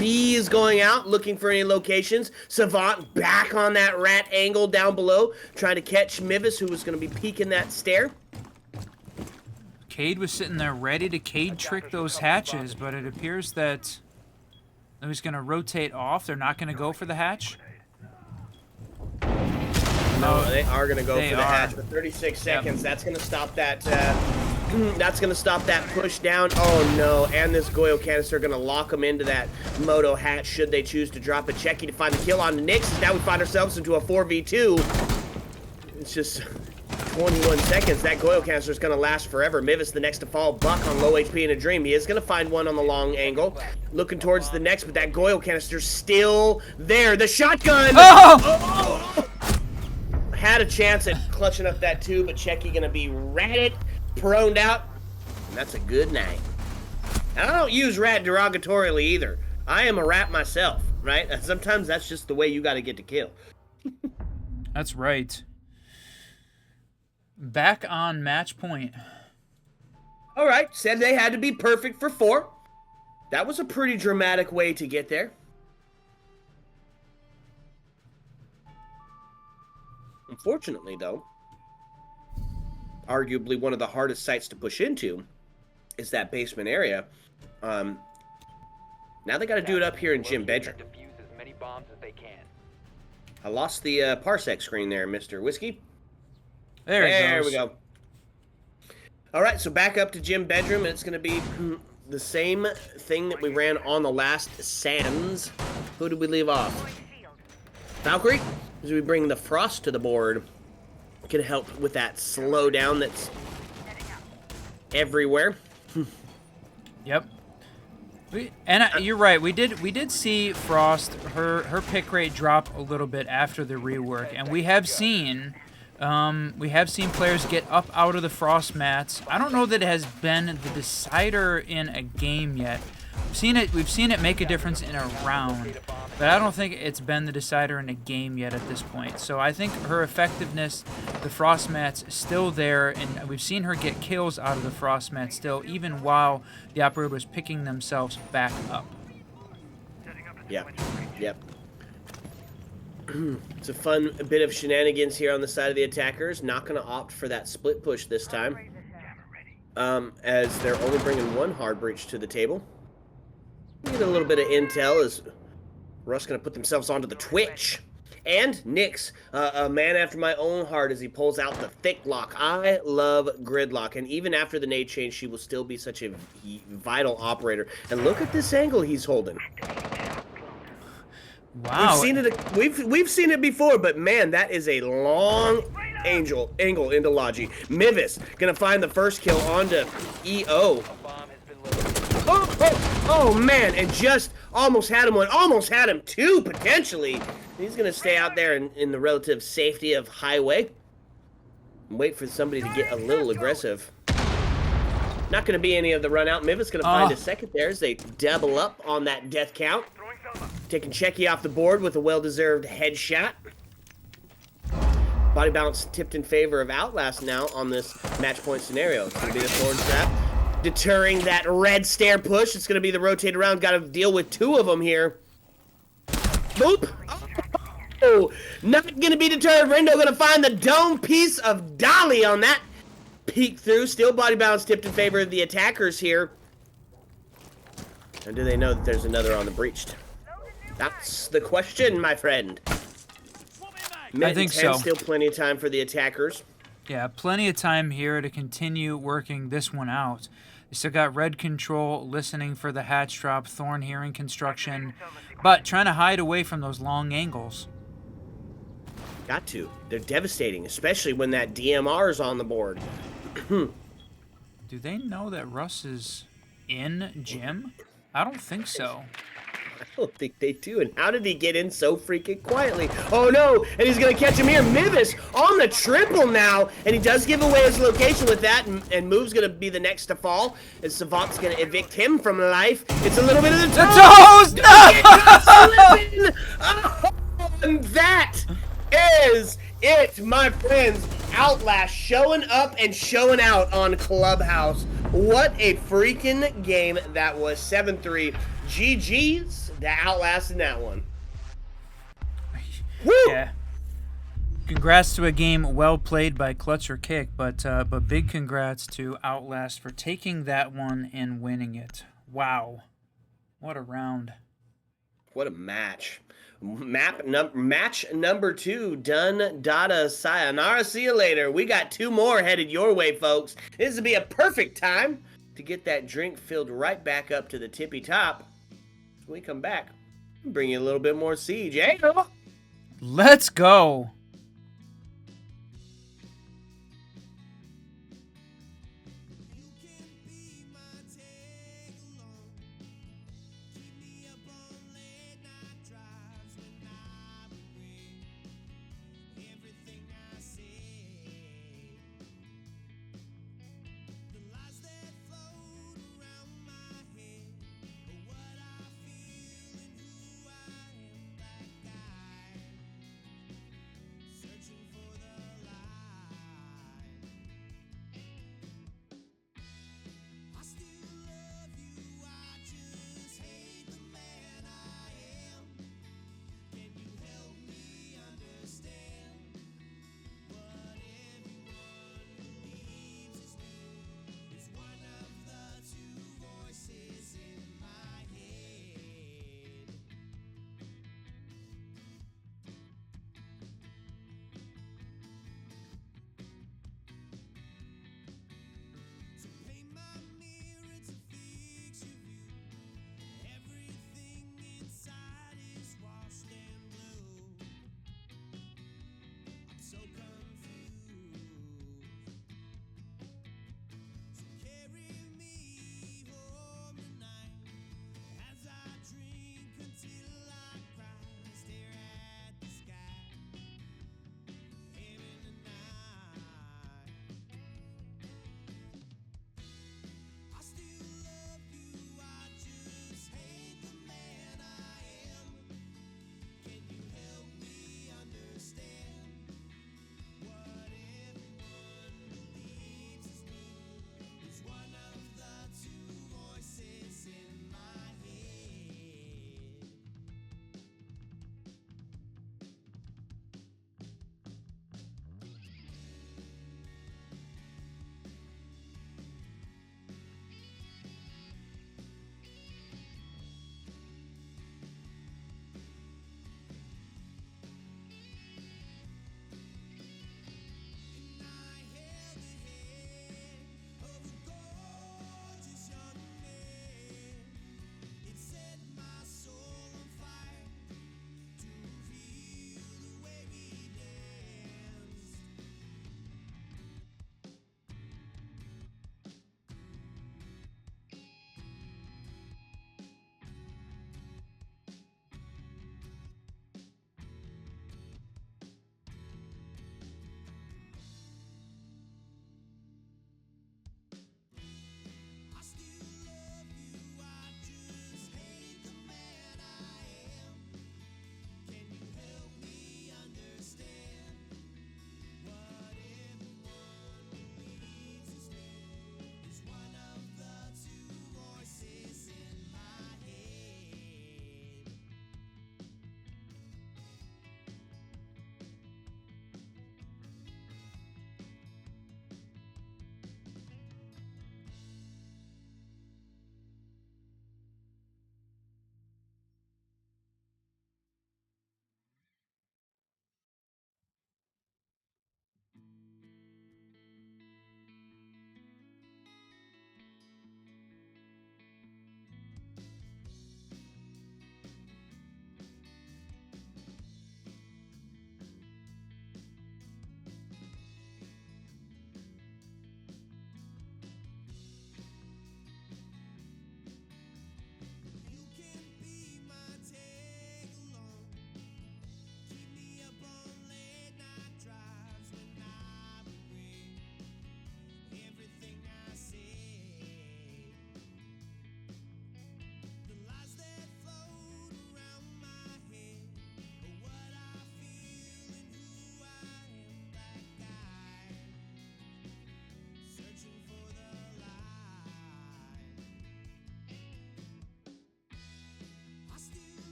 B is going out, looking for any locations. Savant back on that rat angle down below, trying to catch Mivis, who was going to be peeking that stair. Cade was sitting there ready to Cade trick those hatches, but it appears that he's going to rotate off. They're not going to go for the hatch. No, they are going to go for the hatch for 36 seconds. Yep. That's going to stop that. That's going to stop that push down. Oh no! And this Goyo canister going to lock them into that Moto hatch. Should they choose to drop a Checky to find the kill on the Nyx? Now we find ourselves into a 4v2. It's just 21 seconds. That Goyo canister is going to last forever. Mivis the next to fall. Buck on low HP in a dream. He is going to find one on the long angle. Looking towards the next, but that Goyo canister's still there. The shotgun. Oh! Had a chance at clutching up that too, but Checky gonna be ratted, proned out, and that's a good night. And I don't use rat derogatorily either. I am a rat myself, right? And sometimes that's just the way you gotta get to kill. That's right. Back on match point. All right, said they had to be perfect for 4. That was a pretty dramatic way to get there. Unfortunately, though, arguably one of the hardest sites to push into is that basement area. Now they got to do it up here in gym bedroom. I lost the parsec screen there, Mr. Whiskey. There we go. All right, so back up to gym bedroom. It's going to be the same thing that we ran on the last Sands. Who did we leave off? Valkyrie? As we bring the Frost to the board, can help with that slowdown that's everywhere. Yep. You're right. We did see Frost her pick rate drop a little bit after the rework, and we have seen players get up out of the Frost mats. I don't know that it has been the decider in a game yet. We've seen it make a difference in a round, but I don't think it's been the decider in a game yet at this point. So I think her effectiveness, the Frost mats, still there, and we've seen her get kills out of the Frost mats still, even while the operator was picking themselves back up. Yep. It's a fun bit of shenanigans here on the side of the attackers. Not going to opt for that split push this time, as they're only bringing one hard breach to the table. Get a little bit of intel as Russ going to put themselves onto the Twitch. And Nyx, a man after my own heart as he pulls out the thick lock. I love gridlock, and even after the nade change, she will still be such a vital operator. And look at this angle he's holding. Wow. We've seen it before, but man, that is a long angle into Logi. Mivis gonna find the first kill onto EO. Oh man, and just almost had him one, almost had him two potentially. He's gonna stay out there in the relative safety of highway and wait for somebody to get a little aggressive. Not gonna be any of the run out. Mivis gonna find a second there as they double up on that death count. Taking Checky off the board with a well-deserved headshot. Body bounce tipped in favor of Outlast now on this match point scenario. It's gonna be the sword strap. Deterring that red stair push. It's going to be the rotate around. Got to deal with two of them here. Boop. Oh, not going to be deterred. Rindo going to find the dome piece of Dolly on that. Peek through. Still body bounce tipped in favor of the attackers here. And do they know that there's another on the breached? That's the question, my friend. I think so. Still plenty of time for the attackers. Yeah, plenty of time here to continue working this one out. You still got Red Control listening for the hatch drop, Thorn hearing construction, but trying to hide away from those long angles. Got to. They're devastating, especially when that DMR is on the board. Do they know that Russ is in gym? I don't think so. I don't think they do. And how did he get in so freaking quietly? Oh no, and he's gonna catch him here. Mivis on the triple now, and he does give away his location with that, and Move's gonna be the next to fall, and Savant's gonna evict him from life. It's a little bit of the toes! No! Oh, and that is it, my friends. Outlast showing up and showing out on Clubhouse. What a freaking game that was. 7-3. GG's to Outlast in that one. Woo! Yeah. Congrats to a game well played by CLUTCHorKIC, but big congrats to Outlast for taking that one and winning it. Wow. What a round. What a match. Match number 2, done, data, sayonara, see you later. We got 2 more headed your way, folks. This would be a perfect time to get that drink filled right back up to the tippy top. When we come back, bring you a little bit more Siege, eh? Let's go.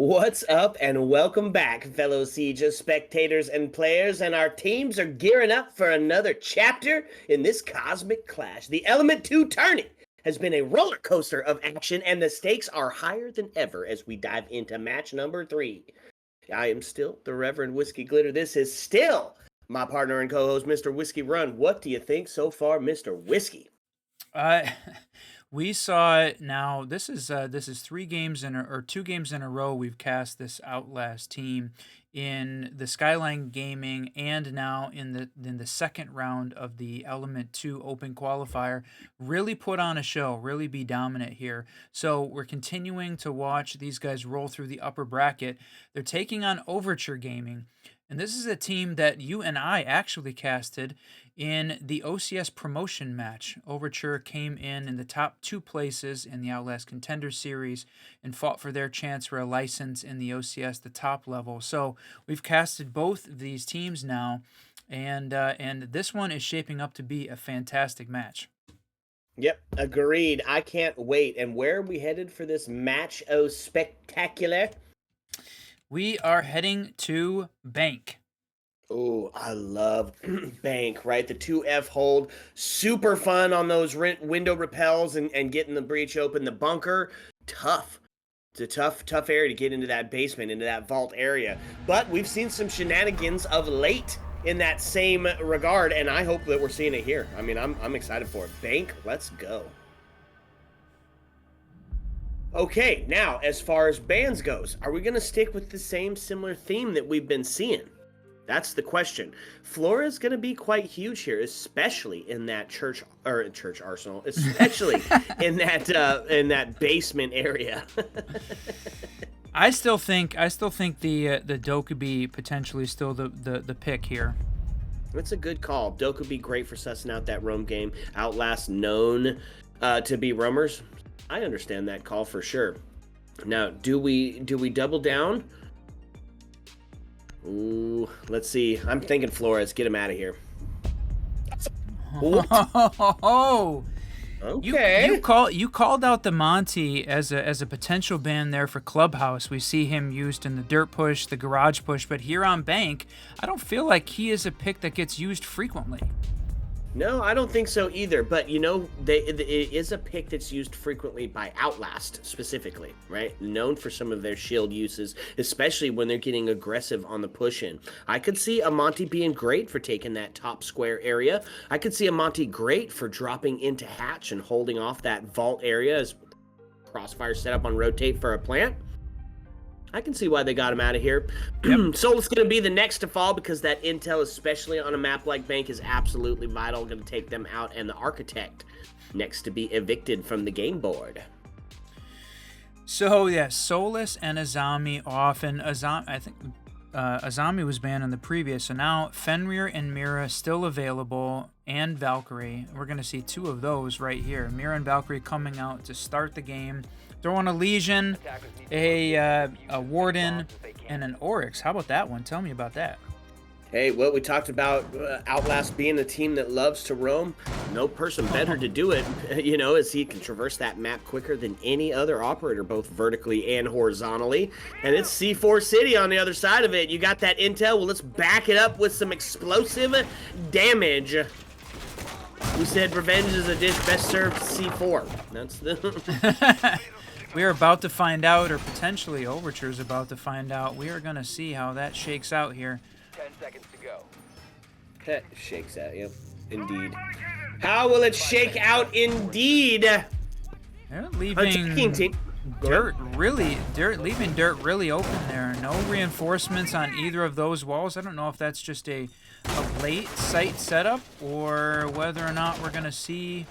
What's up and welcome back, fellow Siege spectators and players, and our teams are gearing up for another chapter in this cosmic clash. The Element 2 tourney has been a roller coaster of action, and the stakes are higher than ever as we dive into match number 3. I am still the Reverend Whiskey Glitter. This is still my partner and co-host, Mr. Whiskey Run. What do you think so far, Mr. Whiskey? We saw it now. This is 3 games or 2 games in a row. We've cast this Outlast team in the Skyline Gaming, and now in the second round of the Element 2 Open Qualifier. Really put on a show. Really be dominant here. So we're continuing to watch these guys roll through the upper bracket. They're taking on Overture Gaming. And this is a team that you and I actually casted in the OCS promotion match. Overture came in the top 2 places in the Outlast Contender Series and fought for their chance for a license in the OCS, the top level. So we've casted both of these teams now, and this one is shaping up to be a fantastic match. Yep, agreed. I can't wait. And where are we headed for this match? Oh, spectacular. We are heading to Bank. Oh, I love Bank, right? The 2F hold, super fun on those window repels and getting the breach open. The bunker, tough. It's a tough area to get into that basement, into that vault area. But we've seen some shenanigans of late in that same regard, and I hope that we're seeing it here. I mean, I'm excited for it. Bank, let's go. Okay, now, as far as bands goes, are we going to stick with the same similar theme that we've been seeing? That's the question. Flora's going to be quite huge here, especially in that church arsenal, especially in that basement area. I still think the Dokkaebi potentially still the pick here. That's a good call. Dokkaebi great for sussing out that roam game. Outlast known to be roamers. I understand that call for sure. Now, do we double down? Ooh, let's see. I'm thinking Flores. Get him out of here. Oh, okay. You called out the Monty as a potential ban there for Clubhouse. We see him used in the dirt push, the garage push, but here on Bank, I don't feel like he is a pick that gets used frequently. No, I don't think so either. But, you know, it is a pick that's used frequently by Outlast, specifically, right? Known for some of their shield uses, especially when they're getting aggressive on the push-in. I could see a Monty being great for taking that top square area. I could see a Monty great for dropping into hatch and holding off that vault area as crossfire set up on rotate for a plant. I can see why they got him out of here. Yep. Soul's going to be the next to fall because that intel, especially on a map like Bank, is absolutely vital. Going to take them out, and the Architect next to be evicted from the game board. So, yeah, Solus and Azami off, and I think Azami was banned in the previous, so now Fenrir and Mira still available, and Valkyrie. We're going to see 2 of those right here. Mira and Valkyrie coming out to start the game. Throwing a Legion, a Warden, and an Oryx. How about that one? Tell me about that. Hey, well, we talked about Outlast being a team that loves to roam. No person better to do it, you know, as he can traverse that map quicker than any other operator, both vertically and horizontally. And it's C4 City on the other side of it. You got that intel. Well, let's back it up with some explosive damage. We said revenge is a dish best served C4. That's the... We are about to find out, or potentially Overture is about to find out. We are going to see how that shakes out here. 10 seconds to go. That shakes out, yep. Indeed. How will it shake out indeed? They're leaving dirt really open there. No reinforcements on either of those walls. I don't know if that's just a late site setup or whether or not we're going to see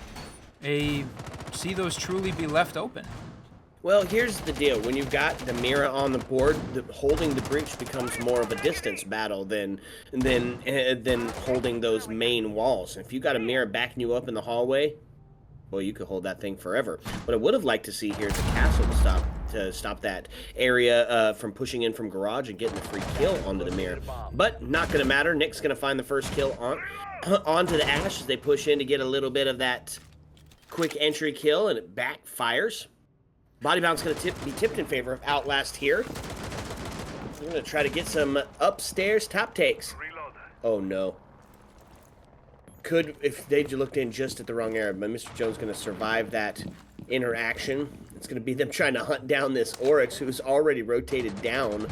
those truly be left open. Well, here's the deal. When you've got the Mira on the board, holding the breach becomes more of a distance battle than holding those main walls. If you got a Mira backing you up in the hallway, well, you could hold that thing forever. What I would have liked to see here is a castle to stop that area from pushing in from garage and getting the free kill onto the Mira. But not going to matter. Nick's going to find the first kill onto the Ash as they push in to get a little bit of that quick entry kill, and it backfires. Body bounce going to be tipped in favor of Outlast here. I'm gonna try to get some upstairs top takes. Oh no. Could, if they looked in just at the wrong area, but Mr. Jones gonna survive that interaction. It's gonna be them trying to hunt down this Oryx, who's already rotated down,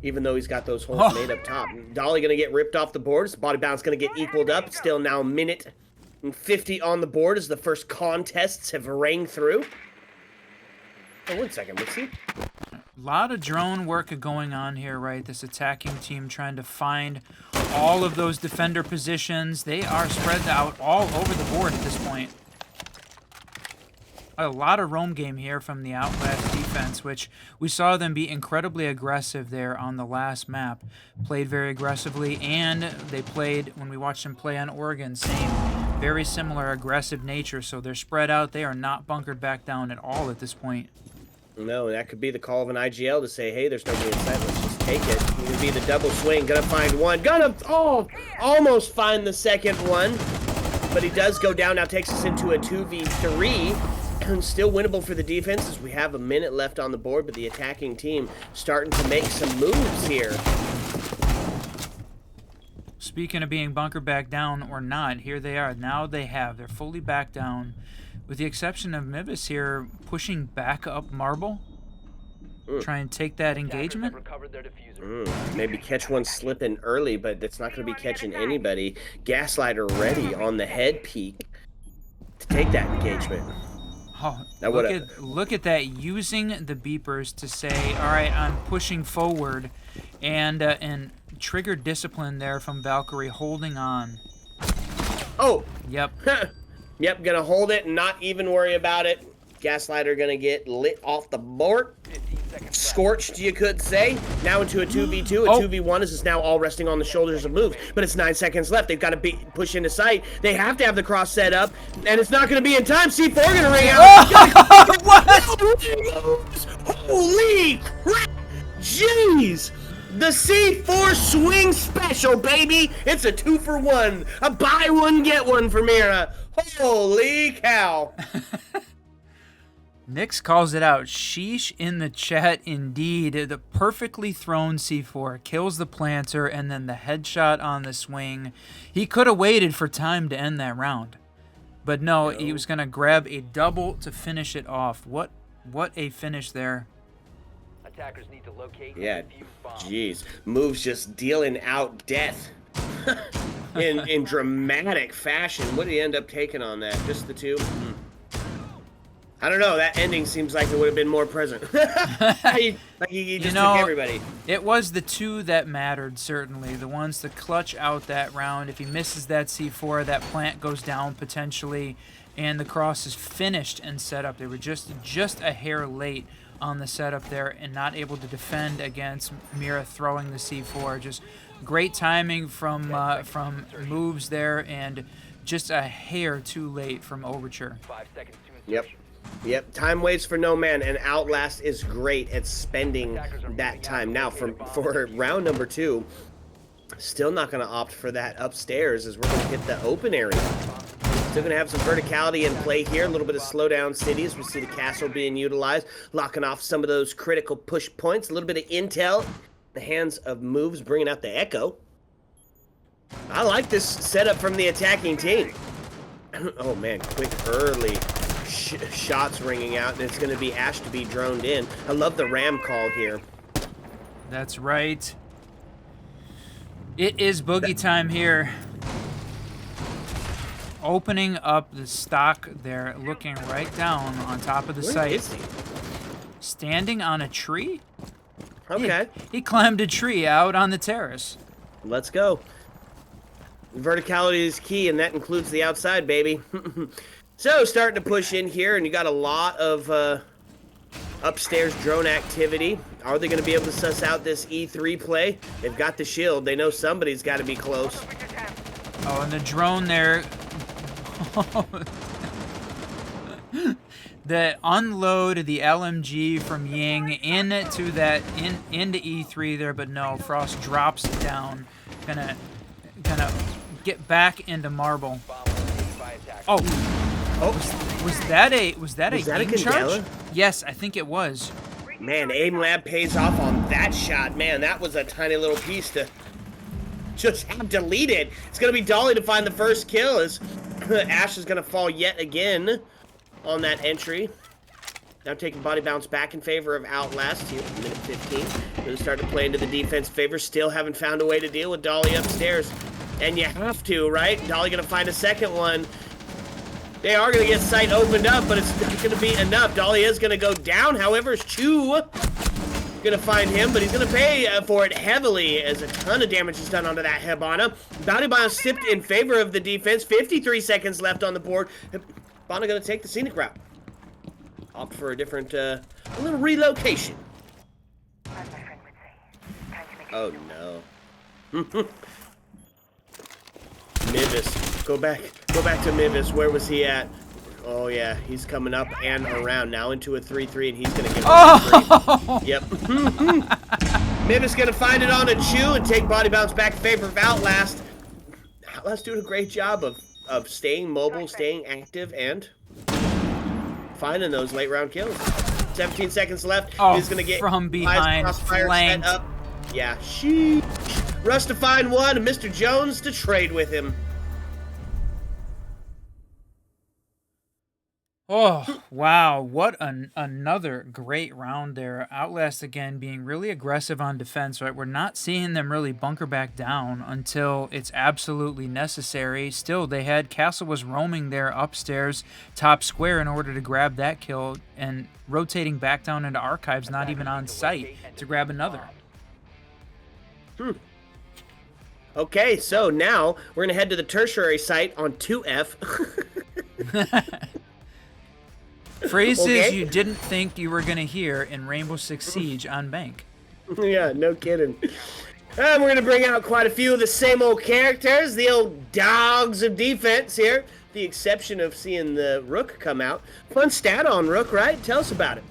even though he's got those holes made up top. Dolly gonna get ripped off the board. His body balance gonna get equaled up. Still now a minute and 50 on the board as the first contests have rang through. Oh, 1 second, let's see. A lot of drone work going on here, right? This attacking team trying to find all of those defender positions. They are spread out all over the board at this point. A lot of roam game here from the Outlast defense, which we saw them be incredibly aggressive there on the last map. Played very aggressively, and they played, when we watched them play on Oregon, same, very similar aggressive nature. So they're spread out. They are not bunkered back down at all at this point. No, that could be the call of an IGL to say, hey, there's nobody inside, let's just take it. It's gonna be the double swing, gonna find one, almost find the second one, but he does go down, now takes us into a 2v3, and still winnable for the defense as we have a minute left on the board, but the attacking team starting to make some moves here. Speaking of being bunkered back down or not, here they are. Now they're fully back down. With the exception of Mibis here, pushing back up Marble. Try and take that engagement. Maybe catch one slipping early, but it's not going to be catching anybody. Gaslighter ready on the head peak to take that engagement. Oh, look at that, using the beepers to say, all right, I'm pushing forward, and trigger discipline there from Valkyrie holding on. Oh! Yep. Yep, gonna hold it and not even worry about it. Gaslighter gonna get lit off the board. Scorched, you could say. Now into a 2v2. A 2v1 is now all resting on the shoulders of moves. But it's 9 seconds left. They've got to push into sight. They have to have the cross set up. And it's not going to be in time. C4 going to ring out. What? Holy crap. Jeez. The C4 swing special, baby. It's a 2-for-1. A buy one, get one for Mira. Holy cow. Nix calls it out. Sheesh in the chat indeed. The perfectly thrown C4 kills the planter, and then the headshot on the swing. He could have waited for time to end that round. But no, he was going to grab a double to finish it off. What a finish there. Attackers need to locate yeah, jeez. Moves just dealing out death in dramatic fashion. What did he end up taking on that? Just the two? I don't know. That ending seems like it would have been more present. he just took everybody. It was the two that mattered, certainly. The ones to clutch out that round. If he misses that C4, that plant goes down potentially, and the cross is finished and set up. They were just a hair late on the setup there and not able to defend against Mira throwing the C4. Just great timing from moves there, and just a hair too late from Overture. 5 seconds to Yep. insertion. Yep, time waits for no man, and Outlast is great at spending that time. Now, for round number 2, still not going to opt for that upstairs as we're going to hit the open area. Still going to have some verticality in play here, a little bit of slowdown cities. We see the castle being utilized, locking off some of those critical push points. A little bit of intel, the hands of moves, bringing out the echo. I like this setup from the attacking team. Oh man, quick early shots ringing out, and it's going to be Ash to be droned in. I love the ram call here. That's right. It is boogie time here. Opening up the stock there, looking right down on top of the site. Is he? Standing on a tree? Okay. He climbed a tree out on the terrace. Let's go. Verticality is key, and that includes the outside, baby. So, starting to push in here, and you got a lot of upstairs drone activity. Are they going to be able to suss out this E3 play? They've got the shield. They know somebody's got to be close. Oh, and the drone there. The unload the LMG from Ying into E3 there, but no, Frost drops it down. Gonna get back into Marble. Oh, was that a Ying charge? Yes, I think it was. Man, aim lab pays off on that shot. Man, that was a tiny little piece to just have deleted. It's going to be Dolly to find the first kill as Ash is going to fall yet again on that entry. Now taking body bounce back in favor of Outlast here, minute 15. Going to start to play into the defense favor. Still haven't found a way to deal with Dolly upstairs. And you have to, right? Dolly going to find a second one. They are going to get sight opened up, but it's not going to be enough. Dolly is going to go down. However, Chu going to find him, but he's going to pay for it heavily as a ton of damage is done onto that Hibana. Body bounce sipped in favor of the defense. 53 seconds left on the board. Hibana going to take the scenic route. Opt for a different, a little relocation. Oh, no. Mivis. Go back to Mivis. Where was he at? Oh, yeah. He's coming up and around now into a 3-3, and he's going to get Oh! Yep. Mivis going to find it on a Chew and take body bounce back in favor of Outlast. Outlast doing a great job of staying mobile, staying active, and finding those late round kills. 17 seconds left. Oh, He's going to get from behind, crossfire flanked. set up. Yeah, sheesh. Rush to find one, and Mr. Jones to trade with him. Oh, wow. What another great round there. Outlast, again, being really aggressive on defense, right? We're not seeing them really bunker back down until it's absolutely necessary. Still, Castle was roaming there upstairs, top square, in order to grab that kill, and rotating back down into Archives, not even on site, to grab another. Okay, so now we're going to head to the tertiary site on 2F. Phrases Okay. you didn't think you were going to hear in Rainbow Six Siege on Bank. Yeah, no kidding. And we're going to bring out quite a few of the same old characters, the old dogs of defense here. The exception of seeing the Rook come out. Fun stat on Rook, right? Tell us about it.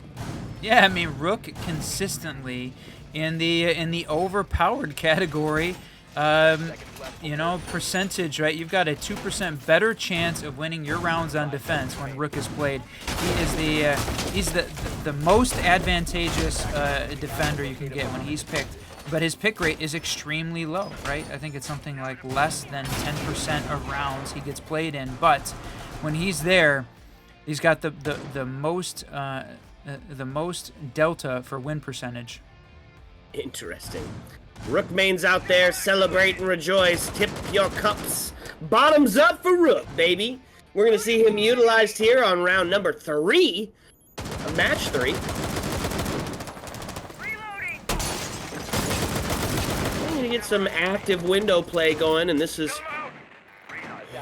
Yeah, I mean, Rook consistently in the overpowered category. You know, percentage, right? You've got a 2% better chance of winning your rounds on defense when Rook is played. He is he's the most advantageous defender you can get when he's picked. But his pick rate is extremely low, right? I think it's something like less than 10% of rounds he gets played in. But when he's there, he's got the most delta for win percentage. Interesting. Rook mains out there, celebrate and rejoice. Tip your cups. Bottoms up for Rook, baby. We're going to see him utilized here on round number 3 of match 3. Reloading. We're going to get some active window play going, and this is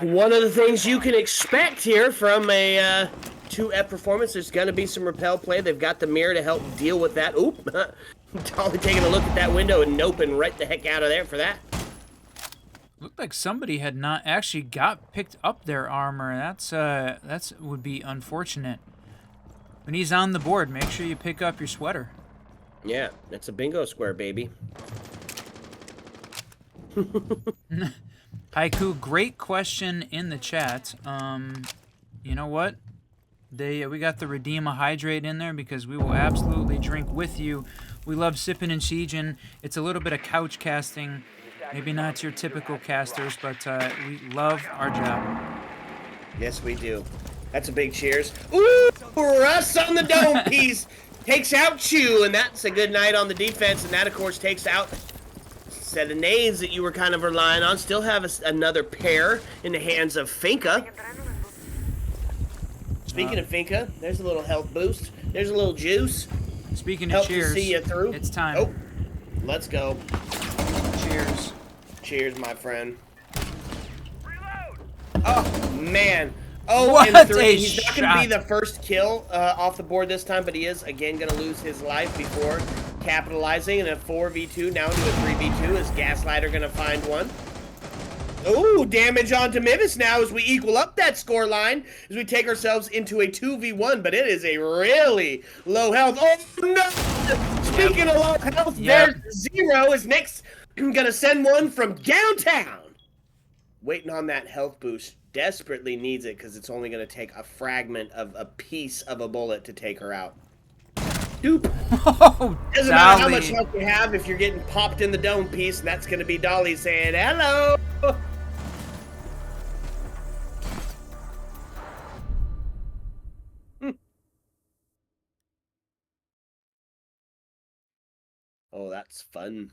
one of the things you can expect here from a 2F performance. There's going to be some repel play. They've got the mirror to help deal with that. Oop. Dolly taking a look at that window and noping right the heck out of there for that. Looked like somebody had not actually picked up their armor. That's would be unfortunate. When he's on the board, make sure you pick up your sweater. Yeah, that's a bingo square, baby. Haiku, great question in the chat. You know what? We got the Redeem a Hydrate in there because we will absolutely drink with you. We love sipping and sieging. It's a little bit of couch casting. Maybe not your typical casters, but we love our job. Yes, we do. That's a big cheers. Ooh, Russ on the dome piece. Takes out Chew, and that's a good night on the defense. And that, of course, takes out a set of nades that you were kind of relying on. Still have another pair in the hands of Finka. Speaking of Finka, there's a little health boost. There's a little juice. Speaking of Help cheers, to see you through. it's time. Oh, let's go. Cheers. Cheers, my friend. Reload. Oh, man. Oh, What and 3. a He's not going to be shot. the first kill off the board this time, but he is, again, going to lose his life before capitalizing in a 4v2, now into a 3v2. Is Gaslighter going to find one? Ooh, damage onto Mivis now as we equal up that score line as we take ourselves into a 2v1, but it is a really low health. Oh, no! Speaking of low health, Yep. there's Zero is next. I'm going to send one from downtown. Waiting on that health boost. Desperately needs it because it's only going to take a fragment of a piece of a bullet to take her out. Doop. Oh, Doesn't matter how Dolly. much health you have if you're getting popped in the dome piece, and that's going to be Dolly saying, hello. Oh, that's fun.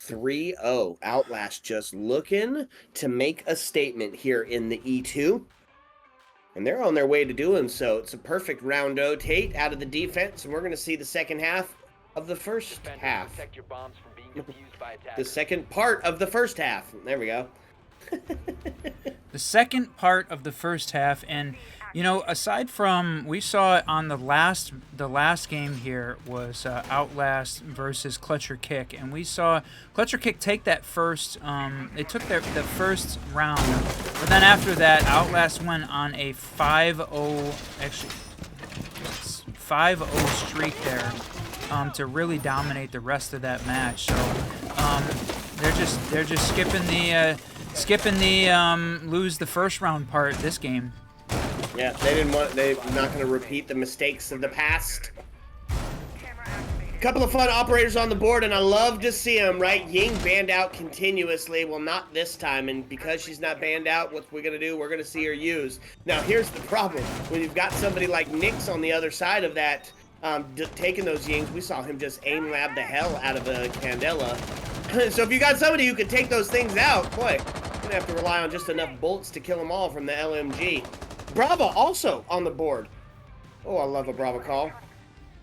3-0. Outlast just looking to make a statement here in the E2. And they're on their way to doing so. It's a perfect roundo. Tate out of the defense, and we're going to see the second half of the first half. The second part of the first half. There we go. The second part of the first half, and you know, aside from, we saw it on the last game here was Outlast versus CLUTCHorKIC, and we saw CLUTCHorKIC take that first. They took the first round, but then after that, Outlast went on a 5-0, actually 5-0 streak there, to really dominate the rest of that match. So they're just skipping the lose the first round part this game. Yeah, they're not going to repeat the mistakes of the past. Couple of fun operators on the board, and I love to see them, right? Ying banned out continuously. Well, not this time, and because she's not banned out, what we're going to do, we're going to see her use. Now, here's the problem. When you've got somebody like Nyx on the other side of that, taking those Yings, we saw him just aim lab the hell out of a Candela. So if you got somebody who could take those things out, boy, you're going to have to rely on just enough bolts to kill them all from the LMG. Brava also on the board. Oh, I love a Brava call.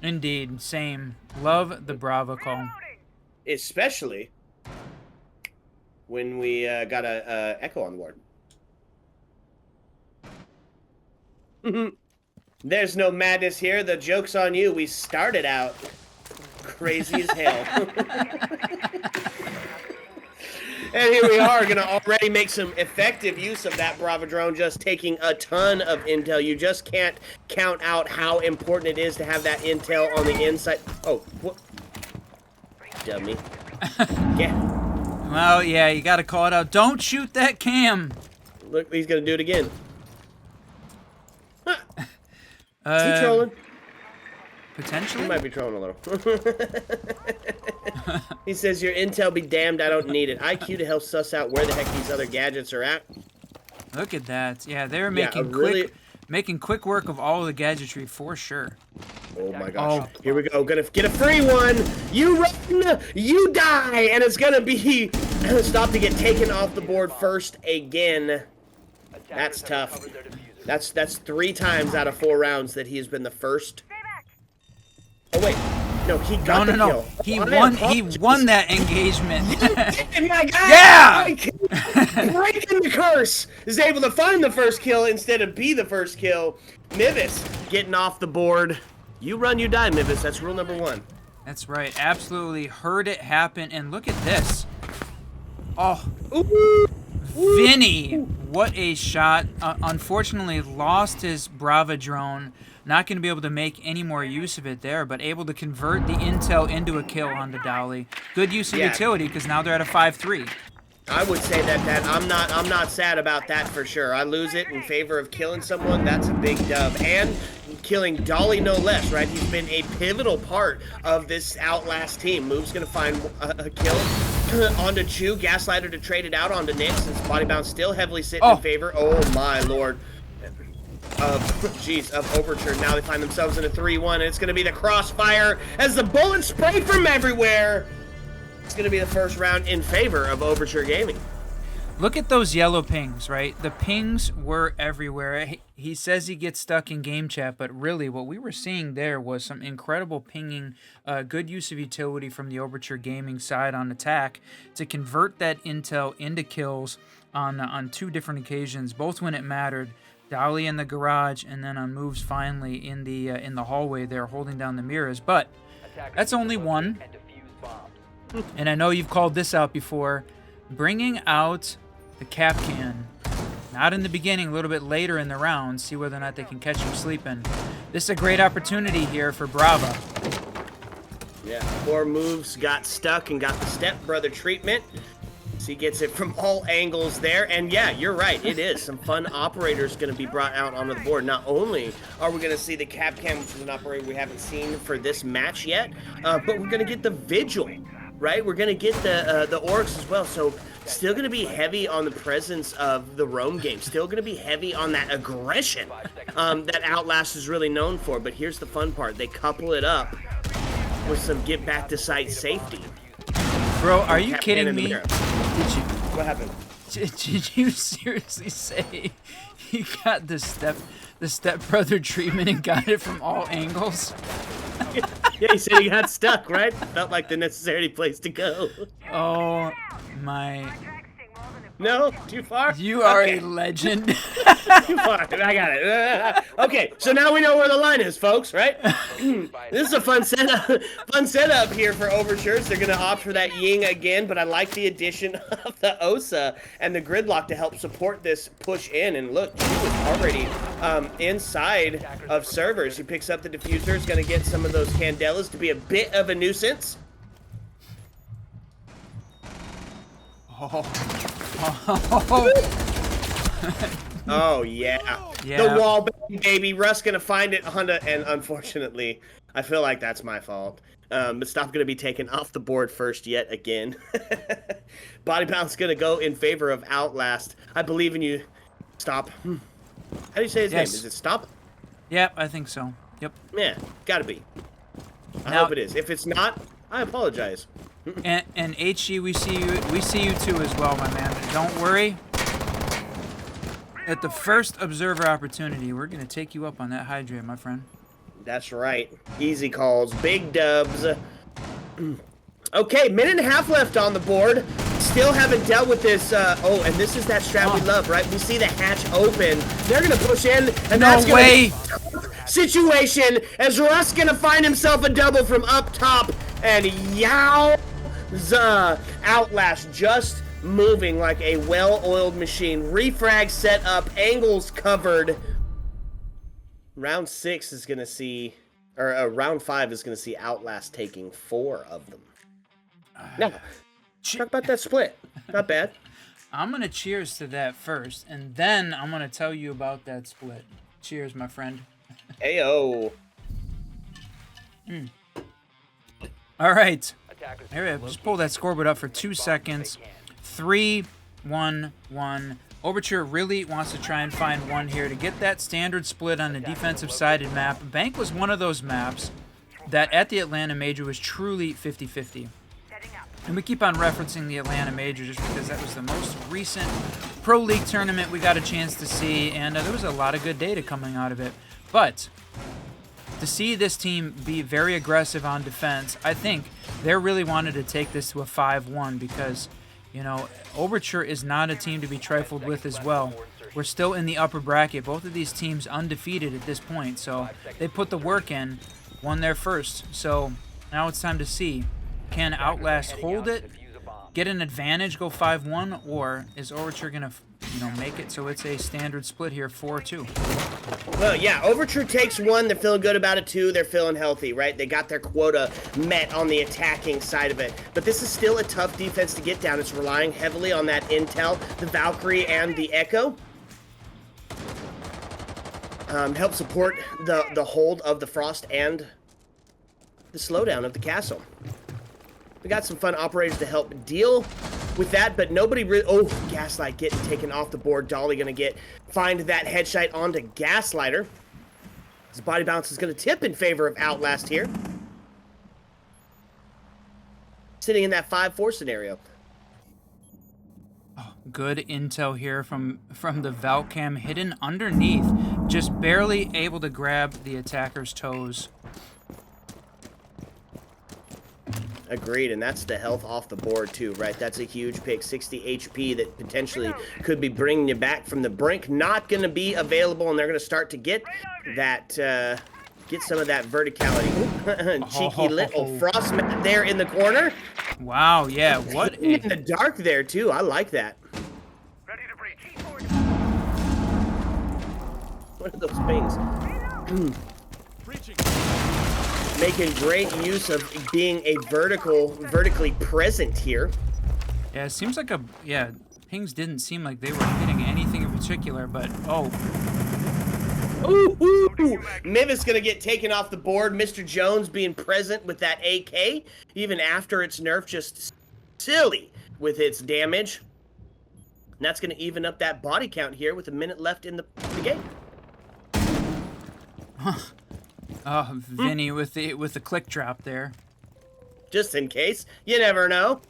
Indeed, same. Love the Brava call. Especially when we got a Echo on the board. There's no madness here. The joke's on you. We started out crazy as hell. And here we are, going to already make some effective use of that Brava drone, just taking a ton of intel. You just can't count out how important it is to have that intel on the inside. Oh, what? Dummy. Yeah. Well, yeah, you got to call it out. Don't shoot that cam. Look, he's going to do it again. Huh. Is he trolling? Potentially? He might be trolling a little. He says, your intel be damned, I don't need it. IQ to help suss out where the heck these other gadgets are at. Look at that. Yeah, they're Yeah, making quick work of all of the gadgetry for sure. Oh my gosh. Oh. Here we go. Gonna get a free one. You run, you die, and it's gonna be stop to get taken off the board first again. That's tough. That's 3 times out of 4 rounds that he's been the first. Oh wait, no, he got the kill. He won that engagement. My guy, Yeah! breaking the curse, is able to find the first kill instead of be the first kill. Mivis getting off the board. You run, you die, Mivis. That's rule number 1. That's right. Absolutely heard it happen. And look at this. Oh, Ooh. Vinny, what a shot. Unfortunately, lost his Brava drone. Not going to be able to make any more use of it there, but able to convert the intel into a kill onto Dolly. Good use of utility, because now they're at a 5-3. I would say that I'm not sad about that for sure. I lose it in favor of killing someone. That's a big dub. And killing Dolly no less, right? He's been a pivotal part of this Outlast team. Move's going to find a kill onto Chew. Gaslighter to trade it out onto Nyx, since Body Bounce still heavily sitting in favor. Oh my lord. Of Overture. Now they find themselves in a 3-1, and it's going to be the crossfire as the bullets spray from everywhere. It's going to be the first round in favor of Overture Gaming. Look at those yellow pings, right? The pings were everywhere. He says he gets stuck in game chat, but really what we were seeing there was some incredible pinging, good use of utility from the Overture Gaming side on attack to convert that intel into kills on 2 different occasions, both when it mattered. Dolly in the garage, and then on moves finally in the hallway there, holding down the mirrors. But that's only 1. And I know you've called this out before. Bringing out the cap can. Not in the beginning, a little bit later in the round. See whether or not they can catch him sleeping. This is a great opportunity here for Brava. Yeah, 4 moves got stuck and got the stepbrother treatment. He gets it from all angles there, and yeah, you're right, it is. Some fun operators going to be brought out onto the board. Not only are we going to see the Capcam, which is an operator we haven't seen for this match yet, but we're going to get the Vigil, right? We're going to get the Orcs as well, so still going to be heavy on the presence of the roam game. Still going to be heavy on that aggression that Outlast is really known for, but here's the fun part. They couple it up with some get back to site safety. Bro, are you kidding me? What happened? Did you seriously say he got the stepbrother treatment and got it from all angles? Yeah, he said he got stuck, right? Felt like the necessary place to go. Oh my. No? Too far? You are a legend. Too far. I got it. Okay, so now we know where the line is, folks, right? This is a fun setup here for Overtures. They're going to opt for that Ying again, but I like the addition of the Osa and the Gridlock to help support this push in. And look, he was already inside of servers. He picks up the diffuser. Is going to get some of those Candelas to be a bit of a nuisance. Oh yeah. The wall baby. Russ gonna find it, Honda, and unfortunately, I feel like that's my fault. But stop gonna be taken off the board first yet again. Body bounce gonna go in favor of Outlast. I believe in you. Stop. How do you say his name? Is it Stop? Yep, I think so. Yep. Yeah, gotta be. I Now, hope it is. If it's not, I apologize. and HG, we see you too as well, my man. Don't worry. At the first observer opportunity, we're gonna take you up on that hydrate, my friend. That's right. Easy calls, big dubs. Okay, minute and a half left on the board. Still haven't dealt with this. Oh, and this is that strat we love, right? We see the hatch open. They're gonna push in, and that's gonna be a tough situation as Russ gonna find himself a double from up top, and yowza, Outlast just moving like a well-oiled machine. Refrag set up, angles covered. Round 6 is gonna see, or round 5 is gonna see Outlast taking 4 of them. Now, talk about that split. Not bad. I'm gonna cheers to that first, and then I'm gonna tell you about that split. Cheers, my friend. Ayo. All right. Here, just pull that scoreboard up for 2 seconds. 3-1-1. Overture really wants to try and find one here to get that standard split on the defensive sided map. Bank was one of those maps that at the Atlanta Major was truly 50-50. And we keep on referencing the Atlanta Major just because that was the most recent Pro League tournament we got a chance to see, and there was a lot of good data coming out of it. But to see this team be very aggressive on defense, I think they really wanted to take this to a 5-1 because, you know, Overture is not a team to be trifled with as well. We're still in the upper bracket. Both of these teams undefeated at this point, so they put the work in, won their first. So now it's time to see, can Outlast hold it, get an advantage, go 5-1, or is Overture gonna, you know, make it so it's a standard split here, 4-2? Well, yeah, Overture takes 1. They're feeling good about it. 2, they're feeling healthy, right? They got their quota met on the attacking side of it. But this is still a tough defense to get down. It's relying heavily on that intel, the Valkyrie and the Echo. Help support the hold of the Frost and the slowdown of the castle. We got some fun operators to help deal with that, but nobody really... Oh, Gaslight getting taken off the board. Dolly going to find that headshot onto Gaslighter. His body bounce is going to tip in favor of Outlast here. Sitting in that 5-4 scenario. Oh, good intel here from the Valcam, hidden underneath, just barely able to grab the attacker's toes. Agreed, and that's the health off the board too, right? That's a huge pick, 60 HP that potentially could be bringing you back from the brink. Not going to be available, and they're going to start to get that, get some of that verticality. Cheeky little Frostmat there in the corner. Wow, yeah, what in the dark there too. I like that. Ready to breach. What are those things? Making great use of being a vertically present here. Yeah, it seems like pings didn't seem like they were hitting anything in particular, but oh. Ooh. Mivis gonna get taken off the board. Mr. Jones being present with that AK, even after its nerf, just silly with its damage. And that's gonna even up that body count here with a minute left in the game. Oh, Vinny with the click drop there. Just in case, you never know.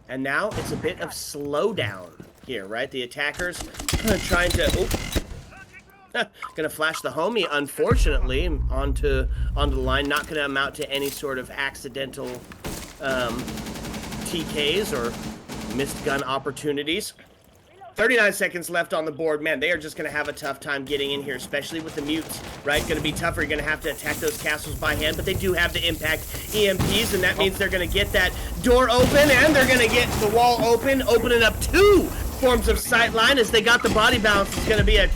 And now it's a bit of slowdown here, right? The attackers trying to. Gonna flash the homie, unfortunately, onto the line. Not gonna amount to any sort of accidental TKs or missed gun opportunities. 39 seconds left on the board. Man, they are just going to have a tough time getting in here, especially with the mutes, right? Going to be tougher. You're going to have to attack those castles by hand, but they do have the impact EMPs, and that means they're going to get that door open, and they're going to get the wall open, opening up 2 forms of sight line as they got the body balance. It's going to be a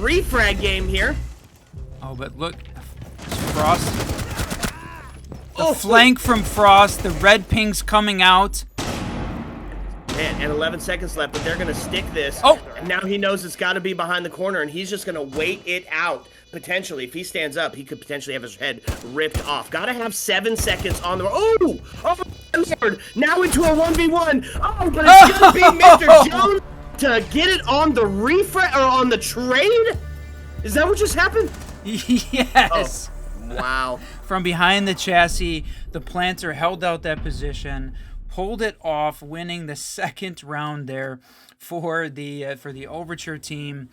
refrag game here. Oh, but look, Frost. The flank from Frost, the red pings coming out. Man, and 11 seconds left, but they're going to stick this. Oh! And now he knows it's got to be behind the corner, and he's just going to wait it out. Potentially, if he stands up, he could potentially have his head ripped off. Got to have 7 seconds on the... Oh, Lord! Now into a 1v1. Oh, but it's going to be Mr. Jones to get it on the refresh, or on the trade? Is that what just happened? Yes. Oh, wow. From behind the chassis, the planter held out that position, pulled it off, winning the second round there for the Overture team.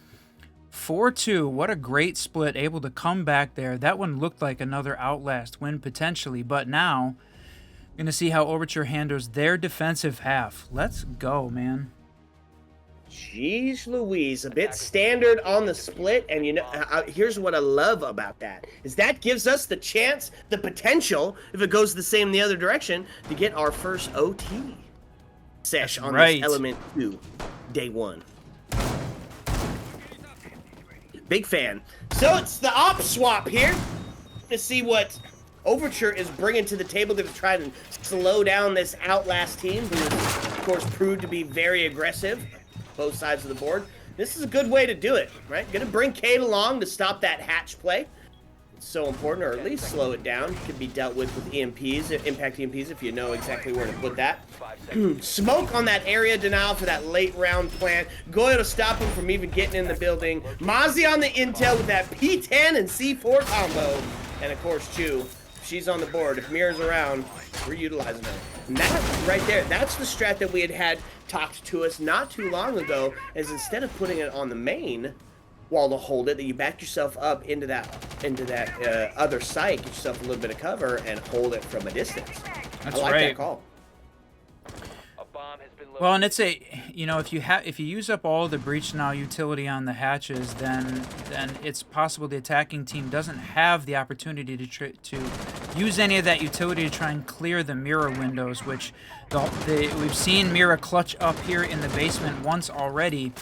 4-2. What a great split. Able to come back there. That one looked like another Outlast win potentially, but now going to see how Overture handles their defensive half. Let's go, man. Jeez Louise, a bit standard on the split, and you know, here's what I love about that, is that gives us the chance, the potential, if it goes the same the other direction, to get our first OT sesh on this Element 2, day 1. Big fan. So it's the op swap here, to see what Overture is bringing to the table to try to slow down this Outlast team, who is, of course, proved to be very aggressive. Both sides of the board. This is a good way to do it, right? Gonna bring Kate along to stop that hatch play. It's so important, or at least slow it down. It can be dealt with EMPs, impact EMPs, if you know exactly where to put that. Smoke on that area denial for that late round plant. Goyle to stop him from even getting in the building. Mozzie on the intel with that P10 and C4 combo. And of course, Chu. She's on the board. If Mira's around, we're utilizing her. And that right there, that's the strat that we had talked to us not too long ago, is instead of putting it on the main wall to hold it, that you back yourself up into that other site, get yourself a little bit of cover, and hold it from a distance. That's I like right. that call. Well, and it's if you use up all the breach now utility on the hatches, then it's possible the attacking team doesn't have the opportunity to use any of that utility to try and clear the mirror windows, which we've seen Mira clutch up here in the basement once already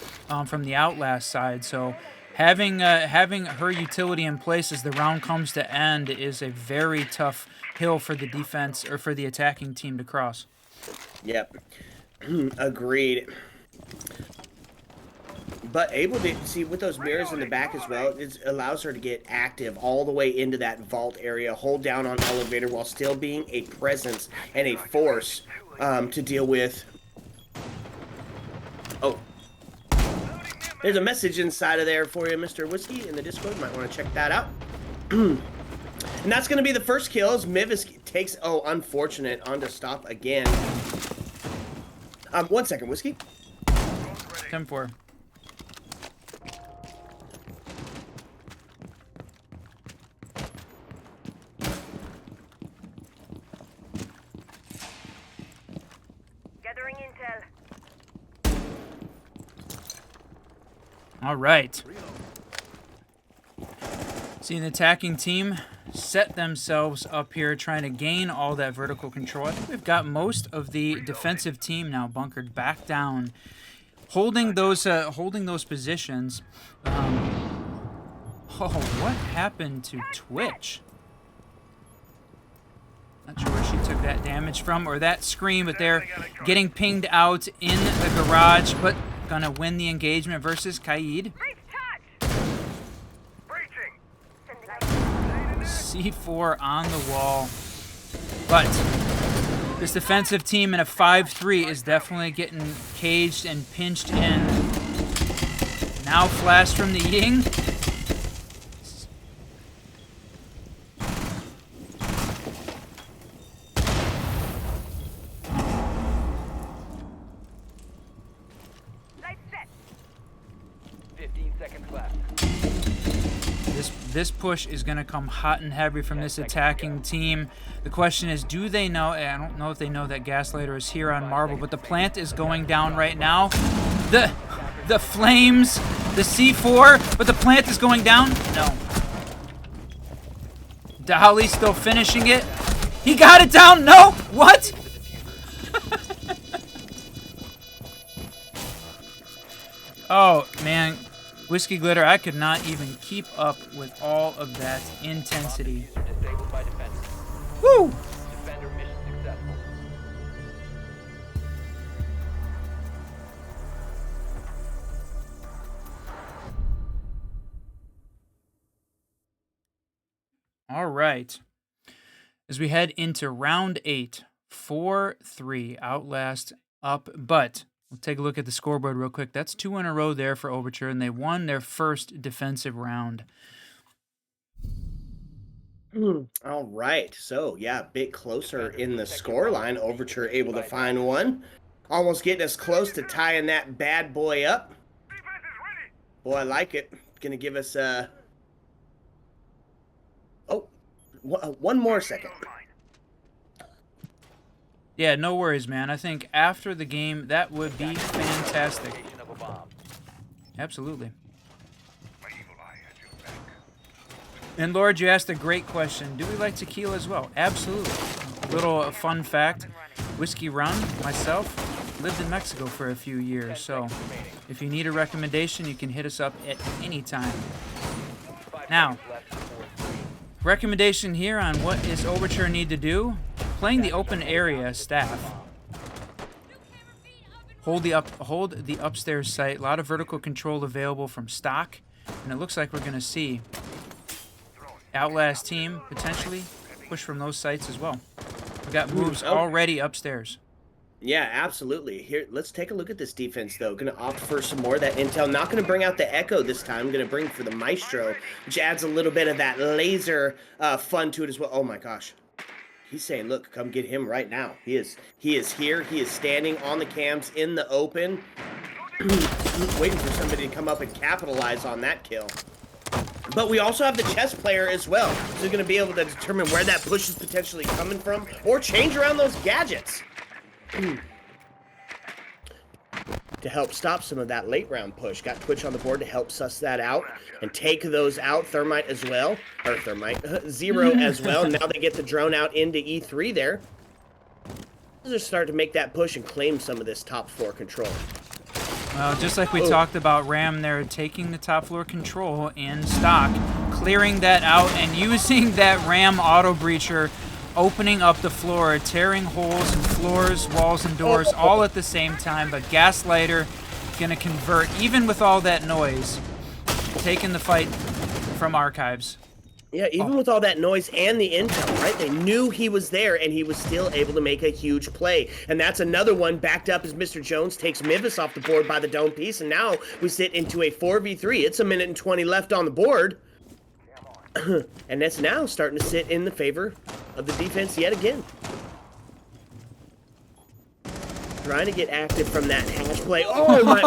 from the Outlast side. So having her utility in place as the round comes to end is a very tough hill for the defense or for the attacking team to cross. Yep. Agreed. But able to see with those mirrors in the back as well, it allows her to get active all the way into that vault area, hold down on elevator while still being a presence and a force to deal with. Oh. There's a message inside of there for you, Mr. Whiskey, in the Discord. You might want to check that out. And that's going to be the first kill as Mivis takes, unfortunate, on to stop again. 1 second, Whiskey. 10-4. Gathering intel. All right. See, an attacking team set themselves up here trying to gain all that vertical control. I think we've got most of the defensive team now bunkered back down, holding those positions. What happened to Twitch? Not sure where she took that damage from or that scream, but they're getting pinged out in the garage, but gonna win the engagement versus Kaid. C4 on the wall. But this defensive team in a 5-3 is definitely getting caged and pinched in. Now flash from the Ying. This push is going to come hot and heavy from this attacking team. The question is, do they know? I don't know if they know that Gaslighter is here on Marble, but the plant is going down right now. The flames, the C4, but the plant is going down. No. Dahali still finishing it. He got it down. No. What? Oh, man. Whiskey Glitter, I could not even keep up with all of that intensity. Woo! All right. As we head into round 8, 4-3, Outlast up, but we'll take a look at the scoreboard real quick. That's 2 in a row there for Overture, and they won their first defensive round. All right. So, yeah, a bit closer in the scoreline. Overture able to find one. Almost getting us close to tying that bad boy up. Boy, I like it. Gonna give us one more second. Yeah, no worries, man. I think after the game, that would be fantastic. Absolutely. And Lord, you asked a great question. Do we like tequila as well? Absolutely. Little fun fact, Whiskey Run, myself, lived in Mexico for a few years, so if you need a recommendation, you can hit us up at any time. Now, recommendation here on what is Overture need to do. Playing the open area staff. Hold the upstairs site. A lot of vertical control available from stock. And it looks like we're going to see Outlast team potentially push from those sites as well. We got moves already upstairs. Yeah, absolutely. Here, let's take a look at this defense, though. Going to opt for some more of that intel. Not going to bring out the Echo this time. Going to bring for the Maestro, which adds a little bit of that laser fun to it as well. Oh, my gosh. He's saying, look, come get him right now. He is here. He is standing on the cams in the open. Waiting for somebody to come up and capitalize on that kill. But we also have the chess player as well. So he's going to be able to determine where that push is potentially coming from or change around those gadgets. To help stop some of that late round push. Got Twitch on the board to help suss that out and take those out. Thermite as well. Or Thermite. Zero as well. Now they get the drone out into E3 there. They'll just start to make that push and claim some of this top floor control. Well, just like we talked about Ram, they're taking the top floor control in stock, clearing that out and using that Ram auto breacher, opening up the floor, tearing holes in floors, walls, and doors all at the same time. But Gaslighter gonna convert, even with all that noise, taking the fight from Archives. Yeah, even with all that noise and the intel, right? They knew he was there, and he was still able to make a huge play. And that's another one backed up as Mr. Jones takes Mivis off the board by the dome piece, and now we sit into a 4v3. It's 1:20 left on the board. And that's now starting to sit in the favor of the defense yet again. Trying to get active from that hash play. Oh my,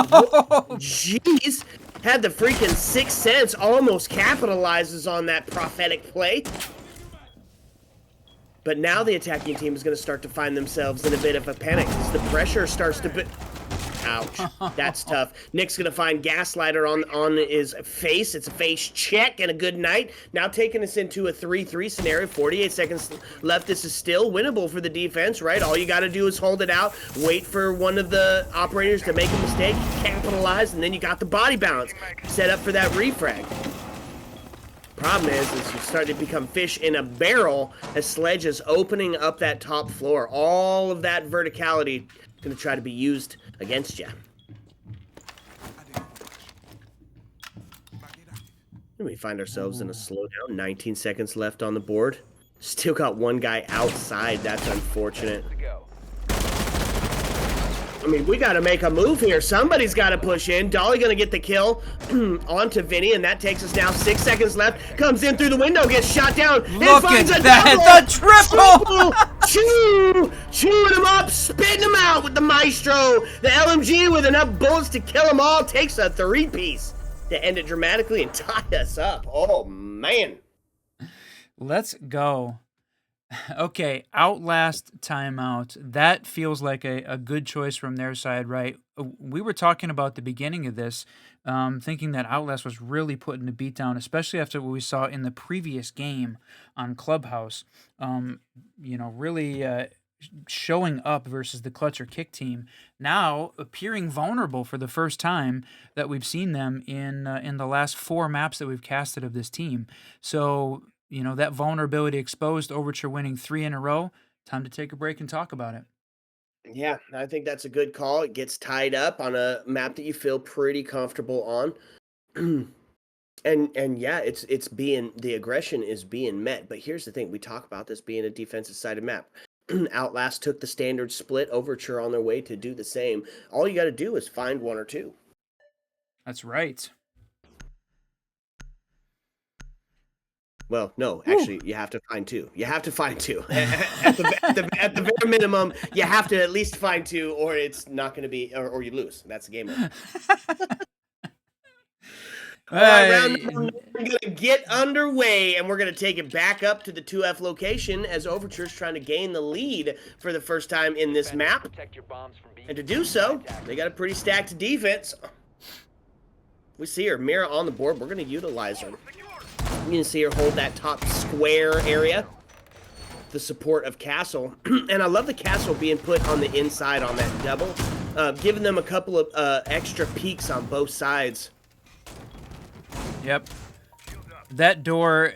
jeez. Had the freaking Sixth Sense, almost capitalizes on that prophetic play. But now the attacking team is going to start to find themselves in a bit of a panic as the pressure starts to... Ouch. That's tough. Nick's going to find Gaslighter on his face. It's a face check and a good night. Now taking us into a 3-3 scenario. 48 seconds left. This is still winnable for the defense, right? All you got to do is hold it out, wait for one of the operators to make a mistake, capitalize, and then you got the body balance set up for that refrag. problem is you start to become fish in a barrel as Sledge is opening up that top floor. All of that verticality going to try to be used against you. And we find ourselves in a slowdown. 19 seconds left on the board. Still got one guy outside. That's unfortunate. I mean, we got to make a move here. Somebody's got to push in. Dolly going to get the kill onto Vinny, and that takes us now 6 seconds left. Comes in through the window, gets shot down. Look at that, the triple! Chewing him up, spitting him out with the Maestro. The LMG with enough bullets to kill them all takes a 3-piece to end it dramatically and tie us up. Oh, man. Let's go. Okay, Outlast timeout. That feels like a good choice from their side, right? We were talking about the beginning of this, thinking that Outlast was really putting the beat down, especially after what we saw in the previous game on Clubhouse. Really showing up versus the CLUTCHorKIC team. Now appearing vulnerable for the first time that we've seen them in the last 4 maps that we've casted of this team. So, that vulnerability exposed, Overture winning 3 in a row. Time to take a break and talk about it. Yeah, I think that's a good call. It gets tied up on a map that you feel pretty comfortable on. and yeah, it's being, the aggression is being met. But here's the thing, we talk about this being a defensive sided map. Outlast took the standard split, Overture on their way to do the same. All you got to do is find 1 or 2. That's right. Well, no, actually, you have to find 2. You have to find 2. at the very minimum, you have to at least find 2, or it's not going to be, or you lose. That's the game over. All right, round number 9, we're going to get underway, and we're going to take it back up to the 2F location as Overture's trying to gain the lead for the first time in this map. And to do so, they got a pretty stacked defense. We see her, Mira on the board. We're going to utilize her. You can see her hold that top square area, the support of Castle. And I love the Castle being put on the inside on that double, giving them a couple of extra peeks on both sides. Yep. That door,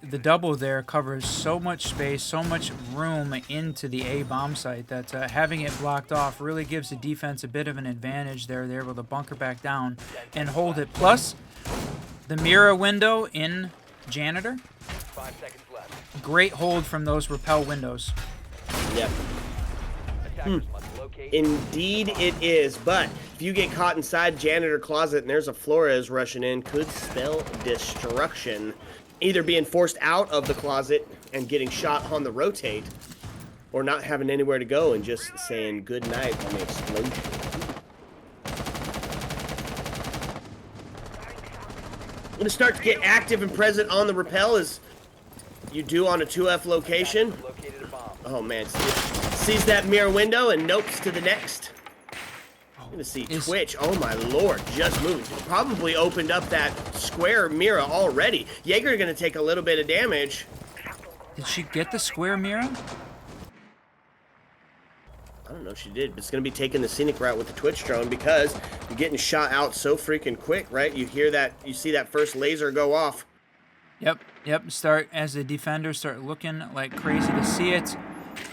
the double there, covers so much space, so much room into the A bomb site that having it blocked off really gives the defense a bit of an advantage there. They're able to bunker back down and hold it. Plus, the Mira window in Janitor. 5 seconds left. Great hold from those rappel windows. Yep. Attackers must locate. Indeed it is, but if you get caught inside Janitor closet and there's a Flores rushing in, could spell destruction. Either being forced out of the closet and getting shot on the rotate, or not having anywhere to go and just saying good night on the explosion. Going to start to get active and present on the rappel as you do on a 2F location. Located a bomb. Oh man, sees that mirror window and nopes to the next. I'm going to see Twitch. Oh my lord, just moved. Probably opened up that square mirror already. Jaeger going to take a little bit of damage. Did she get the square mirror? I don't know if she did, but it's going to be taking the scenic route with the Twitch drone because you're getting shot out so freaking quick, right? You hear that, you see that first laser go off. Yep. Start, as the defenders start looking like crazy to see it.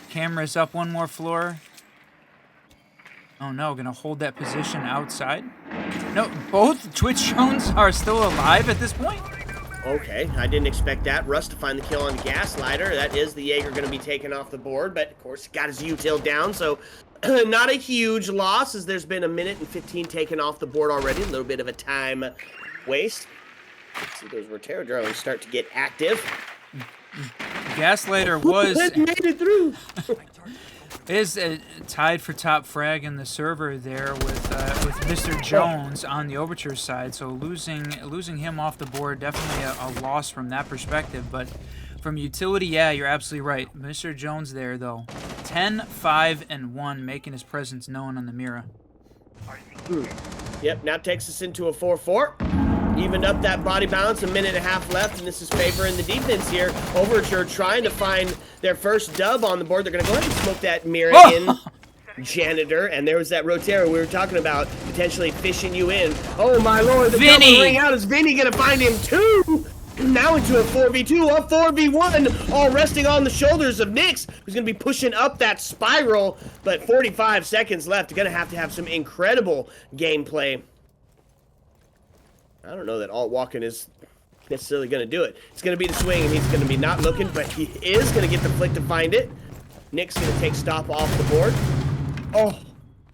Camera's up 1 more floor. Oh no, gonna hold that position outside. No, both Twitch drones are still alive at this point. Okay, I didn't expect that. Russ to find the kill on the Gaslighter. That is the Jaeger going to be taken off the board, but of course got his util down, so not a huge loss as there's been 1 minute and 15 taken off the board already. A little bit of a time waste. Let's see those Rotero drones start to get active. Gaslighter was made it through. is tied for top frag in the server there with Mr. Jones on the Overture side. So losing him off the board, definitely a loss from that perspective. But from utility, yeah, you're absolutely right. Mr. Jones there though, 10, 5, and 1, making his presence known on the Mira. Yep, now takes us into a 4-4. Evened up that body balance, 1.5 minutes left, and this is favoring the defense here. Overture trying to find their first dub on the board. They're going to go ahead and smoke that mirror in Janitor, and there was that Rotero we were talking about, potentially fishing you in. Oh my lord, the double ring out. Is Vinny going to find him too? Now into a 4v2, a 4v1, all resting on the shoulders of Nix, who's going to be pushing up that spiral, but 45 seconds left. Going to have some incredible gameplay. I don't know that alt walking is necessarily going to do it. It's going to be the swing, and he's going to be not looking, but he is going to get the flick to find it. Nick's going to take stop off the board. Oh,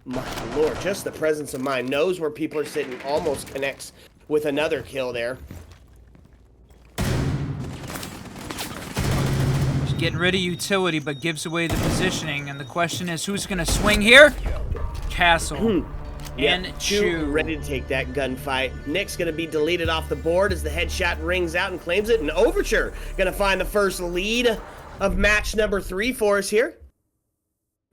my lord, just the presence of mind. Knows where people are sitting, almost connects with another kill there. Getting rid of utility, but gives away the positioning. And the question is, who's going to swing here? Castle. And Chew ready to take that gunfight. Nick's going to be deleted off the board as the headshot rings out and claims it. And Overture going to find the first lead of match number 3 for us here.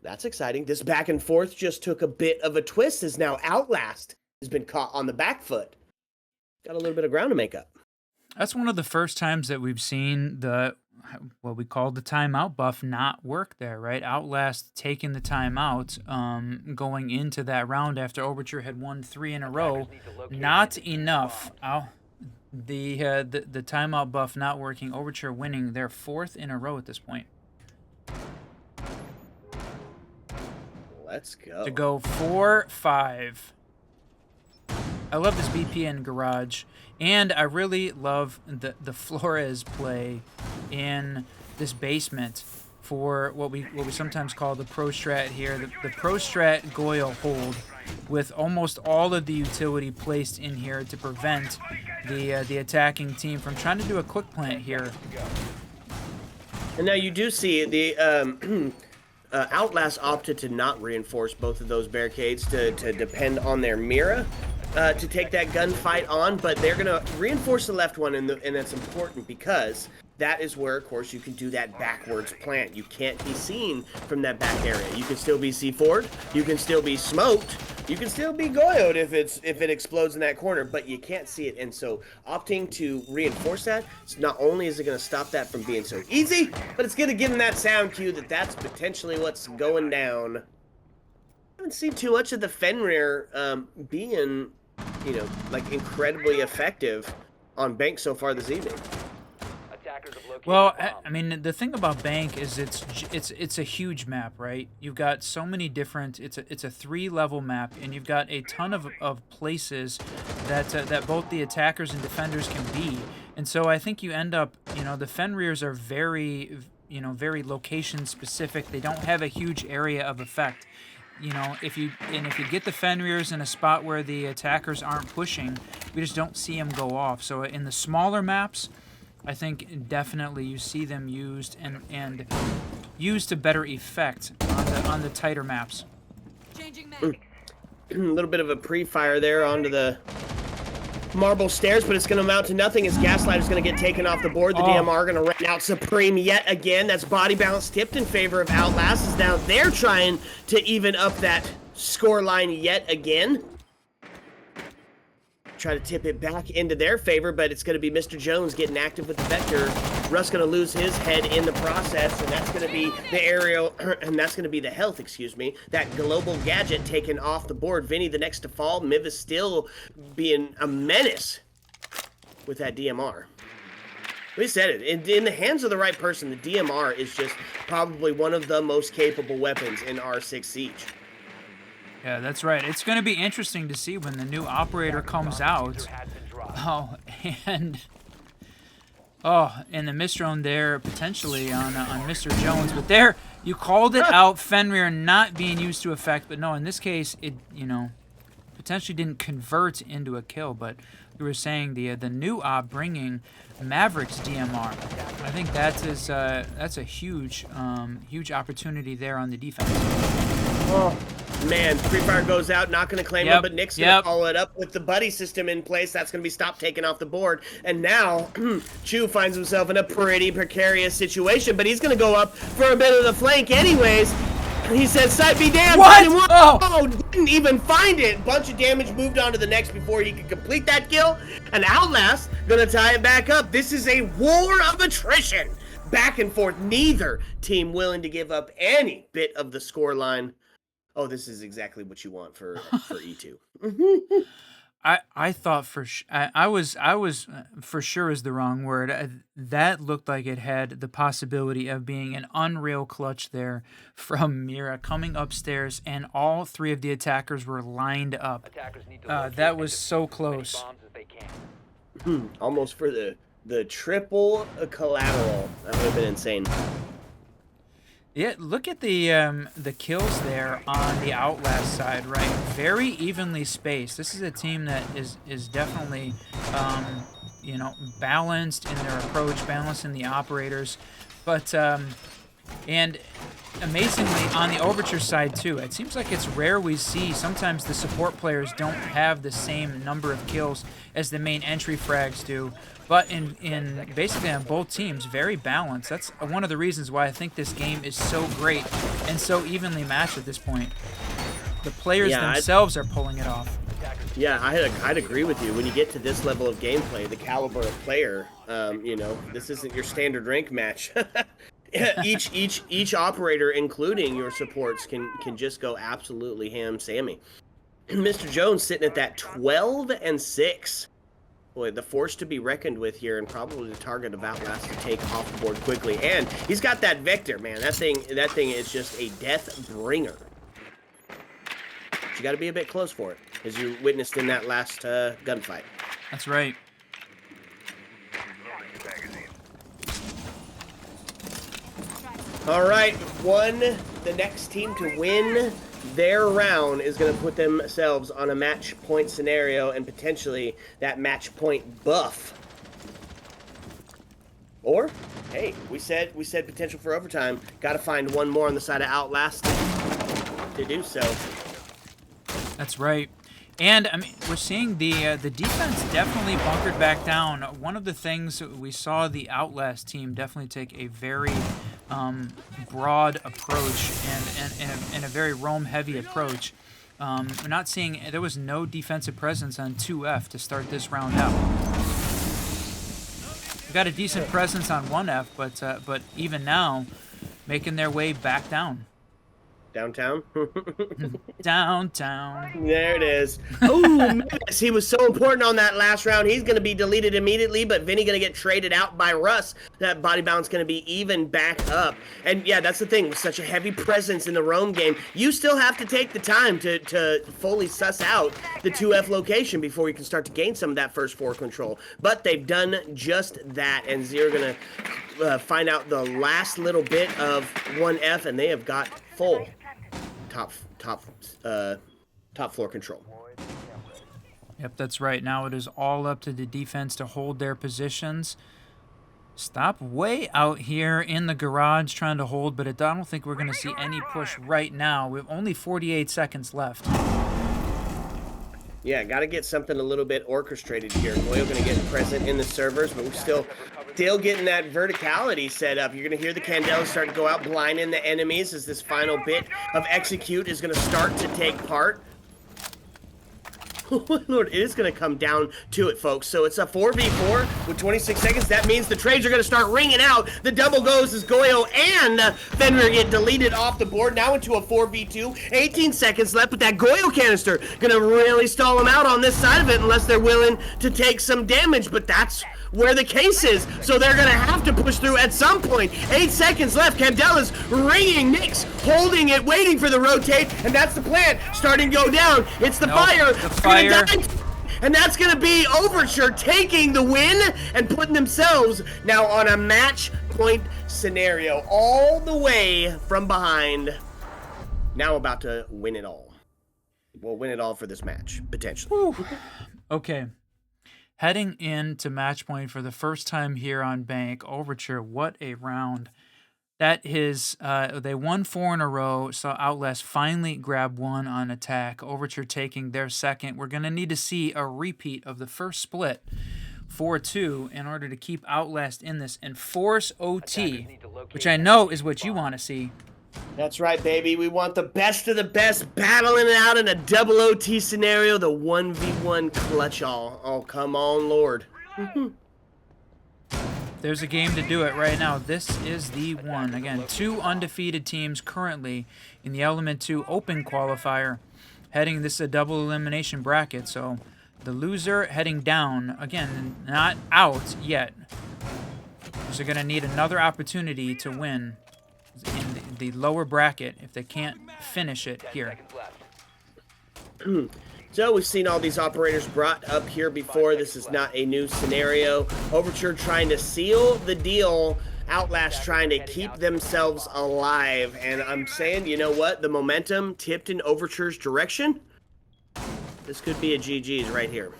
That's exciting. This back and forth just took a bit of a twist as now Outlast has been caught on the back foot. Got a little bit of ground to make up. That's one of the first times that we've seen what we call the timeout buff not work there, right? Outlast taking the timeout, going into that round after Overture had won 3 in a row. Not enough. The timeout buff not working. Overture winning their 4th in a row at this point. Let's go. To go 4-5. I love this BPN garage, and I really love the Flores play in this basement for what we sometimes call the pro strat here. The pro strat Goyle hold with almost all of the utility placed in here to prevent the attacking team from trying to do a quick plant here. And now you do see the Outlast opted to not reinforce both of those barricades to depend on their Mira to take that gunfight on, but they're going to reinforce the left one, and that's important because that is where, of course, you can do that backwards plant. You can't be seen from that back area. You can still be C4'd, you can still be smoked, you can still be Goyo'd if it explodes in that corner, but you can't see it. And so opting to reinforce that, not only is it going to stop that from being so easy, but it's going to give them that sound cue that that's potentially what's going down. I haven't seen too much of the Fenrir being, like incredibly effective on Bank so far this evening. Well, I mean, the thing about Bank is it's a huge map, right? You've got so many different. It's a 3-level map, and you've got a ton of places that both the attackers and defenders can be. And so I think you end up, the Fenrirs are very, very location specific. They don't have a huge area of effect. If you get the Fenrirs in a spot where the attackers aren't pushing, we just don't see them go off. So in the smaller maps, I think definitely you see them used and used to better effect on the tighter maps. A little bit of a pre-fire there onto the marble stairs, but it's going to amount to nothing as Gaslight is going to get taken off the board. The DMR going to run out Supreme yet again. That's body balance tipped in favor of Outlast, as now they're trying to even up that score line yet again. Try to tip it back into their favor, but it's going to be Mr. Jones getting active with the Vector. Russ going to lose his head in the process, and that's going to be the aerial, and that's going to be the health, excuse me. That global gadget taken off the board. Vinny the next to fall. Miv is still being a menace with that DMR. We said it. In the hands of the right person, the DMR is just probably one of the most capable weapons in R6 Siege. Yeah, that's right. It's going to be interesting to see when the new operator comes out. And the Mistrone there potentially on Mr. Jones. But there, you called it out, Fenrir not being used to effect. But no, in this case, it, potentially didn't convert into a kill. But we were saying the new op bringing Maverick's DMR. I think that's a huge opportunity there on the defense. Oh, man, pre-fire goes out, not going to claim him, but Nick's going to follow it up with the buddy system in place. That's going to be stopped taken off the board. And now, Chew finds himself in a pretty precarious situation, but he's going to go up for a bit of the flank anyways. He says, sight be damned. What? Oh, didn't even find it. Bunch of damage moved on to the next before he could complete that kill. And Outlast going to tie it back up. This is a war of attrition. Back and forth, neither team willing to give up any bit of the score line. Oh, this is exactly what you want for E2. I thought I was for sure is the wrong word. That looked like it had the possibility of being an unreal clutch there from Mira coming upstairs, and all three of the attackers were lined up. Attackers need to locate That and was defuse so as many close. bombs as they can. Almost for the triple collateral. That would have been insane. Yeah, look at the kills there on the Outlast side, right? Very evenly spaced. This is a team that is definitely, you know, balanced in their approach, balanced in the operators, but and amazingly on the Overture side too. It seems like it's rare we see. Sometimes the support players don't have the same number of kills as the main entry frags do. But in basically on both teams, very balanced. That's one of the reasons why I think this game is so great and so evenly matched at this point. The players themselves are pulling it off. Yeah, I'd agree with you. When you get to this level of gameplay, the caliber of player, you know, this isn't your standard rank match. each operator, including your supports, can just go absolutely ham-sammy. Mr. Jones sitting at that 12-6. Boy, the force to be reckoned with here, and probably the target of Outlast to take off the board quickly. And he's got that Vector, man. That thing is just a death bringer. But you got to be a bit close for it, as you witnessed in that last gunfight. That's right. All right, the next team to win their round is going to put themselves on a match point scenario and potentially that match point buff. Or, hey, we said potential for overtime. Got to find one more on the side of Outlast to do so. That's right. And I mean, we're seeing the defense definitely bunkered back down. One of the things we saw the Outlast team definitely take a very broad approach and a very roam-heavy approach. We're not seeing, there was no defensive presence on 2F to start this round out. We got a decent presence on 1F, but even now, making their way back down. Downtown? Downtown. There it is. Oh, Menace. He was so important on that last round. He's going to be deleted immediately, but Vinny going to get traded out by Russ. That body bounce going to be even back up. And yeah, that's the thing. With such a heavy presence in the roam game, you still have to take the time to fully suss out the 2F location before you can start to gain some of that first floor control. But they've done just that, and Zero going to find out the last little bit of 1F, and they have got full top floor control. Yep, that's right. Now it is all up to the defense to hold their positions. Stop way out here in the garage trying to hold, but I don't think we're going to see any push right now. We have only 48 seconds left. Yeah, got to get something a little bit orchestrated here. Goyle going to get present in the servers, but we're still getting that verticality set up. You're going to hear the Candelas start to go out, blinding the enemies as this final bit of execute is going to start to take part. Oh, Lord, it is going to come down to it, folks. So it's a 4v4 with 26 seconds. That means the trades are going to start ringing out. The double goes as Goyo and Fenrir get deleted off the board. Now into a 4v2. 18 seconds left, but that Goyo canister going to really stall them out on this side of it unless they're willing to take some damage. But that's where the case is. So they're going to have to push through at some point. 8 seconds left. Candela's ringing. Nick's holding it, waiting for the rotate. And that's the plan. Starting to go down. It's the fire. The fire. And that's going to be Overture taking the win and putting themselves now on a match point scenario all the way from behind. Now about to win it all. We'll win it all for this match, potentially. Okay. Heading into match point for the first time here on Bank, Overture, what a round. That is, they won 4 in a row, saw Outlast finally grab one on attack. Overture taking their second. We're going to need to see a repeat of the first split, 4-2, in order to keep Outlast in this and force OT, which I know is what you want to see. That's right, baby. We want the best of the best battling it out in a double OT scenario, the 1v1 clutch all. Oh, come on, Lord. There's a game to do it right now. This is the one. Again, 2 undefeated teams currently in the Element 2 Open Qualifier. This is a double elimination bracket, so The loser heading down. Again, not out yet. They're going to need another opportunity to win in the lower bracket if they can't finish it 10 here. seconds left. So we've seen all these operators brought up here before. This is not a new scenario. Overture trying to seal the deal. Outlast trying to keep themselves alive. And I'm saying, you know what? The momentum tipped in Overture's direction. This could be a GG's right here.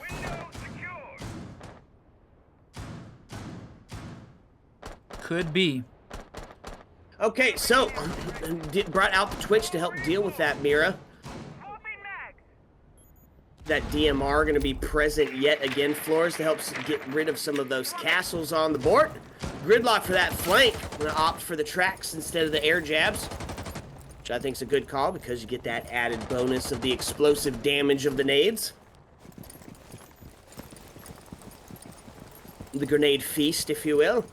Could be. Okay, so brought out the Twitch to help deal with that, Mira. That DMR going to be present yet again, Flores, to help get rid of some of those castles on the board. Gridlock for that flank. Going to opt for the tracks instead of the air jabs, which I think is a good call because you get that added bonus of the explosive damage of the nades. The grenade feast, if you will.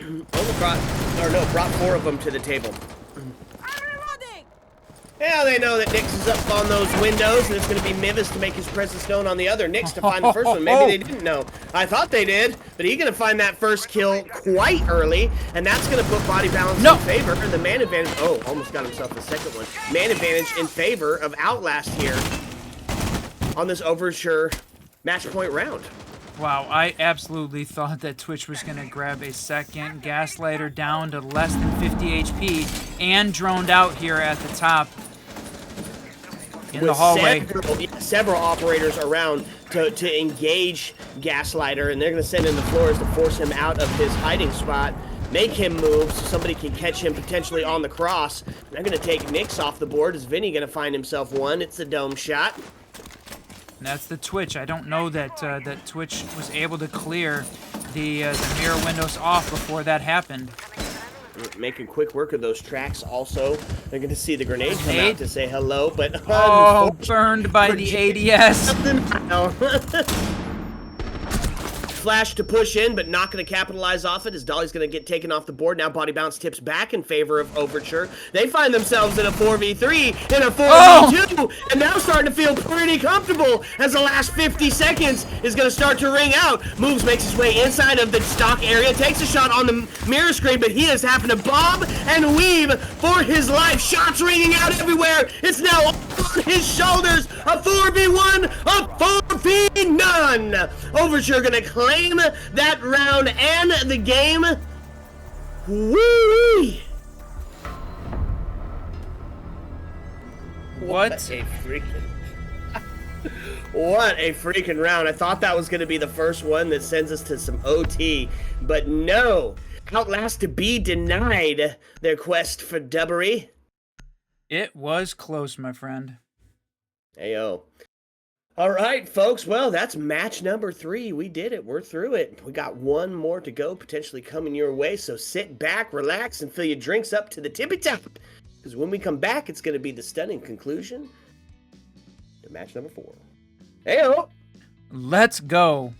Only brought 4 of them to the table. Yeah, they know that Nyx is up on those windows, and it's going to be Mivis to make his presence known on the other. Nyx to find the first one. Maybe they didn't know. I thought they did, but he's going to find that first kill quite early, and that's going to put body balance in favor. And the man advantage. Oh, almost got himself a second one. Man advantage in favor of Outlast here on this Overture match point round. Wow, I absolutely thought that Twitch was going to grab a second. Gaslighter down to less than 50 HP and droned out here at the top in the hallway. Several operators around to engage Gaslighter, and they're going to send in the Flores to force him out of his hiding spot, make him move so somebody can catch him potentially on the cross. They're going to take Nyx off the board. Is Vinny going to find himself one? It's the dome shot. And that's the Twitch. I don't know that that Twitch was able to clear the mirror windows off before that happened. Making quick work of those tracks also. They're going to see the grenade come out to say hello, but... Oh, burned by the ADS. Flash to push in, but not going to capitalize off it as Dolly's going to get taken off the board. Now body bounce tips back in favor of Overture. They find themselves in a 4v3, in a 4v2, and now starting to feel pretty comfortable as the last 50 seconds is going to start to ring out. Moves, makes his way inside of the stock area, takes a shot on the mirror screen, but he is having to bob and weave for his life. Shots ringing out everywhere. It's now on his shoulders. A 4v1, a 4v none. Overture going to claim that round and the game. Woo-wee! What a freaking round. I thought that was going to be the first one that sends us to some OT, but no. Outlast to be denied their quest for dubbery. It was close, my friend. Ayo. All right, folks. Well, that's match number 3. We did it. We're through it. We got one more to go, potentially coming your way. So sit back, relax, and fill your drinks up to the tippy top. Because when we come back, it's going to be the stunning conclusion to match number 4. Ayo. Let's go.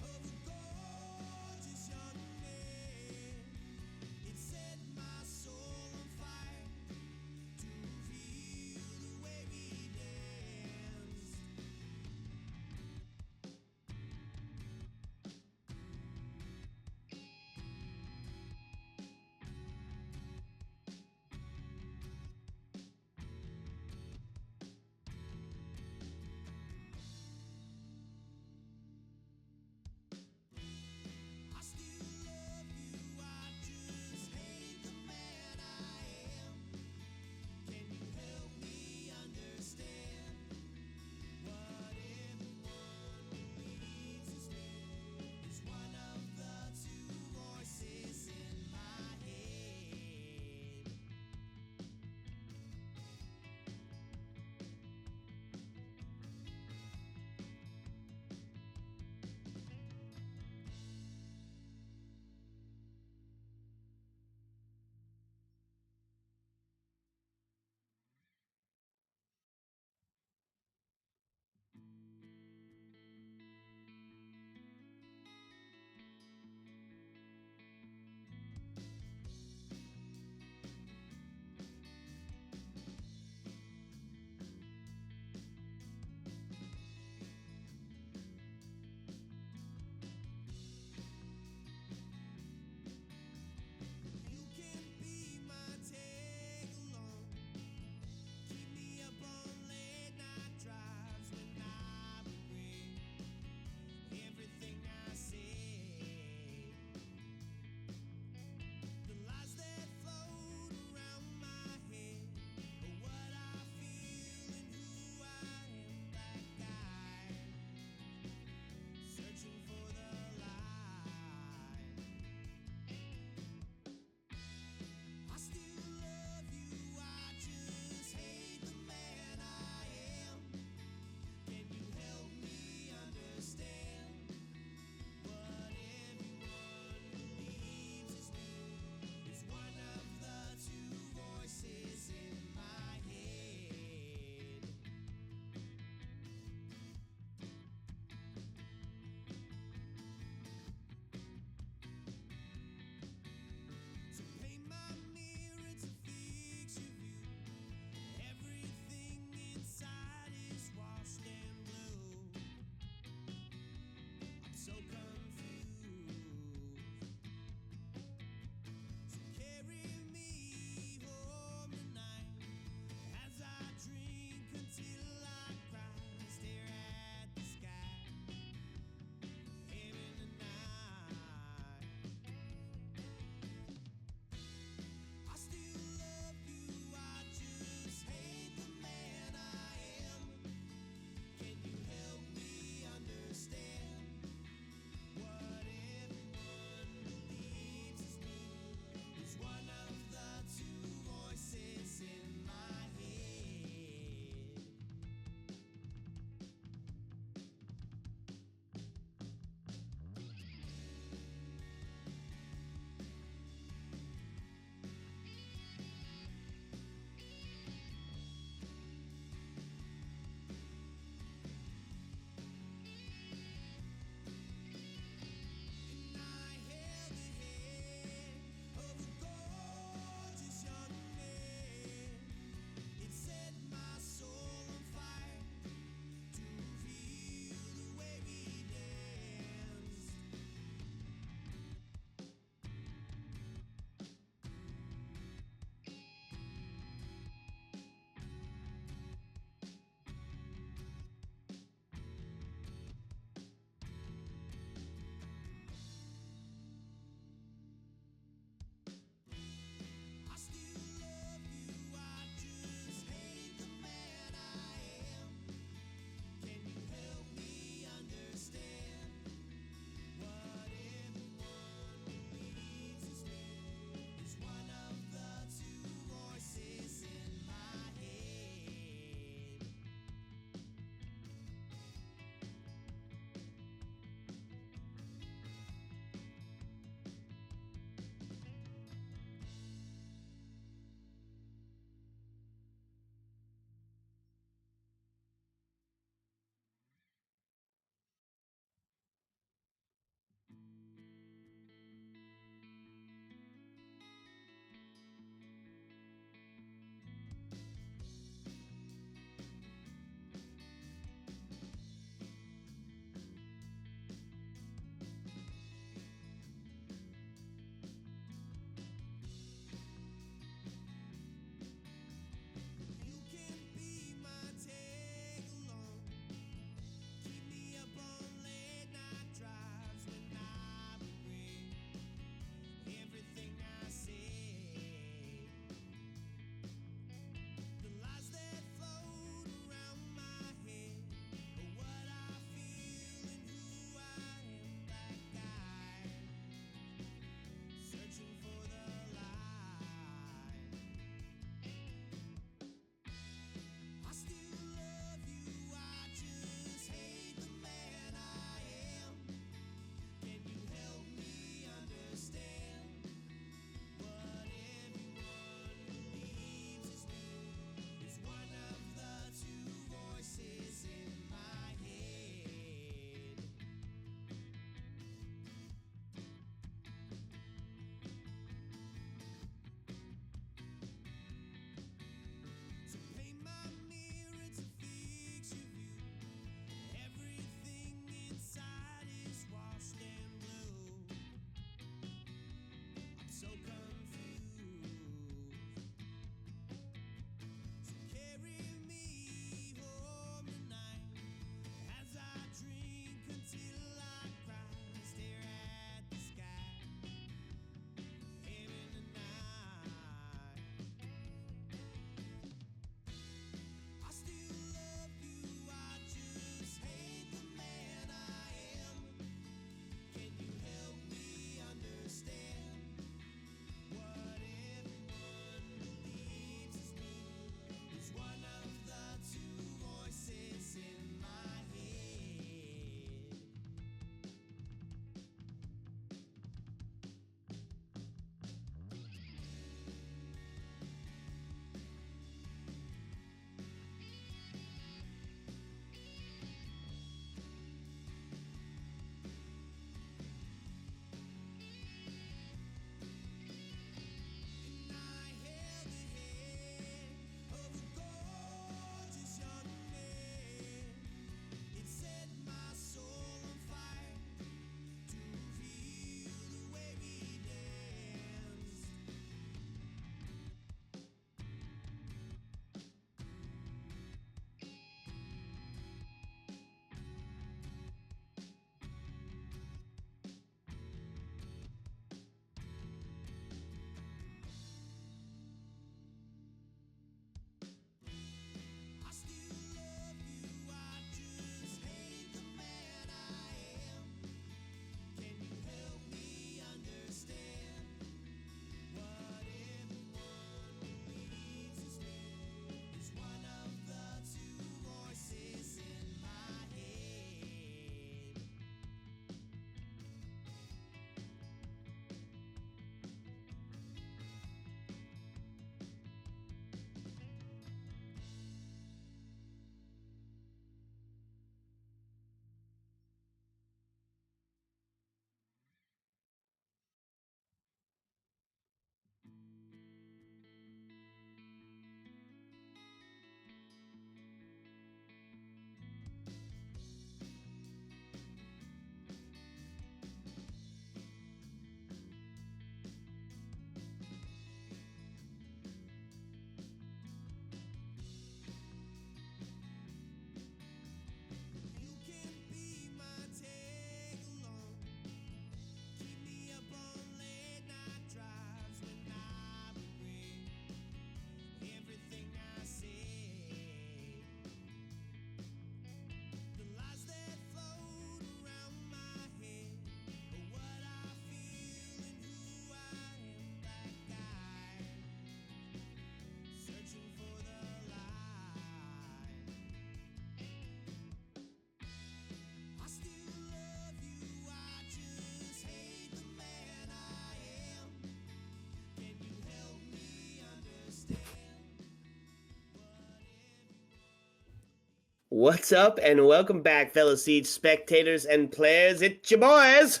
What's up, and welcome back, fellow Siege spectators and players. It's your boys,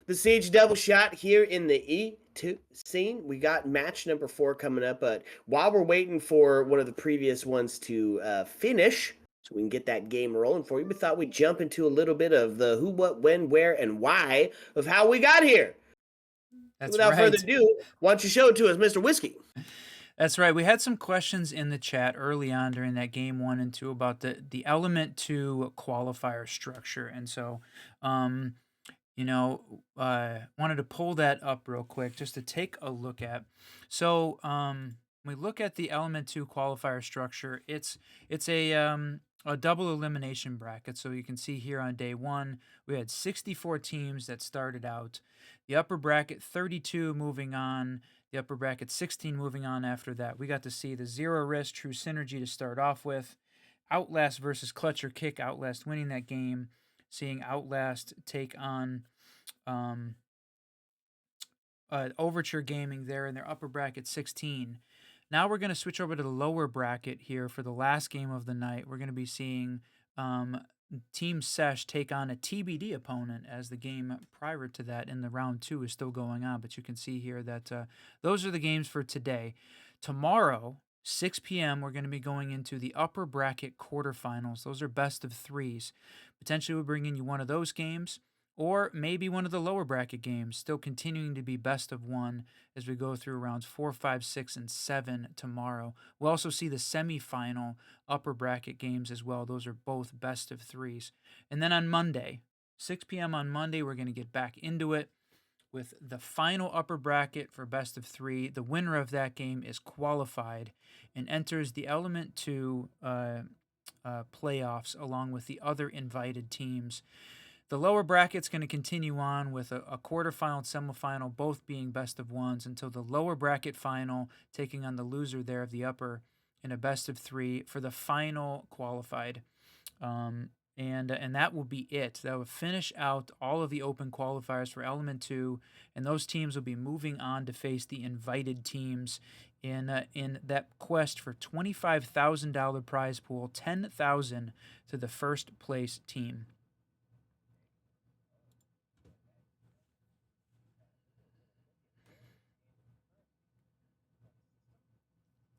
the Siege Double Shot here in the E2 scene. We got match number 4 coming up, but while we're waiting for one of the previous ones to finish, so we can get that game rolling for you, we thought we'd jump into a little bit of the who, what, when, where, and why of how we got here. That's Without right. further ado, why don't you show it to us, Mr. Whiskey? That's right. We had some questions in the chat early on during that game 1 and 2 about the element 2 qualifier structure. And so, wanted to pull that up real quick just to take a look at. So, when we look at the element 2 qualifier structure, it's a double elimination bracket. So you can see here on day 1, we had 64 teams that started out. The upper bracket, 32 moving on. The upper bracket, 16 moving on after that. We got to see the ZERORISK True Synergy to start off with. OUTLAST versus CLUTCHorKIC. OUTLAST winning that game. Seeing OUTLAST take on OVERTURE Gaming there in their upper bracket, 16. Now we're going to switch over to the lower bracket here for the last game of the night. We're going to be seeing TEAMSESH take on a TBD opponent, as the game prior to that in the round 2 is still going on. But you can see here that those are the games for today. Tomorrow, 6 p.m., we're going to be going into the upper bracket quarterfinals. Those are best of 3s. Potentially we'll bring in you one of those games, or maybe one of the lower bracket games, still continuing to be best of 1 as we go through rounds 4, 5, 6, and 7 tomorrow. We'll also see the semifinal upper bracket games as well. Those are both best of 3s. And then on Monday, 6 p.m. on Monday, we're going to get back into it with the final upper bracket for best of 3. The winner of that game is qualified and enters the element 2 playoffs along with the other invited teams. The lower bracket's going to continue on with a quarterfinal and semifinal, both being best of 1s, until the lower bracket final, taking on the loser there of the upper in a best of 3 for the final qualified. And that will be it. That will finish out all of the open qualifiers for Element 2, and those teams will be moving on to face the invited teams in that quest for $25,000 prize pool, $10,000 to the first place team.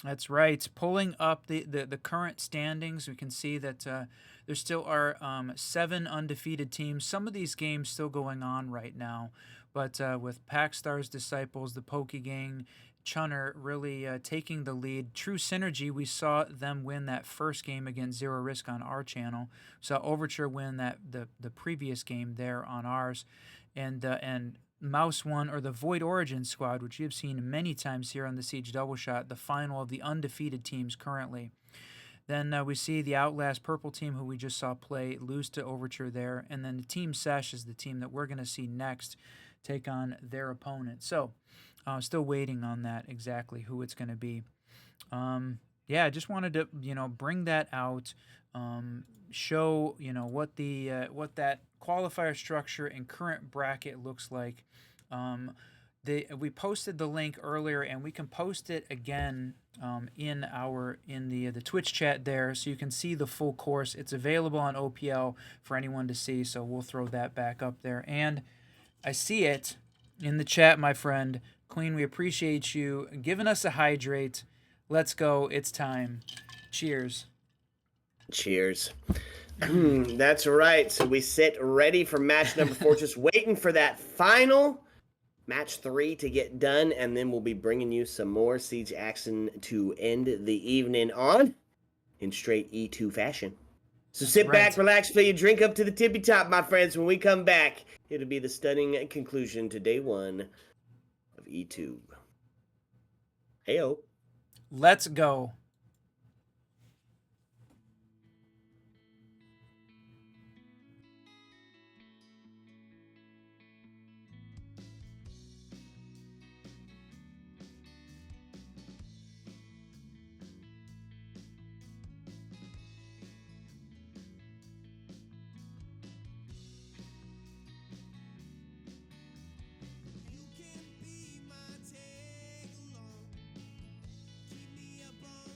That's right. Pulling up the current standings, we can see that there still are 7 undefeated teams. Some of these games still going on right now, but with Packstar's Disciples, the Pokey Gang, Chunner really taking the lead. True Synergy, we saw them win that first game against ZERORISK on our channel. Saw Overture win the previous game there on ours, and Mouse One, or the Void Origin squad, which you've seen many times here on the Siege Double Shot, the final of the undefeated teams currently. Then we see the Outlast Purple team, who we just saw play, lose to Overture there. And then the TEAMSESH is the team that we're going to see next take on their opponent. So still waiting on that, exactly who it's going to be. Yeah, I just wanted to, bring that out, show, what that qualifier structure and current bracket looks like. We posted the link earlier, and we can post it again in the Twitch chat there, so you can see the full course. It's available on OPL for anyone to see, so we'll throw that back up there. And I see it in the chat, my friend Queen. We appreciate you giving us a hydrate. Let's go. It's time. Cheers. Cheers. That's right. So we sit ready for match number 4, just waiting for that final match 3 to get done, and then we'll be bringing you some more Siege action to end the evening on in straight E2 fashion. So sit back, relax, fill your drink up to the tippy top, my friends. When we come back, it'll be the stunning conclusion to day 1 of E2. Heyo. Let's go. You can be my tag along. Keep me up all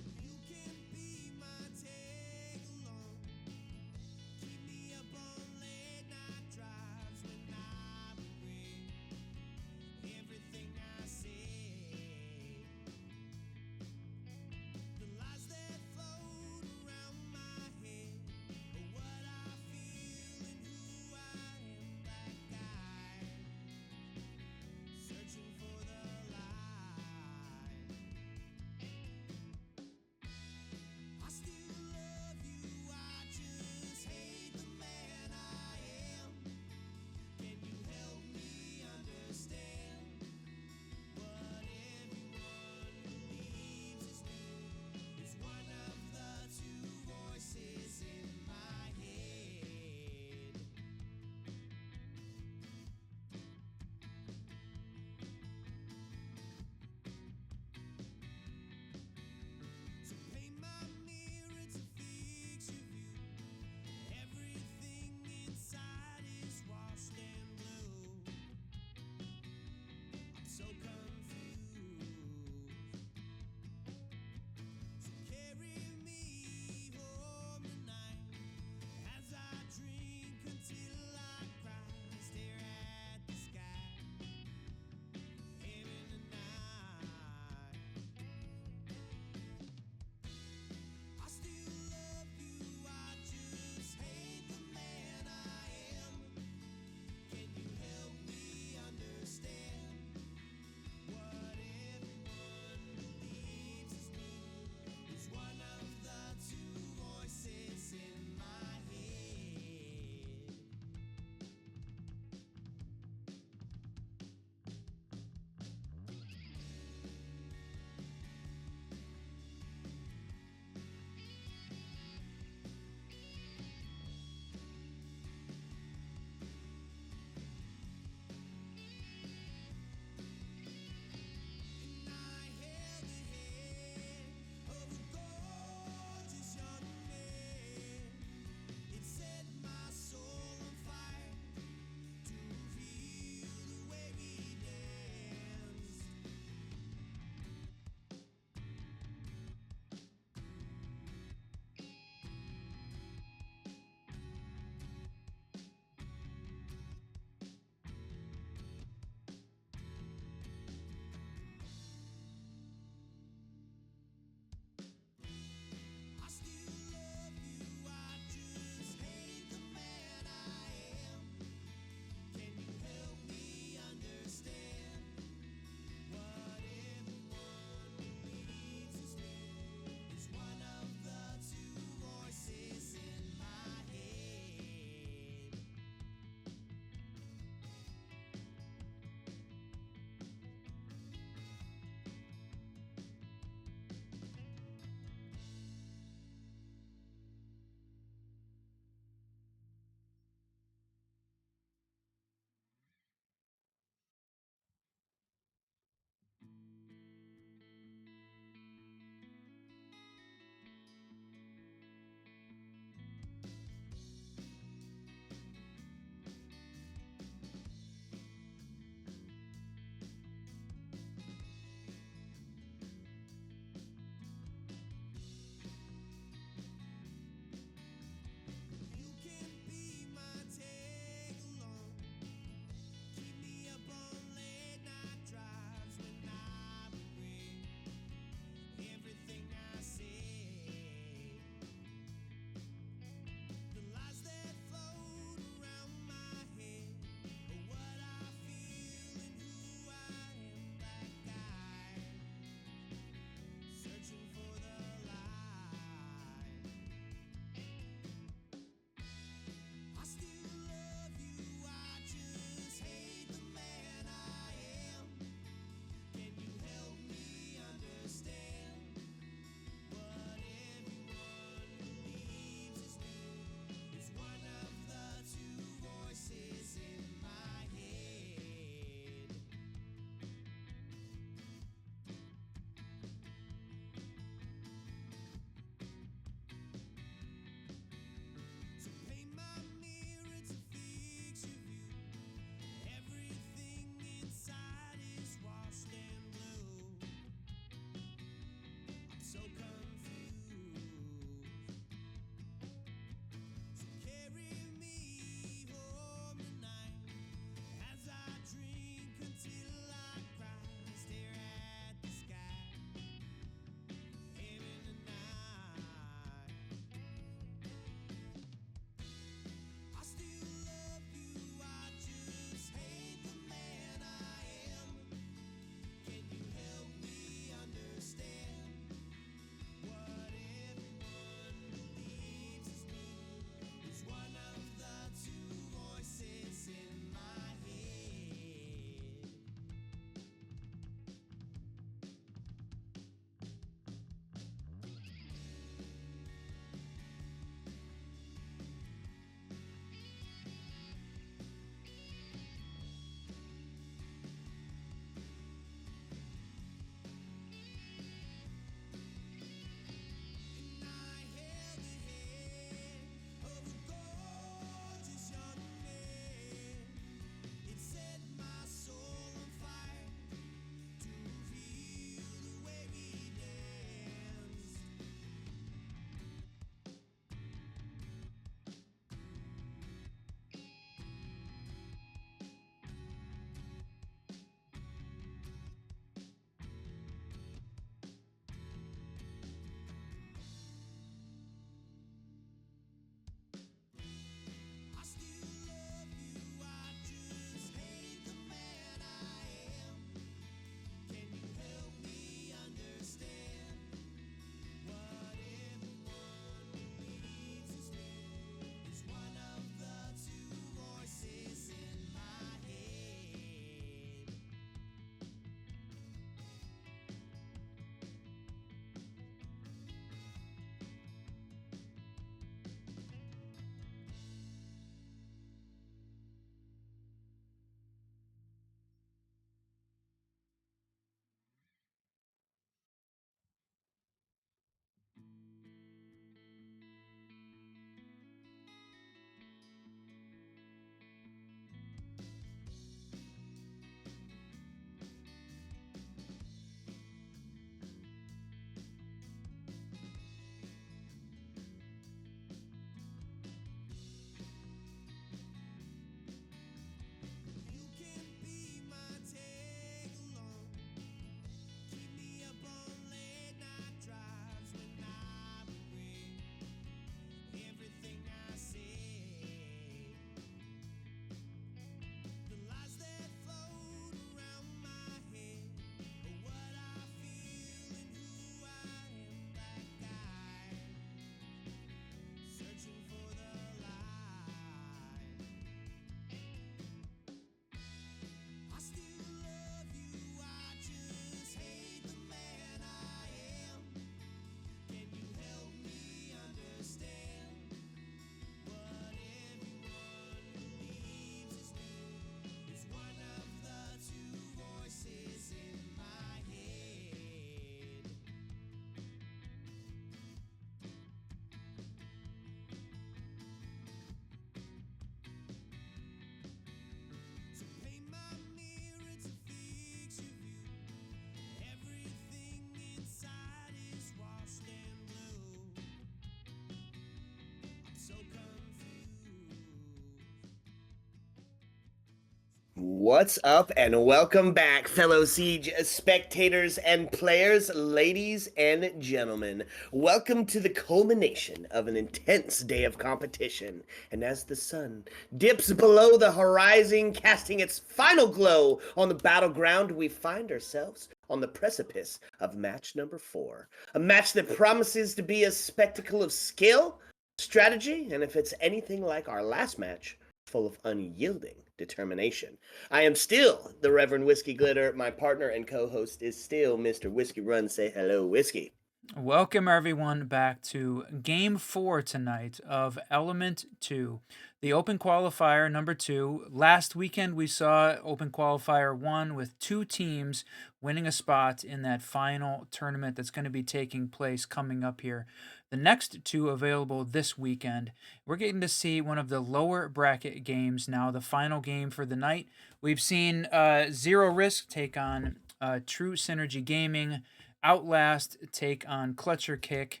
What's up, and welcome back, fellow Siege spectators and players, ladies and gentlemen. Welcome to the culmination of an intense day of competition. And as the sun dips below the horizon, casting its final glow on the battleground, we find ourselves on the precipice of match number 4. A match that promises to be a spectacle of skill, strategy, and if it's anything like our last match, full of unyielding determination. I am still the Reverend Whiskey Glitter. My partner and co-host is still Mr. Whiskey Run. Say hello, Whiskey. Welcome everyone back to Game 4 tonight of Element 2, the Open Qualifier number 2. Last weekend we saw Open Qualifier 1 with 2 teams winning a spot in that final tournament that's going to be taking place coming up here. The next 2 available this weekend. We're getting to see one of the lower bracket games now, the final game for the night. We've seen ZERORISK take on True Synergy Gaming, OUTLAST take on CLUTCHorKIC,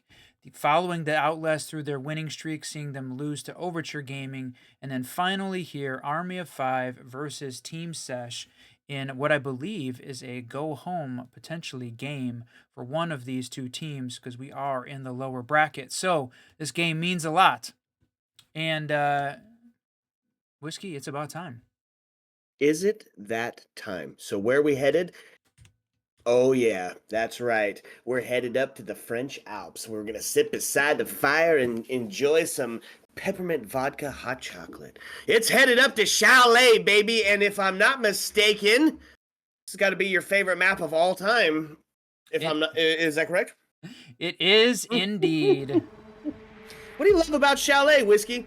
following the OUTLAST through their winning streak, seeing them lose to OVERTURE Gaming, and then finally here, ARMYofFIVE versus TEAMSESH in what I believe is a go-home, potentially, game for one of these 2 teams, because we are in the lower bracket. So this game means a lot. And, Whiskey, it's about time. Is it that time? So where are we headed? Oh yeah, that's right. We're headed up to the French Alps. We're going to sit beside the fire and enjoy some peppermint vodka hot chocolate. It's headed up to Chalet, baby, and if I'm not mistaken, this has got to be your favorite map of all time. Is that correct? It is indeed. What do you love about Chalet, Whiskey?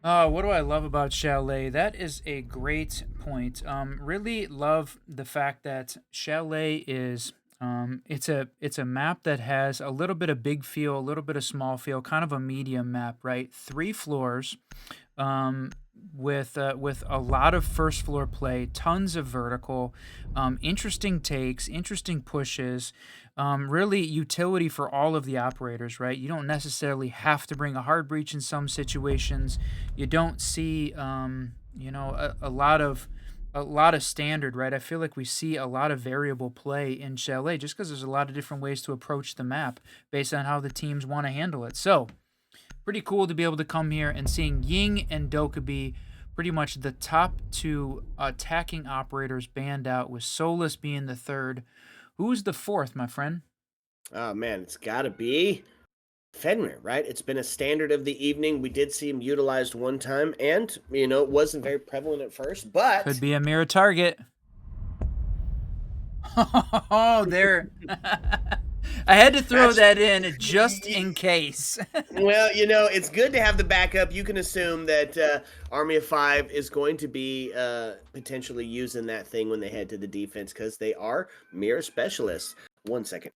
What do I love about Chalet? That is a great point. Really love the fact that Chalet is it's a map that has a little bit of big feel, a little bit of small feel, kind of a medium map, right? 3 floors, with a lot of first floor play, tons of vertical, interesting takes, interesting pushes, really utility for all of the operators, right? You don't necessarily have to bring a hard breach in some situations. You don't see, a lot of standard, right? I feel like we see a lot of variable play in Chalet just because there's a lot of different ways to approach the map based on how the teams want to handle it. So pretty cool to be able to come here and seeing Ying and Dokkaebi, pretty much the top 2 attacking operators banned out, with Solus being the 3rd. Who's the 4th, my friend? Oh man, it's got to be Fenrir, right? It's been a standard of the evening. We did see him utilized one time, and, it wasn't very prevalent at first, but... Could be a mirror target. Oh, there... I had to throw that in just in case. Well, it's good to have the backup. You can assume that ARMYofFIVE is going to be potentially using that thing when they head to the defense, because they are mirror specialists. 1 second.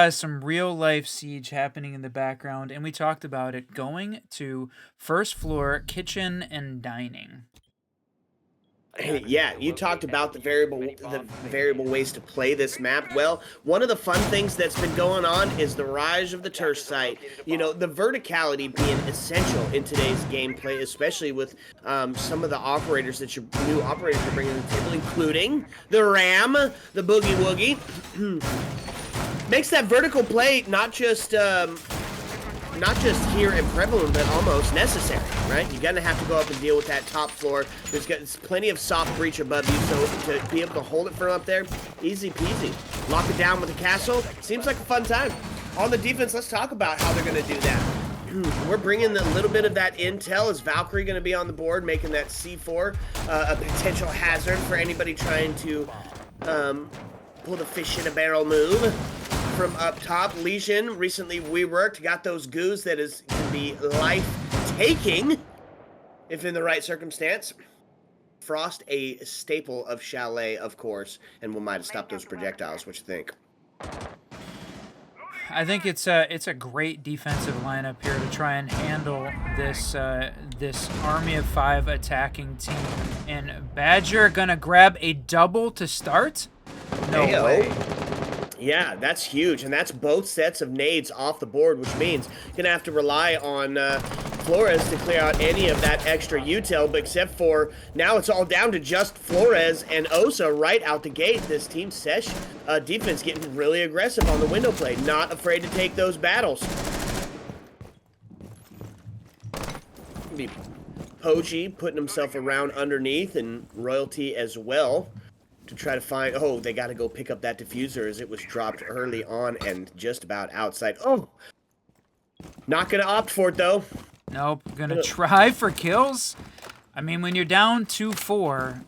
Some real-life siege happening in the background, and we talked about it, going to first floor kitchen and dining. Yeah, you talked about the variable ways to play this map. Well, one of the fun things that's been going on is the rise of the turf site. The verticality being essential in today's gameplay, especially with some of the operators that new operators are bringing to the table, including the Ram, the Boogie Woogie. Makes that vertical play not just here and prevalent, but almost necessary, right? You're gonna have to go up and deal with that top floor. There's plenty of soft breach above you, so to be able to hold it from up there, easy peasy. Lock it down with a castle. Seems like a fun time. On the defense, let's talk about how they're gonna do that. We're bringing a little bit of that intel. Is Valkyrie going to be on the board, making that C4 a potential hazard for anybody trying to pull the fish in a barrel move from up top? Legion recently reworked, got those goos that can be life-taking if in the right circumstance. Frost, a staple of Chalet, of course, and we might have stopped those projectiles. What you think? I think it's a great defensive lineup here to try and handle this this ARMYofFIVE attacking team. And Badger gonna grab a double to start? No way. Yeah, that's huge, and that's both sets of nades off the board, which means you're gonna have to rely on Flores to clear out any of that extra util, but except for now it's all down to just Flores and Osa right out the gate. This Team Sesh defense getting really aggressive on the window play, not afraid to take those battles. Be Poji putting himself around underneath and Royalty as well to try to find, oh, they got to go pick up that diffuser as it was dropped early on and just about outside. Oh, not going to opt for it, though. Nope, gonna try for kills. I mean, when you're down 2-4,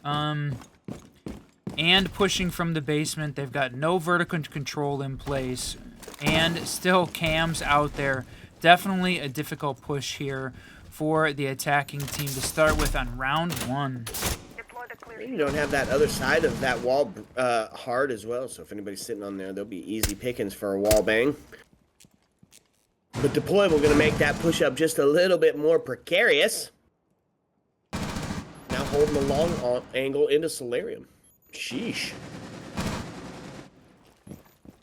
and pushing from the basement, they've got no vertical control in place, and still cams out there. Definitely a difficult push here for the attacking team to start with on round 1. You don't have that other side of that wall hard as well, so if anybody's sitting on there, there'll be easy pickings for a wall bang. But Deployable going to make that push-up just a little bit more precarious. Now holding the long angle into Solarium. Sheesh.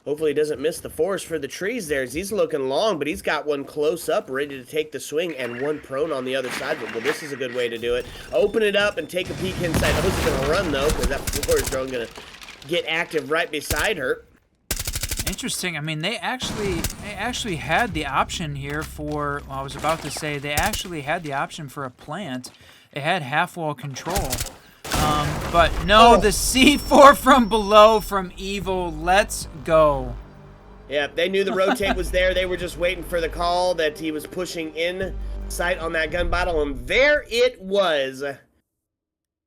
Hopefully he doesn't miss the forest for the trees there as he's looking long, but he's got one close up, ready to take the swing, and one prone on the other side. Well, this is a good way to do it. Open it up and take a peek inside. I was going to run, though, because that forest drone going to get active right beside her. Interesting. I mean, they actually had the option here for, well, I was about to say, they actually had the option for a plant. They had half-wall control. But no, the C4 from below from Evil. Let's go. Yeah, they knew the rotate was there. They were just waiting for the call that he was pushing in sight on that gun battle, and there it was. Going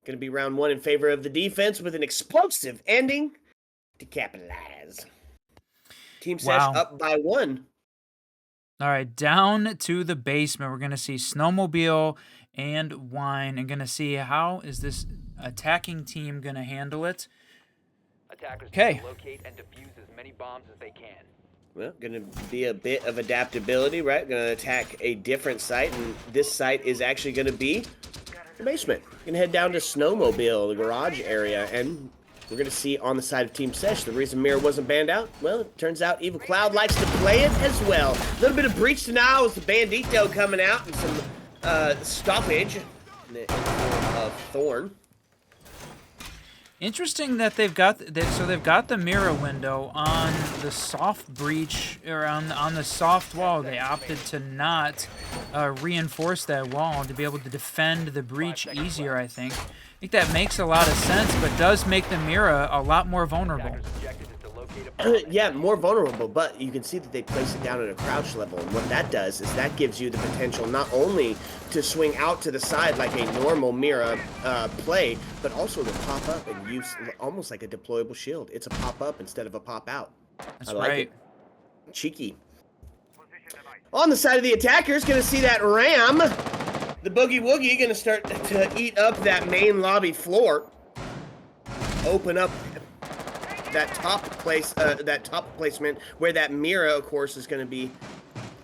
to be round 1 in favor of the defense with an explosive ending to capitalize. Team Sesh up by 1. All right, down to the basement. We're going to see Snowmobile and Wine, and going to see how is this attacking team going to handle it. Attackers Okay. locate and defuse as many bombs as they can. Well, going to be a bit of adaptability, right? Going to attack a different site, and this site is actually going to be the basement. Going to head down to Snowmobile, the garage area, and we're going to see on the side of Team Sesh, the reason Mirror wasn't banned out, well, it turns out Evil Cloud likes to play it as well. A little bit of breach denial with the Bandito coming out and some stoppage in the form of Thorn. Interesting that they've got the mirror window on the soft breach, or on the soft wall. They opted to not reinforce that wall to be able to defend the breach easier, I think. I think that makes a lot of sense, but does make the mirror a lot more vulnerable. Yeah, more vulnerable, but you can see that they place it down at a crouch level, and what that does is that gives you the potential not only to swing out to the side like a normal Mira play, but also to pop up and use almost like a deployable shield. It's a pop-up instead of a pop-out. That's I like right. it. Cheeky. On the side of the attackers, going to see that Ram. The Boogie Woogie going to start to eat up that main lobby floor. Open up that top placement where that Mira, of course, is going to be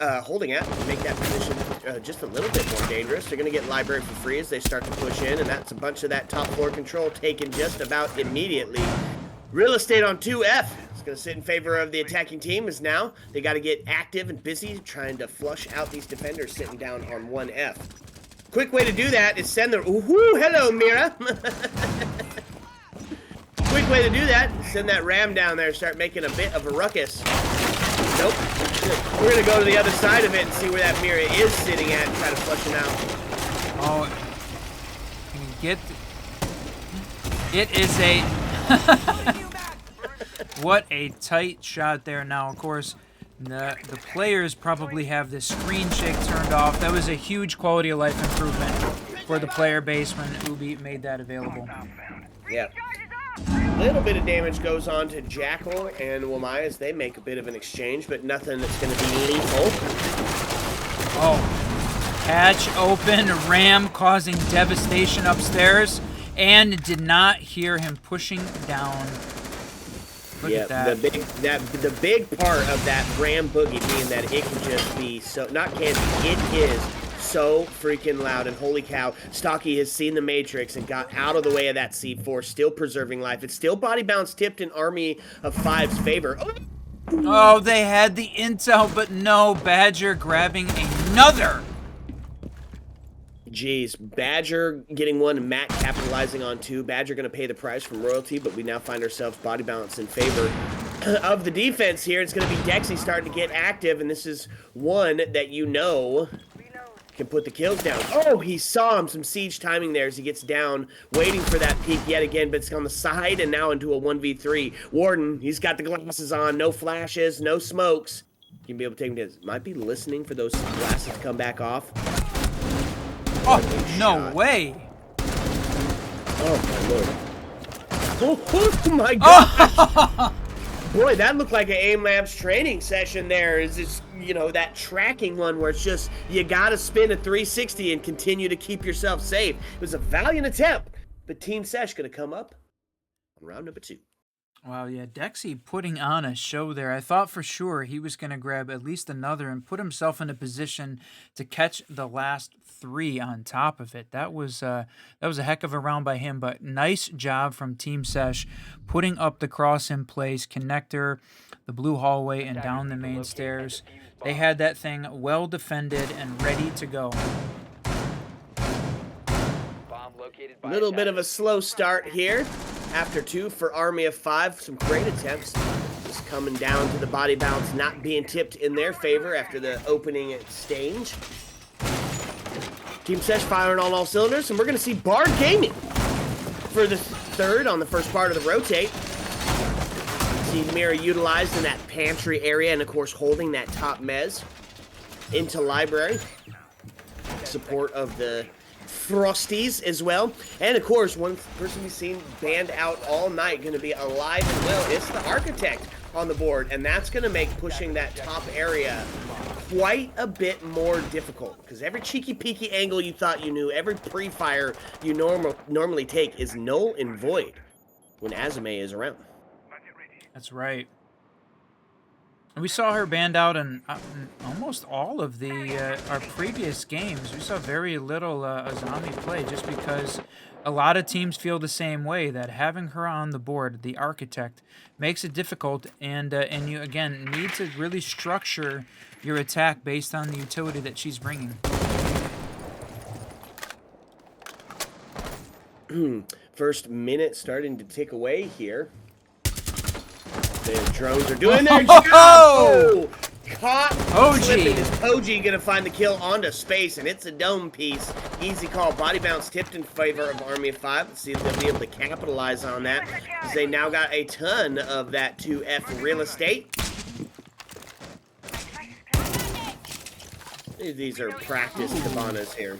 holding at to make that position just a little bit more dangerous. They're going to get library for free as they start to push in, and that's a bunch of that top floor control taken just about immediately. Real estate on 2F. It's going to sit in favor of the attacking team as now they got to get active and busy trying to flush out these defenders sitting down on 1F. Quick way to do that is send the... Ooh, hello, Mira. Quick way to do that, send that Ram down there, start making a bit of a ruckus. Nope. We're going to go to the other side of it and see where that Mira is sitting at and try to flush him out. Oh, get... It is a... What a tight shot there. Now, of course, the players probably have the screen shake turned off. That was a huge quality of life improvement for the player base when Ubi made that available. Yeah. A little bit of damage goes on to Jackal and Wamai as they make a bit of an exchange, but nothing that's going to be lethal. Oh, hatch open, Ram causing devastation upstairs, and did not hear him pushing down. Look at that. The big part of that Ram Boogie being that it can just be so, not candy, it is so freaking loud, and holy cow, Stocky has seen the Matrix and got out of the way of that C4, still preserving life. It's still body bounce tipped in Army of Five's favor. Oh, they had the intel, but no, Badger grabbing another Geez, Badger getting one and Matt capitalizing on two. Badger going to pay the price from royalty, but we now find ourselves body balance in favor of the defense here. It's going to be Dexy starting to get active, and this is one that you know can put the kills down. Oh, he saw him. Some siege timing there as he gets down, waiting for that peek yet again, but it's on the side and now into a 1v3. Warden, he's got the glasses on, no flashes, no smokes. You can be able to take him down. Might be listening for those glasses to come back off. Oh, no way. Oh, my lord. Oh, my god. Boy, that looked like an AIM Labs training session there. Is this, you know, that tracking one where it's just, you gotta spin a 360 and continue to keep yourself safe. It was a valiant attempt, but TEAMSESH gonna come up on round number 2. Wow, yeah, Dexy putting on a show there. I thought for sure he was going to grab at least another and put himself in a position to catch the last 3 on top of it. That was a heck of a round by him, but nice job from TEAMSESH putting up the cross in place, connector, the blue hallway, and down the main stairs. They had that thing well defended and ready to go. A little bit of a slow start here. After 2 for Army of 5, some great attempts. Just coming down to the body bounce not being tipped in their favor after the opening exchange. TEAMSESH firing on all cylinders, and we're going to see Bard Gaming for the third on the first part of the rotate. See Mira utilized in that pantry area, and of course holding that top mez into library. Support of the Frosties as well. And of course, one person we've seen banned out all night, going to be alive and well. It's the Architect on the board, and that's going to make pushing that top area quite a bit more difficult, because every cheeky peeky angle you thought you knew, every pre-fire you normally take is null and void when Azame is around. That's right. And we saw her banned out in almost all of the our previous games. We saw very little Azami play, just because a lot of teams feel the same way, that having her on the board, the Architect, makes it difficult, and you again need to really structure your attack based on the utility that she's bringing. First minute starting to tick away here. The drones are doing their job. Oh! Caught slipping. Is Koji gonna find the kill onto space, and it's a dome piece. Easy call. Body bounce tipped in favor of Army of 5. Let's see if they'll be able to capitalize on that, because they now got a ton of that 2F real estate. These are practice cabanas here.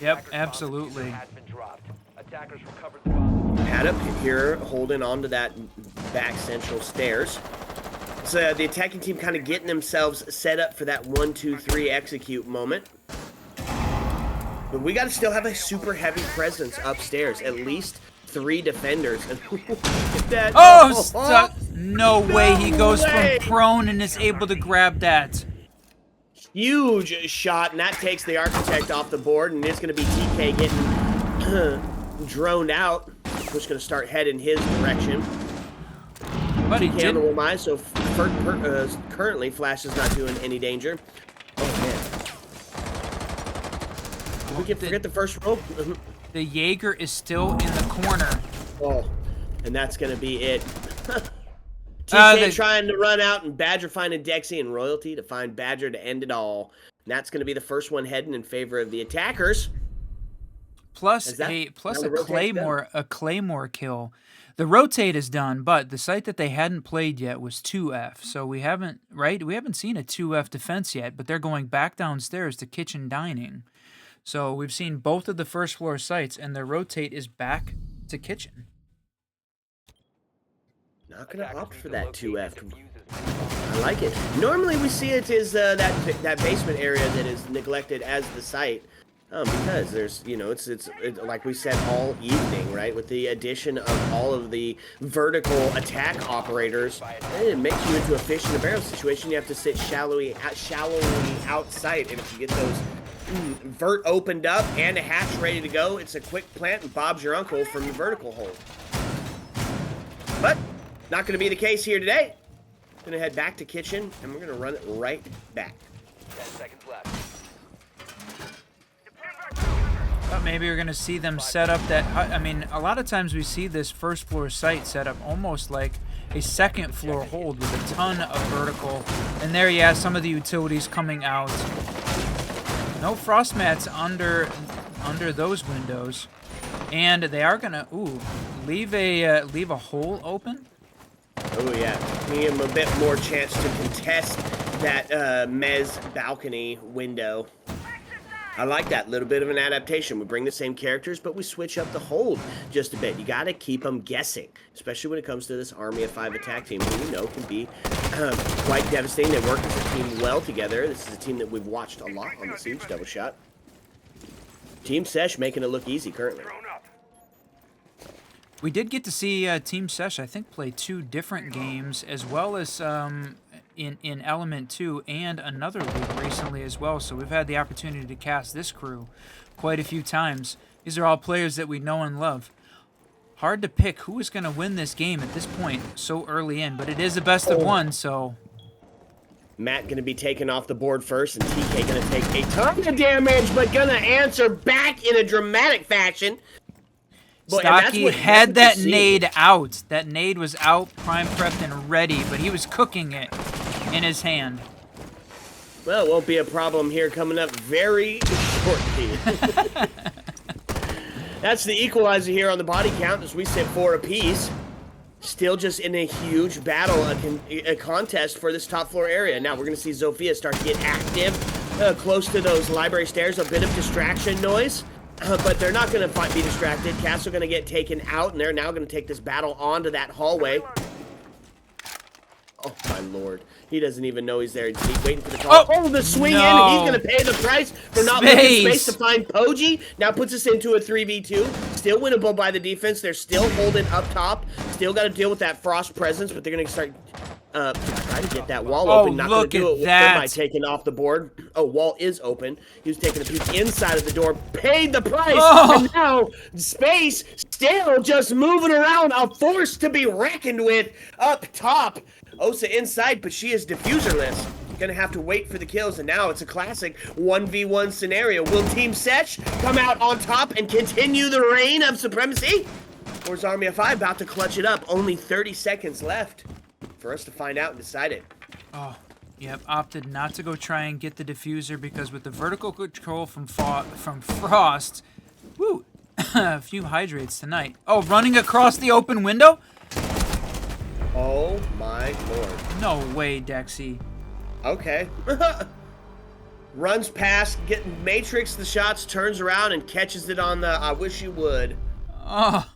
Yep, absolutely. Had up here, holding on to that back central stairs. So the attacking team kind of getting themselves set up for that 1, 2, 3 execute moment. But we got to still have a super heavy presence upstairs. At least 3 defenders. And look at that. Oh, stop. No way he goes from prone and is able to grab that. Huge shot, and that takes the Architect off the board, and it's going to be TK getting droned out. Push going to start heading his direction. But he did. So currently, Flash is not doing any danger. Oh, man. Did we forget the first roll? The Jaeger is still in the corner. Oh, and that's going to be it. TK trying to run out, and Badger finding Dexy, and Royalty to find Badger to end it all. And that's going to be the first one heading in favor of the attackers. Plus a Claymore kill. The rotate is done, but the site that they hadn't played yet was 2F. So we haven't seen a 2F defense yet, but they're going back downstairs to kitchen dining. So we've seen both of the first floor sites, and their rotate is back to kitchen. Not gonna opt for that 2F. I like it. Normally we see it as that basement area that is neglected as the site. Because there's, you know, it's like we said all evening, right? With the addition of all of the vertical attack operators, it makes you into a fish in a barrel situation. You have to sit shallowly outside, and if you get those vert opened up and a hatch ready to go, it's a quick plant, and Bob's your uncle from the vertical hold. But not going to be the case here today. Going to head back to kitchen, and we're going to run it right back. 10 seconds left. But maybe we're going to see them set up that... I mean, a lot of times we see this first floor site set up almost like a second floor hold with a ton of vertical. And there you have some of the utilities coming out. No frost mats under those windows. And they are going to, leave a hole open. Oh, yeah. Give him a bit more chance to contest that Mez balcony window. I like that little bit of an adaptation. We bring the same characters, but we switch up the hold just a bit. You got to keep them guessing, especially when it comes to this Army of 5 attack team, who you know can be quite devastating. They work as a team well together. This is a team that we've watched a lot on the Siege double shot. TEAMSESH making it look easy currently. We did get to see TEAMSESH, I think, play 2 different games, as well as in Element 2 and another league recently as well. So we've had the opportunity to cast this crew quite a few times. These are all players that we know and love. Hard to pick who is going to win this game at this point so early in, but it is a best of 1, so... Matt going to be taken off the board first, and TK going to take a ton of damage, but going to answer back in a dramatic fashion. Stocky had that nade out. That nade was out, prime prepped and ready, but he was cooking it in his hand. Well, it won't be a problem here coming up very shortly. That's the equalizer here on the body count as we sit 4 apiece. Still just in a huge battle, a contest for this top floor area. Now we're going to see Zofia start to get active close to those library stairs. A bit of distraction noise. But they're not going to be distracted. Castle going to get taken out, and they're now going to take this battle onto that hallway. Oh, my lord. He doesn't even know he's there. He's waiting for the call. Oh, the swing in. He's going to pay the price for not making space to find Poji. Now puts us into a 3v2. Still winnable by the defense. They're still holding up top. Still got to deal with that frost presence, but they're going to start... try to get that wall open. Not going to do it by taking off the board. Oh, wall is open. He was taking a peek inside of the door, paid the price, and now space still just moving around. A force to be reckoned with up top. Osa inside, but she is diffuserless. Gonna have to wait for the kills, and now it's a classic 1v1 scenario. Will TEAMSESH come out on top and continue the reign of supremacy? Or is Army of 5 about to clutch it up? Only 30 seconds left for us to find out and decide it. Oh, yep, opted not to go try and get the diffuser because with the vertical control from Frost, woo, a few hydrates tonight. Oh, running across the open window? Oh my lord. No way, Dexy. Okay. Runs past, getting Matrix the shots, turns around and catches it on the I wish you would. Oh.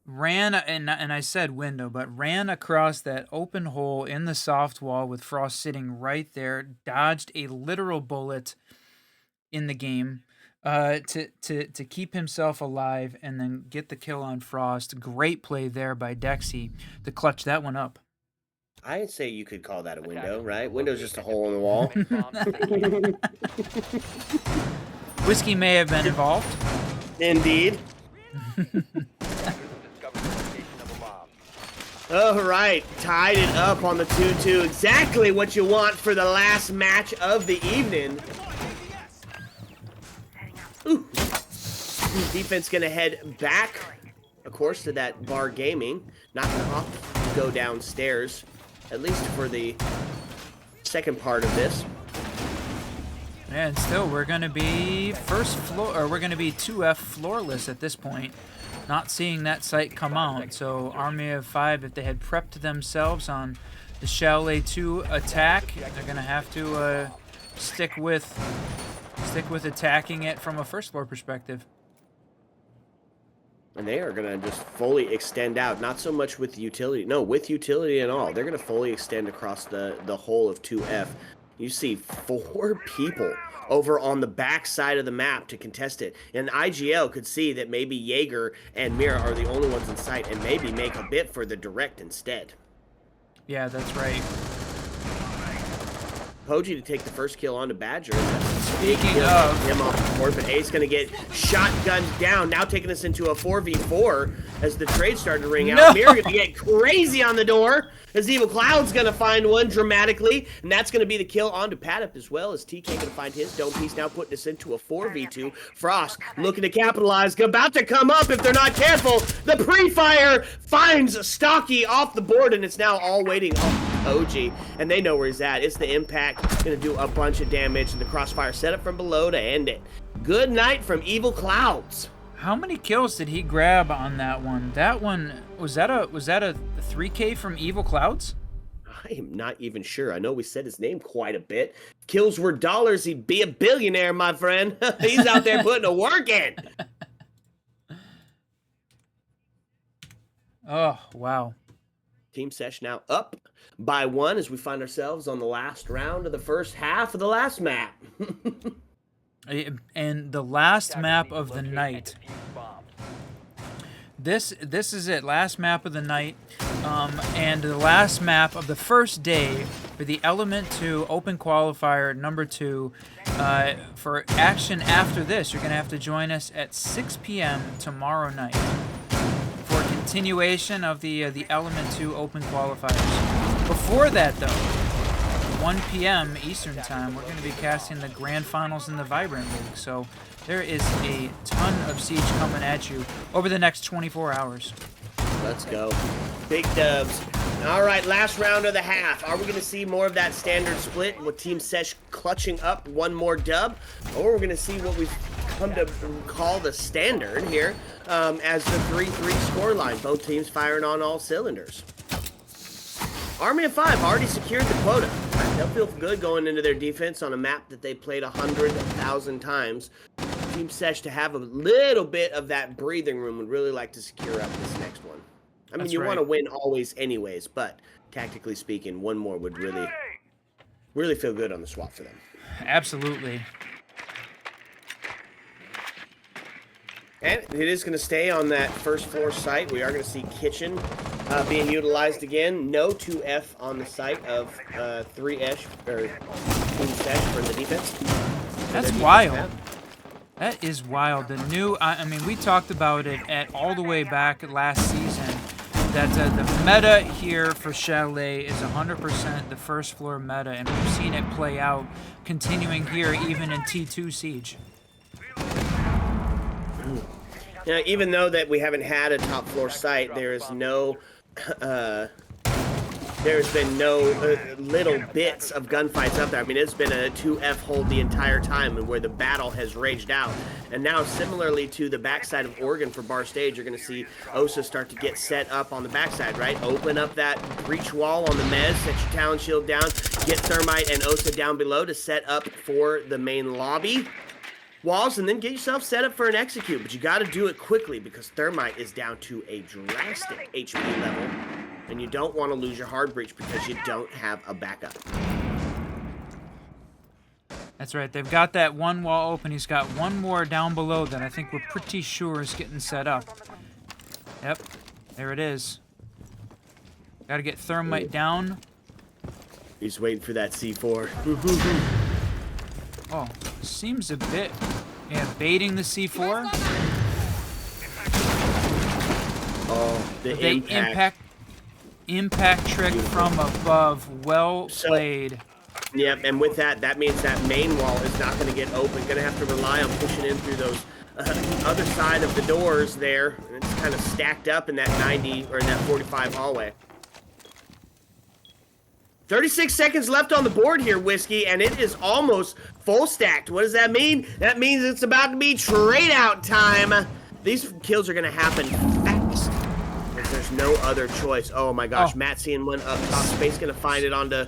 Ran, and I said window, but ran across that open hole in the soft wall with Frost sitting right there, dodged a literal bullet in the game to keep himself alive and then get the kill on Frost. Great play there by Dexy to clutch that one up. I'd say you could call that a window, right? Window's just a hole in the wall. Whiskey may have been involved. Indeed. All right, tied it up on the 2-2. Exactly what you want for the last match of the evening. Ooh. Defense gonna head back, of course, to that bar gaming. Not gonna opt to go downstairs, at least for the second part of this. And still, we're gonna be first floor, or we're gonna be 2F floorless at this point. Not seeing that site come out, so Army of 5, if they had prepped themselves on the Chalet 2 attack, they're gonna have to stick with attacking it from a first floor perspective. And they are gonna just fully extend out, not so much with utility, no, with utility and all. They're gonna fully extend across the whole of 2F. You see 4 people over on the back side of the map to contest it. And IGL could see that maybe Jaeger and Mira are the only ones in sight and maybe make a bit for the direct instead. Yeah, that's right. Poji to take the first kill onto Badger. That's Speaking of, him off the board, but Ace gonna get shotgunned down. Now taking us into a 4v4 as the trade started to ring out. Mirror gonna get crazy on the door as Evil Cloud's gonna find one dramatically, and that's gonna be the kill onto Paddock as well as TK gonna find his dome piece. Now putting us into a 4v2. Frost looking to capitalize, about to come up if they're not careful. The pre-fire finds Stocky off the board, and it's now all waiting on OG, and they know where he's at. It's the impact, gonna do a bunch of damage, and the crossfire set up from below to end it. Good night from Evil Clouds. how many kills did he grab on that one? That one, was that a 3K from Evil Clouds? I am not even sure. I know we said his name quite a bit. Kills were dollars, he'd be a billionaire, my friend. He's out there putting a work in. Oh, wow. TEAMSESH now up by 1 as we find ourselves on the last round of the first half of the last map. And the last map of the night. This is it, last map of the night, and the last map of the first day for the Element 2 Open Qualifier number 2. For action after this, you're going to have to join us at 6 p.m. tomorrow night for a continuation of the Element 2 Open Qualifiers. Before that, though, 1 p.m. Eastern Time, we're going to be casting the Grand Finals in the Vibrant League. So there is a ton of Siege coming at you over the next 24 hours. Let's go. Big dubs. All right, last round of the half. Are we going to see more of that standard split with TEAMSESH clutching up one more dub? Or we're going to see what we've come to call the standard here as the 3-3 scoreline. Both teams firing on all cylinders. Army of Five already secured the quota. They'll feel good going into their defense on a map that they played 100,000 times. TEAMSESH to have a little bit of that breathing room would really like to secure up this next one. I mean, you want to win always anyways, but tactically speaking, one more would really feel good on the swap for them. Absolutely. And it is going to stay on that first floor site. We are going to see kitchen being utilized again. No 2F on the site of 3Esh or TEAMSESH for the defense. That's wild. That is wild. The new, I mean, we talked about it at all the way back last season, that the meta here for Chalet is 100% the first floor meta, and we've seen it play out, continuing here even in T2 Siege. Now, even though that we haven't had a top floor site, there is no, there's been no little bits of gunfights up there. I mean, it's been a 2F hold the entire time, and where the battle has raged out. And now, similarly to the backside of Oregon for Bar Stage, you're going to see OSA start to get set up on the backside, right? Open up that breach wall on the mez, set your talon shield down, get Thermite and OSA down below to set up for the main lobby walls, and then get yourself set up for an execute. But you got to do it quickly because Thermite is down to a drastic HP level, and you don't want to lose your hard breach because you don't have a backup. That's right. They've got that one wall open. He's got one more down below that I think we're pretty sure is getting set up. Yep. There it is. Got to get Thermite down. He's waiting for that C4. Oh, seems a bit, yeah, baiting the C4. Oh, the impact trick from above. Well played. Yep, and with that, that means that main wall is not going to get open. Going to have to rely on pushing in through those other side of the doors there. And it's kind of stacked up in that 90 or in that 45 hallway. 36 seconds left on the board here, Whiskey, and it is almost full stacked. What does that mean? That means it's about to be trade out time. These kills are going to happen fast. There's no other choice. Oh my gosh, Matt seeing one up top. Space going to find it onto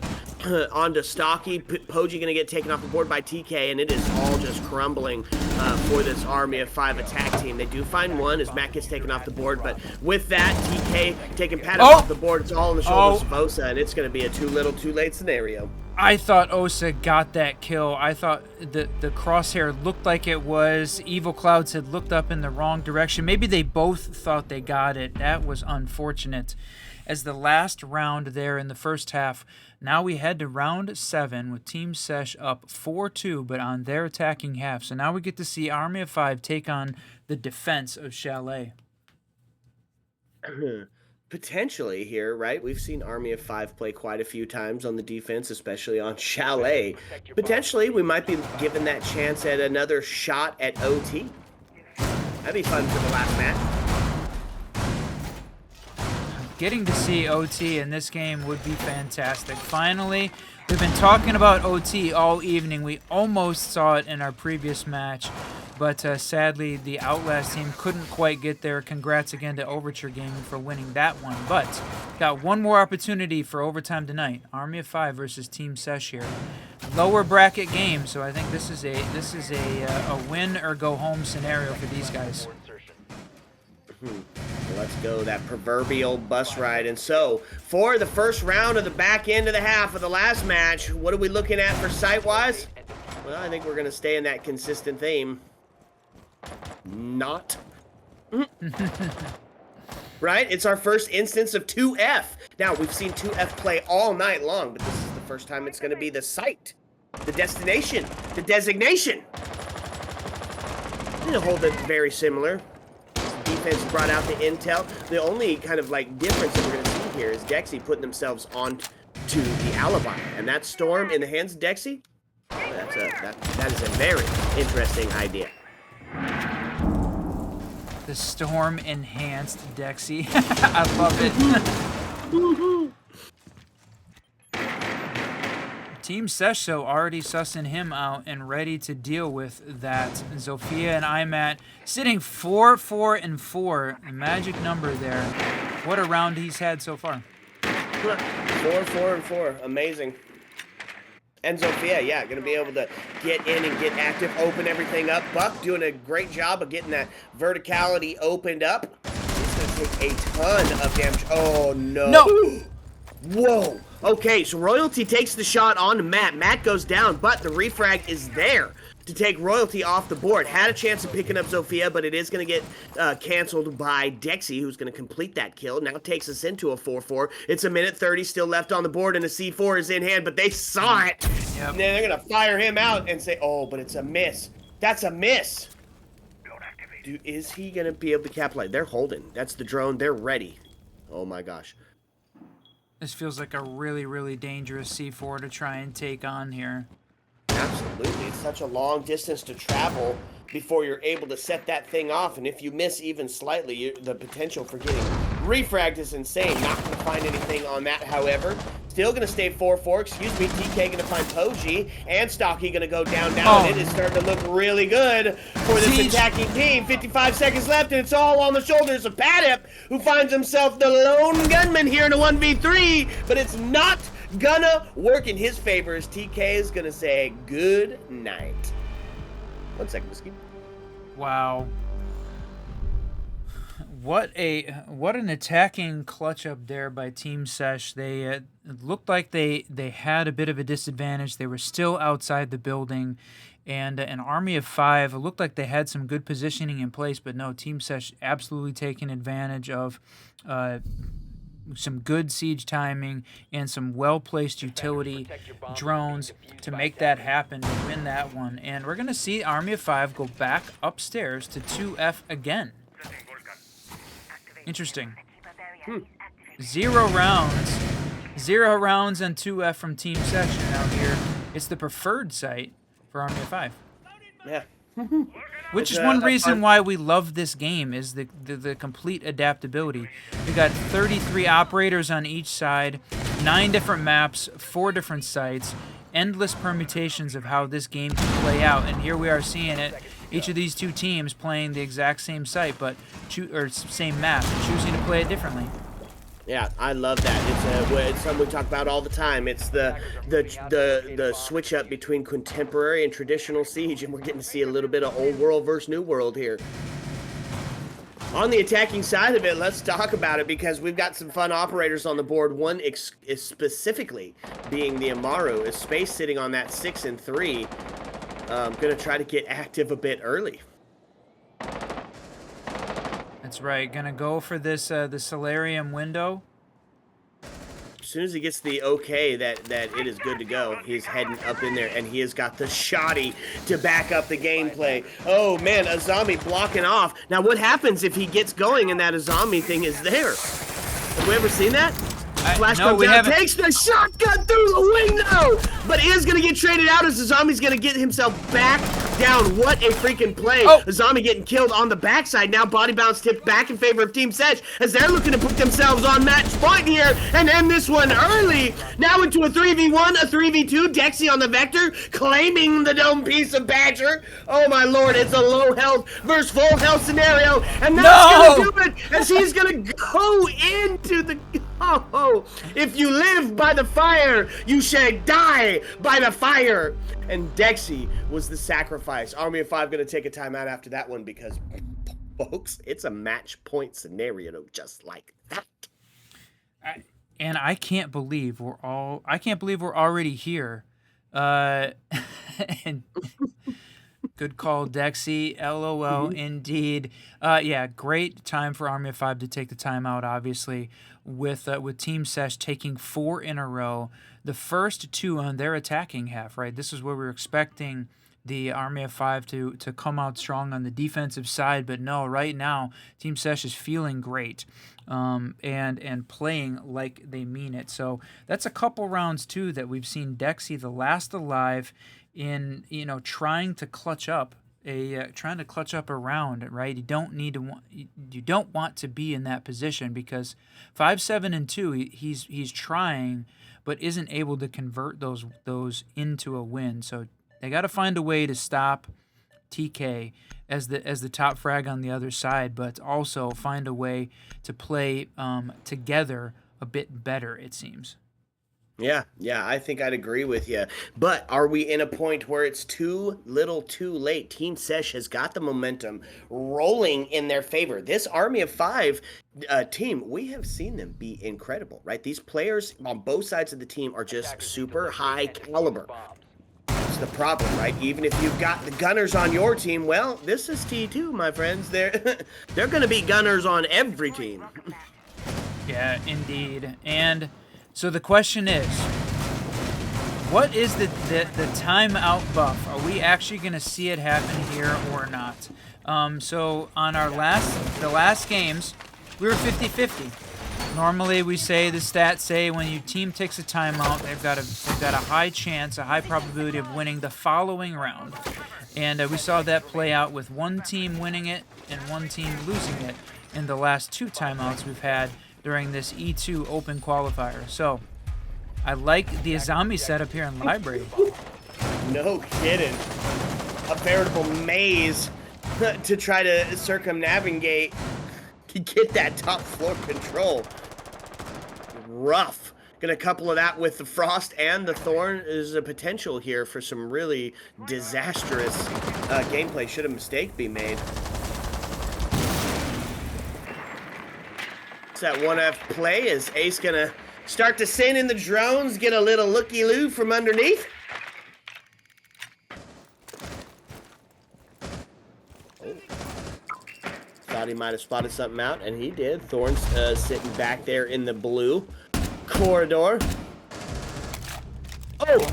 Stocky. Poji going to get taken off the board by TK, and it is all just crumbling for this Army of Five attack team. They do find one as Matt gets taken off the board, but with that, TK taking Pat off the board. It's all on the shoulders of Osa, and it's going to be a too little, too late scenario. I thought Osa got that kill. I thought the crosshair looked like it was. Evil Clouds had looked up in the wrong direction. Maybe they both thought they got it. That was unfortunate. As the last round there in the first half, now we head to round 7 with Team Sesh up 4-2, but on their attacking half. So now we get to see Army of Five take on the defense of Chalet. Potentially here, right? We've seen Army of Five play quite a few times on the defense, especially on Chalet. Potentially, we might be given that chance at another shot at OT. That'd be fun for the last match. Getting to see OT in this game would be fantastic. Finally, we've been talking about OT all evening. We almost saw it in our previous match, but sadly, the Outlast team couldn't quite get there. Congrats again to Overture Gaming for winning that one. But got one more opportunity for overtime tonight. Army of Five versus Team Sesh here. Lower bracket game, so I think this is a win or go home scenario for these guys. Let's go, that proverbial bus ride. And so, for the first round of the back end of the half of the last match, what are we looking at for sight-wise? Well, I think we're going to stay in that consistent theme. Not. Right? It's our first instance of 2F. Now, we've seen 2F play all night long, but this is the first time it's going to be the site, the destination, the designation. I'm going to hold it very similar. Defense brought out the intel. The only kind of like difference that we're going to see here is Dexy putting themselves on to the alibi, and that Storm in the hands of Dexy. That is a very interesting idea. The Storm enhanced Dexy. I love it. Team Sesh already sussing him out and ready to deal with that. Zofia and Imat sitting 4-4-4. The magic number there. What a round he's had so far. 4-4-4. Amazing. And Zofia, yeah, going to be able to get in and get active, open everything up. Buck doing a great job of getting that verticality opened up. He's going to take a ton of damage. Oh, no. No! Whoa. Okay, so Royalty takes the shot on Matt. Matt goes down, but the refrag is there to take Royalty off the board. Had a chance of picking up Zofia, but it is going to get canceled by Dexy, who's going to complete that kill. Now takes us into a 4-4. It's a minute 30 still left on the board, and a C4 is in hand, but they saw it. Yep. And then they're going to fire him out and say, oh, but it's a miss. That's a miss. Is he going to be able to capitalize? They're holding. That's the drone. They're ready. Oh, my gosh. This feels like a really, really dangerous C4 to try and take on here. Absolutely. It's such a long distance to travel before you're able to set that thing off. And if you miss even slightly, the potential for getting refragged is insane. Not going to find anything on that, however. Still going to stay 4-4. Excuse me, TK going to find Poji. And Stocky going to go down. Oh. And it is starting to look really good for this Siege. attacking team. 55 seconds left, and it's all on the shoulders of Padip, who finds himself the lone gunman here in a 1v3. But it's not gonna work in his favor, as TK is gonna say good night. 1 second, Whiskey. Wow. What an attacking clutch up there by Team Sesh. They it looked like they had a bit of a disadvantage. They were still outside the building, and an Army of Five. It looked like they had some good positioning in place, but no, Team Sesh absolutely taking advantage of some good siege timing and some well-placed utility drones to make that happen, to win that one. And we're going to see Army of Five go back upstairs to 2F again. Interesting. 0 rounds. 0 rounds and 2F from Team Sesh. Now here, it's the preferred site for Army of Five. Yeah. Which is one reason why we love this game, is the complete adaptability. We got 33 operators on each side, 9 different maps, 4 different sites, endless permutations of how this game can play out. And here we are seeing it. Each of these two teams playing the exact same site, but same map, choosing to play it differently. Yeah, I love that. It's something we talk about all the time. It's the switch up between contemporary and traditional siege, and we're getting to see a little bit of old world versus new world here. On the attacking side of it, let's talk about it because we've got some fun operators on the board. One is specifically being the Amaru, is Space sitting on that 6 and 3. Gonna try to get active a bit early. That's right. Gonna go for this the Solarium window. As soon as he gets the okay that it is good to go, he's heading up in there, and he has got the shoddy to back up the gameplay. Oh man, Azami blocking off. Now what happens if he gets going and that Azami thing is there? Have we ever seen that? Flash no, comes we out, haven't. takes the shotgun through the window, but is going to get traded out as Azami's going to get himself back down. What a freaking play. Oh. Azami getting killed on the backside. Now body bounce tipped back in favor of Team Sesh as they're looking to put themselves on match point here and end this one early. Now into a 3v1, a 3v2. Dexy on the Vector claiming the dome piece of Badger. Oh my lord, it's a low health versus full health scenario. And that's going to do it as he's going to go into the... Oh, if you live by the fire, you shall die by the fire. And Dexy was the sacrifice. Army of Five going to take a timeout after that one because, folks, it's a match point scenario just like that. And I can't believe we're already here. And good call, Dexy. LOL, indeed. Yeah, great time for Army of Five to take the timeout, obviously, with Team Sesh taking 4 in a row. The first 2 on their attacking half, right? This is where we were expecting the Army of Five to come out strong on the defensive side, but no, right now, Team Sesh is feeling great and playing like they mean it. So that's a couple rounds, too, that we've seen Dexy, the last alive, in trying to clutch up a round, right? You don't want to be in that position because 5, 7, and 2, he's trying but isn't able to convert those into a win. So they got to find a way to stop TK as the top frag on the other side, but also find a way to play together a bit better, it seems. Yeah, I think I'd agree with you. But are we in a point where it's too little too late? Team Sesh has got the momentum rolling in their favor. This Army of Five team, we have seen them be incredible, right? These players on both sides of the team are just super high caliber. That's the problem, right? Even if you've got the gunners on your team, well, this is T2, my friends. They're going to be gunners on every team. Yeah, indeed. And so the question is, what is the timeout buff? Are we actually going to see it happen here or not? So on the last games, we were 50-50. Normally, we say the stats say when your team takes a timeout, they've got a high chance, a high probability of winning the following round. And we saw that play out with one team winning it and one team losing it in the last 2 timeouts we've had during this E2 open qualifier. So I like the Azami setup here in Library. No kidding. A veritable maze to try to circumnavigate to get that top floor control. Rough. Gonna couple of that with the Frost and the Thorn is a potential here for some really disastrous gameplay should a mistake be made. That 1F play is Ace gonna start to send in the drones, get a little looky-loo from underneath. Oh. Thought he might have spotted something out, and he did. Thorn's sitting back there in the blue corridor. Oh!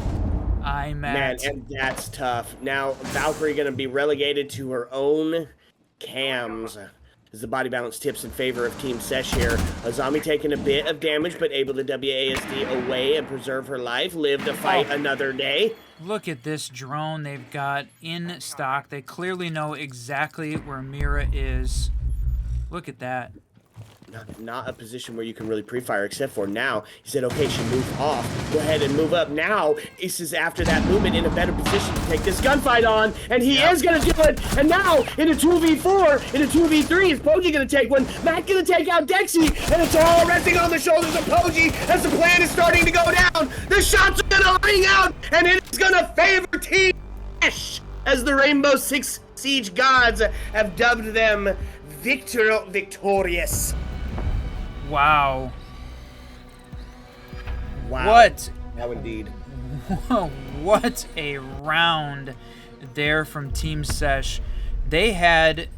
Man, and that's tough. Now, Valkyrie gonna be relegated to her own cams. As the body balance tips in favor of Team Sesh here. Azami taking a bit of damage, but able to WASD away and preserve her life. Live to fight another day. Look at this drone they've got in stock. They clearly know exactly where Mira is. Look at that. Not a position where you can really pre-fire, except for now. He said, okay, she moved off. Go ahead and move up. Now, Ace is after that movement in a better position to take this gunfight on, and he is going to do it. And now, in a 2v4, in a 2v3, is Poji going to take one? Matt going to take out Dexy, and it's all resting on the shoulders of Poji as the plan is starting to go down. The shots are going to ring out, and it's going to favor Team Sesh as the Rainbow Six Siege gods have dubbed them victorious. Wow. Wow. What? How indeed. What a round there from TeamSesh. They had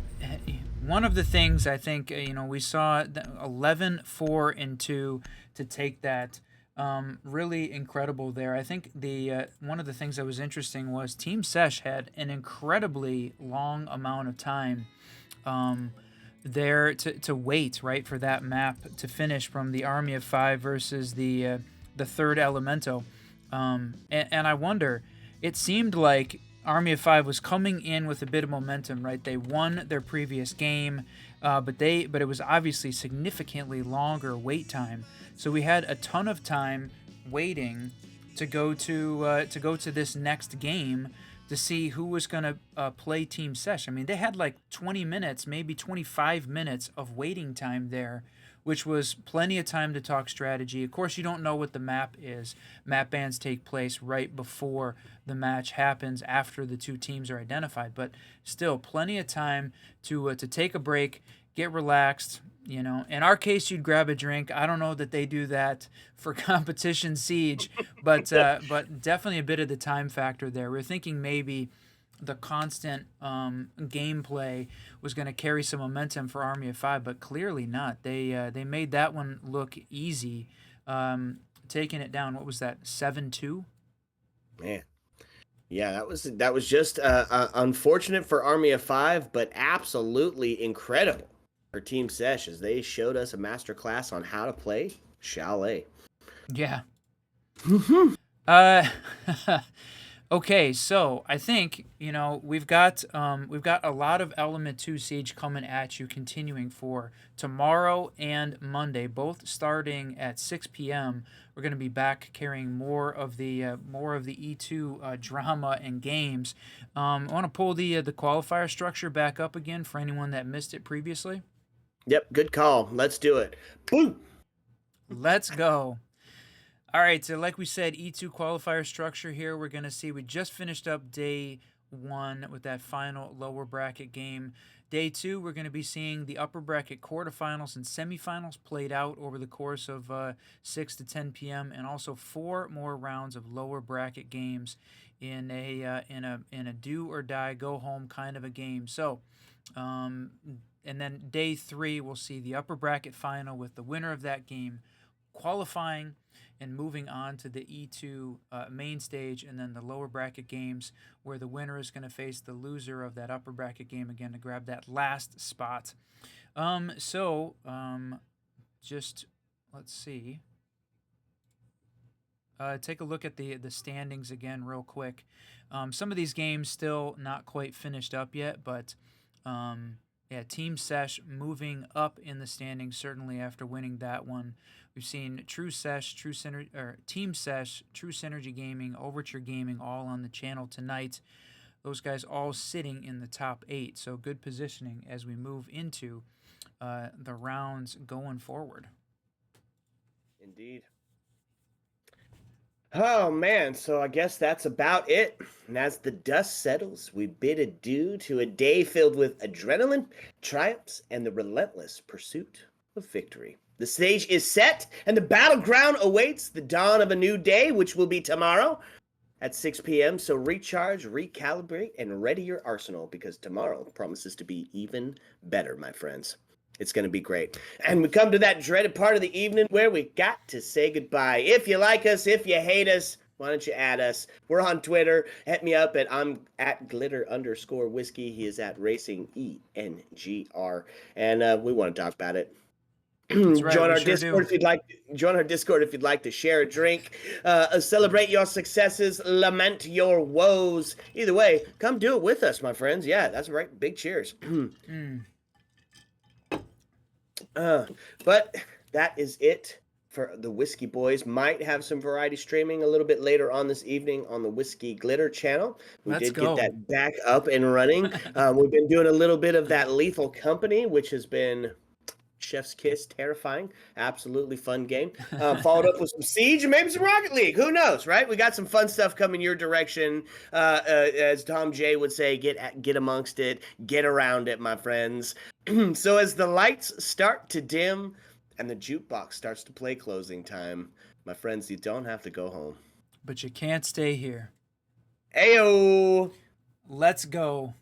one of the things I think, we saw 11-4-2 to take that. Really incredible there. I think the one of the things that was interesting was TeamSesh had an incredibly long amount of time there to wait, right, for that map to finish from the Army of Five versus the third Elemento. And I wonder, it seemed like Army of Five was coming in with a bit of momentum, right? They won their previous game, but it was obviously significantly longer wait time. So we had a ton of time waiting to go to this next game to see who was going to play TeamSesh. I mean, they had like 20 minutes, maybe 25 minutes of waiting time there, which was plenty of time to talk strategy. Of course, you don't know what the map is. Map bans take place right before the match happens, after the two teams are identified. But still, plenty of time to take a break, get relaxed. In our case, you'd grab a drink. I don't know that they do that for competition Siege, but definitely a bit of the time factor there. We're thinking maybe the constant gameplay was going to carry some momentum for Army of Five, but clearly not. They made that one look easy, taking it down. What was that, 7-2? Man, yeah, that was just unfortunate for Army of Five, but absolutely incredible for TeamSesh as they showed us a masterclass on how to play Chalet. Yeah. Okay, so I think we've got a lot of Element 2 Siege coming at you, continuing for tomorrow and Monday, both starting at 6 p.m. We're going to be back carrying more of the E2 drama and games. I want to pull the qualifier structure back up again for anyone that missed it previously. Yep, good call. Let's do it. Boom. Let's go. All right, so like we said, E2 qualifier structure here. We're going to see, we just finished up day 1 with that final lower bracket game. Day 2, we're going to be seeing the upper bracket quarterfinals and semifinals played out over the course of 6 to 10 p.m. and also 4 more rounds of lower bracket games in a do or die, go home kind of a game. So, and then day 3, we'll see the upper bracket final with the winner of that game qualifying and moving on to the E2 main stage, and then the lower bracket games where the winner is going to face the loser of that upper bracket game again to grab that last spot. Just let's see. Take a look at the standings again real quick. Some of these games still not quite finished up yet, but TeamSesh moving up in the standings certainly after winning that one. We've seen TeamSesh, True Synergy Gaming, Overture Gaming all on the channel tonight. Those guys all sitting in the top 8, so good positioning as we move into the rounds going forward. Indeed. Oh, man, so I guess that's about it. And as the dust settles, we bid adieu to a day filled with adrenaline, triumphs, and the relentless pursuit of victory. The stage is set, and the battleground awaits the dawn of a new day, which will be tomorrow at 6 p.m. So recharge, recalibrate, and ready your arsenal, because tomorrow promises to be even better, my friends. It's going to be great. And we come to that dreaded part of the evening where we got to say goodbye. If you like us, if you hate us, why don't you add us? We're on Twitter. Hit me up I'm at glitter_whiskey. He is at racing ENGR. And we want to talk about it. Right, join our Discord if you'd like. Join our Discord if you'd like to share a drink, celebrate your successes, lament your woes. Either way, come do it with us, my friends. Yeah, that's right. Big cheers. But that is it for the Whiskey Boys. Might have some variety streaming a little bit later on this evening on the Whiskey Glitter channel. We did get that back up and running. We've been doing a little bit of that Lethal Company, which has been chef's kiss, terrifying, absolutely fun game. Followed up with some Siege and maybe some Rocket League. Who knows, right? We got some fun stuff coming your direction. As Tom J would say, get amongst it, get around it, my friends. So as the lights start to dim and the jukebox starts to play closing time, my friends, you don't have to go home. But you can't stay here. Ayo! Let's go.